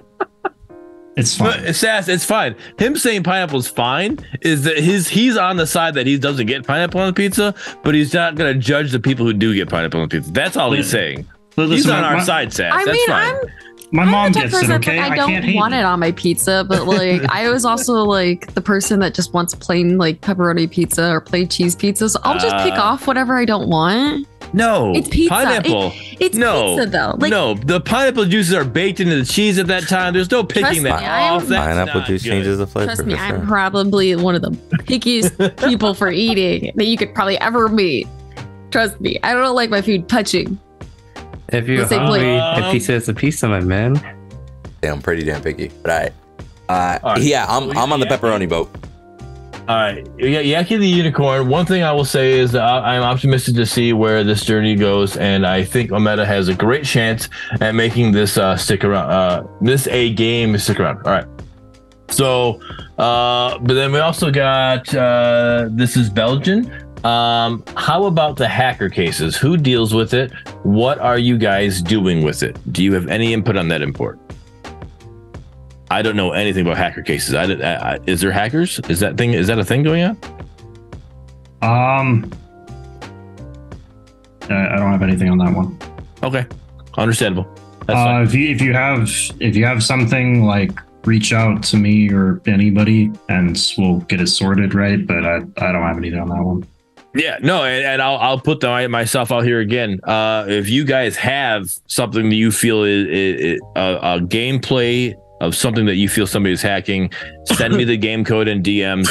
It's fine. But Sass, it's fine. Him saying pineapple's fine is that he's on the side that he doesn't get pineapple on the pizza, but he's not going to judge the people who do get pineapple on the pizza. That's all he's saying. He's on our side, Sass. That's fine. My mom gets it, okay? I don't want it on my pizza, but like I was also like the person that just wants plain like pepperoni pizza or plain cheese pizza. So I'll just pick off whatever I don't want. No, it's pizza. Pineapple. It's pizza though. Like, no, the pineapple juices are baked into the cheese at that time. There's no picking that off. Pineapple juice changes the flavor. Trust me, I'm probably one of the pickiest people for eating that you could probably ever meet. Trust me, I don't like my food touching. If you're hungry, a pizza is a pizza, my man. Yeah, I'm pretty damn picky. But all right. Yeah, I'm on the pepperoni boat. All right, Yaki the Unicorn. One thing I will say is I'm optimistic to see where this journey goes, and I think Omega has a great chance at making this stick around. This game stick around. All right. So, but then we also got this is Belgian. How about the hacker cases? Who deals with it? What are you guys doing with it? Do you have any input on that import? I don't know anything about hacker cases. Is there hackers? Is that a thing going on? I don't have anything on that one. Okay, understandable. That's if you have something, like reach out to me or anybody, and we'll get it sorted, right? But I don't have anything on that one. Yeah, no, and I'll put myself out here again. If you guys have something that you feel is a gameplay of something that you feel somebody is hacking, send me the game code and DMs,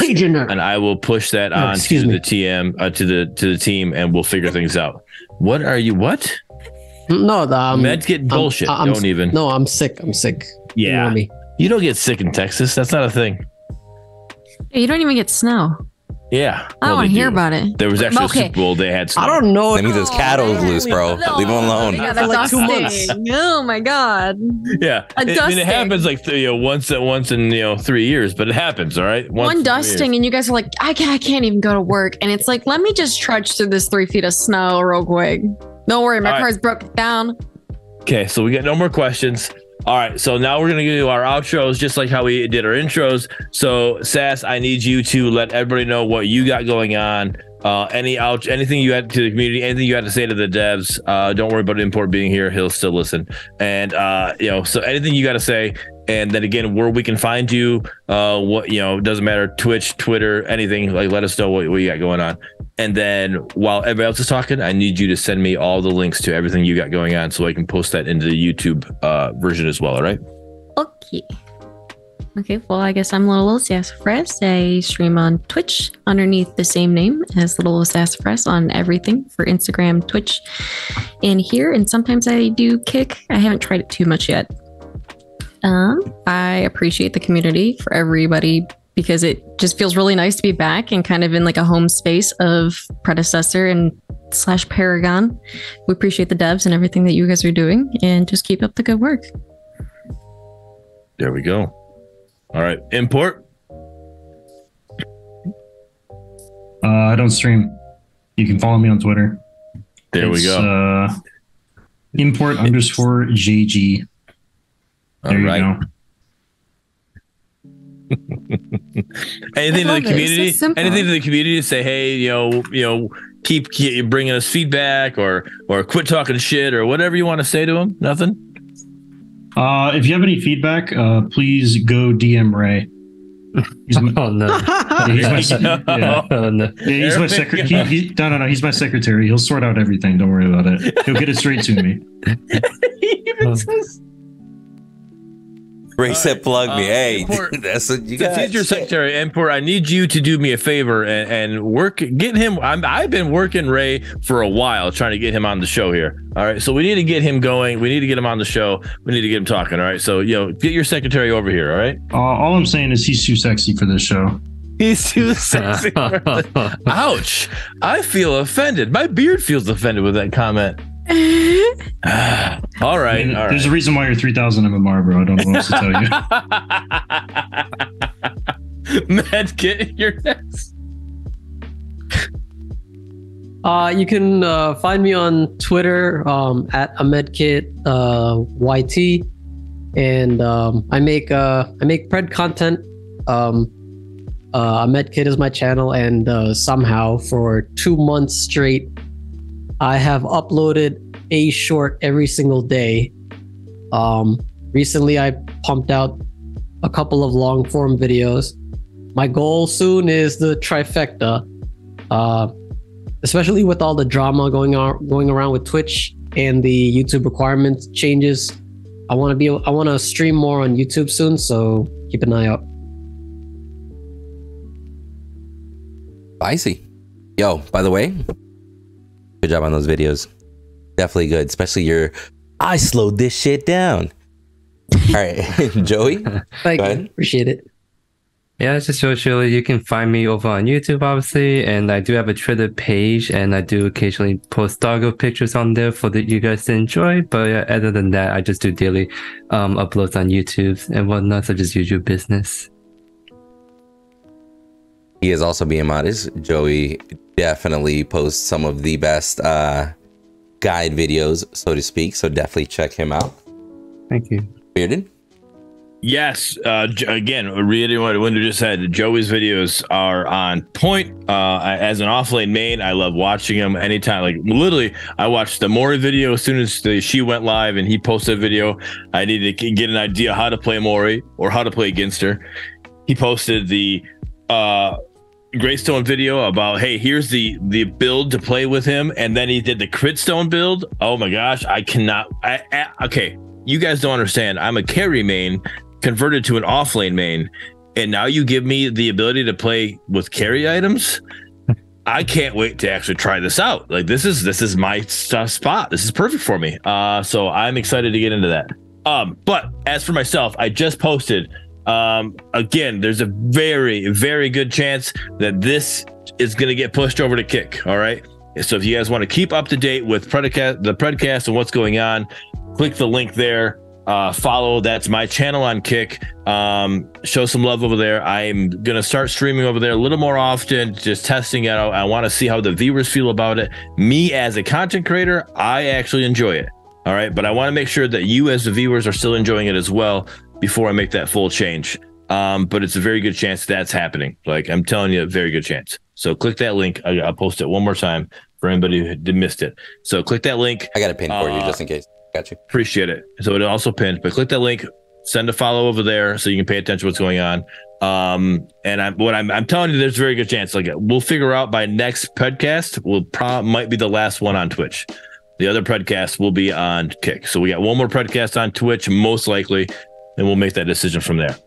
and I will push that on to the to the team, and we'll figure things out. What are you? What? No, meds get bullshit. Don't even. No, I'm sick. Yeah, you don't get sick in Texas. That's not a thing. You don't even get snow. Yeah, I don't want to hear about it. There was actually a Super Bowl. They had snow. I don't know. That means his cattle's loose, bro. Leave him alone. Yeah, that's like 2 months. Oh my god. Yeah, it happens like once in 3 years, but it happens. All right, one dusting, and you guys are like, I can't even go to work, and it's like, let me just trudge through this 3 feet of snow real quick. Don't worry, my car's broken down. Okay, so we got no more questions. All right, so now we're gonna do our outros just like how we did our intros. So Sass, I need you to let everybody know what you got going on. Anything you had to the community, anything you had to say to the devs. Don't worry about Import being here; he'll still listen. And so anything you got to say. And then again, where we can find you, what doesn't matter, Twitch, Twitter, anything. Like, let us know what you got going on. And then while everybody else is talking, I need you to send me all the links to everything you got going on, so I can post that into the YouTube version as well. All right? Okay. Well, I guess I'm Little Sassafras. I stream on Twitch underneath the same name as Little Sassafras on everything for Instagram, Twitch, and here. And sometimes I do Kick. I haven't tried it too much yet. I appreciate the community for everybody because it just feels really nice to be back and kind of in like a home space of Predecessor and / Paragon. We appreciate the devs and everything that you guys are doing, and just keep up the good work. There we go. All right, Import. I don't stream. You can follow me on Twitter. We go. Import_JG. There you go. Anything to the community? Anything to the community to say, hey, keep bringing us feedback, or quit talking shit, or whatever you want to say to them. Nothing. If you have any feedback, please go DM Ray. Oh no! He's my secretary. No. He's my secretary. He'll sort out everything. Don't worry about it. He'll get it straight to me. Ray said, "Plug me." Hey, Import, that's what you got. Since he's your secretary, Import, I need you to do me a favor and get him. I've been working Ray for a while, trying to get him on the show here. All right, so we need to get him going. We need to get him on the show. We need to get him talking. All right, so get your secretary over here. All right. All I'm saying is he's too sexy for this show. He's too sexy. Ouch! I feel offended. My beard feels offended with that comment. All right. There's a reason why you're 3,000 MMR, bro. I don't know what else to tell you. Medkit, you're next. You can find me on Twitter at amedkit YT, and I make pred content. Amedkit is my channel, and somehow for 2 months straight, I have uploaded a short every single day. Recently, I pumped out a couple of long form videos. My goal soon is the trifecta, especially with all the drama going around with Twitch and the YouTube requirements changes. I want to stream more on YouTube soon, so keep an eye out. Spicy. Yo, by the way, good job on those videos. Definitely good, especially I slowed this shit down. All right, Joey. Thank you. Appreciate it. Yeah, it's just usually you can find me over on YouTube, obviously, and I do have a Twitter page, and I do occasionally post doggo pictures on there for you guys to enjoy. But other than that, I just do daily uploads on YouTube and whatnot, so just usual business. He is also being modest. Joey definitely posts some of the best guide videos, so to speak. So definitely check him out. Thank you. Bearded? Yes. Again, reiterating what Windu just said, Joey's videos are on point. As an off-lane main, I love watching him anytime. Like, literally, I watched the Mori video as soon as she went live and he posted a video. I needed to get an idea how to play Mori or how to play against her. He posted the Greystone video about, hey, here's the build to play with him, and then he did the Critstone build. Oh my gosh, I cannot. Okay, you guys don't understand. I'm a carry main converted to an offlane main, and now you give me the ability to play with carry items. I can't wait to actually try this out. Like, this is my spot. This is perfect for me. So I'm excited to get into that. But as for myself, I just posted. Again, there's a very, very good chance that this is going to get pushed over to Kick. All right. So if you guys want to keep up to date with the Predcast and what's going on, click the link there. Follow. That's my channel on Kick. Show some love over there. I'm going to start streaming over there a little more often, just testing it out. I want to see how the viewers feel about it. Me as a content creator, I actually enjoy it. All right. But I want to make sure that you as the viewers are still enjoying it as well before I make that full change. But it's a very good chance that's happening. Like I'm telling you, a very good chance. So click that link. I'll post it one more time for anybody who missed it. So click that link. I got a pin for you just in case. Got you. Appreciate it. So it also pinned, but click that link, send a follow over there so you can pay attention to what's going on. And I'm telling you, there's a very good chance. Like we'll figure out by next podcast, might be the last one on Twitch. The other podcast will be on Kick. So we got one more podcast on Twitch, most likely, and we'll make that decision from there.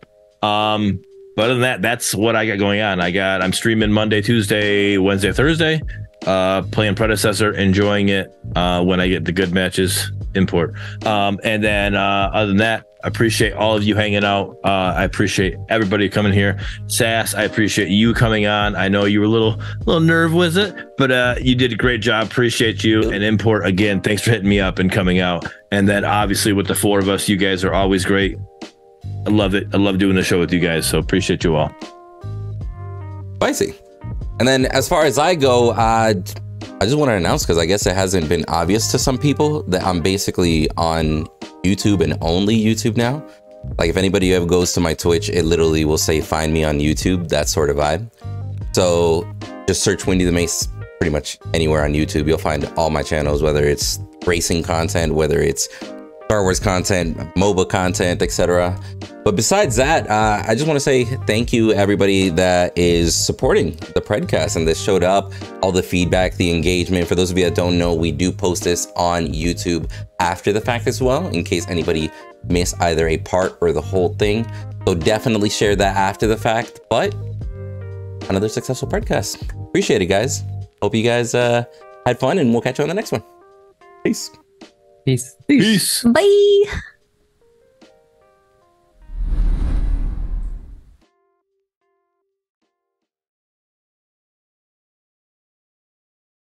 But other than that, that's what I got going on. I'm streaming Monday, Tuesday, Wednesday, Thursday, playing Predecessor, enjoying it, when I get the good matches import. And then, other than that, I appreciate all of you hanging out. I appreciate everybody coming here. Sass, I appreciate you coming on. I know you were a little nerve with it, but you did a great job. Appreciate you. And Import, again, thanks for hitting me up and coming out. And then obviously with the four of us, you guys are always great. I love it. I love doing the show with you guys. So appreciate you all. Spicy. And then as far as I go, I just want to announce, because I guess it hasn't been obvious to some people, that I'm basically on YouTube and only YouTube now. Like if anybody ever goes to my Twitch, it literally will say find me on YouTube, that sort of vibe. So just search Winduthemace pretty much anywhere on YouTube. You'll find all my channels, whether it's racing content, whether it's Star Wars content, MOBA content, etc. But besides that, I just want to say thank you everybody that is supporting the Predcast and that showed up, all the feedback, the engagement. For those of you that don't know, we do post this on YouTube after the fact as well, in case anybody missed either a part or the whole thing. So definitely share that after the fact. But another successful Predcast. Appreciate it, guys. Hope you guys had fun, and we'll catch you on the next one. Peace. Peace. Peace. Bye.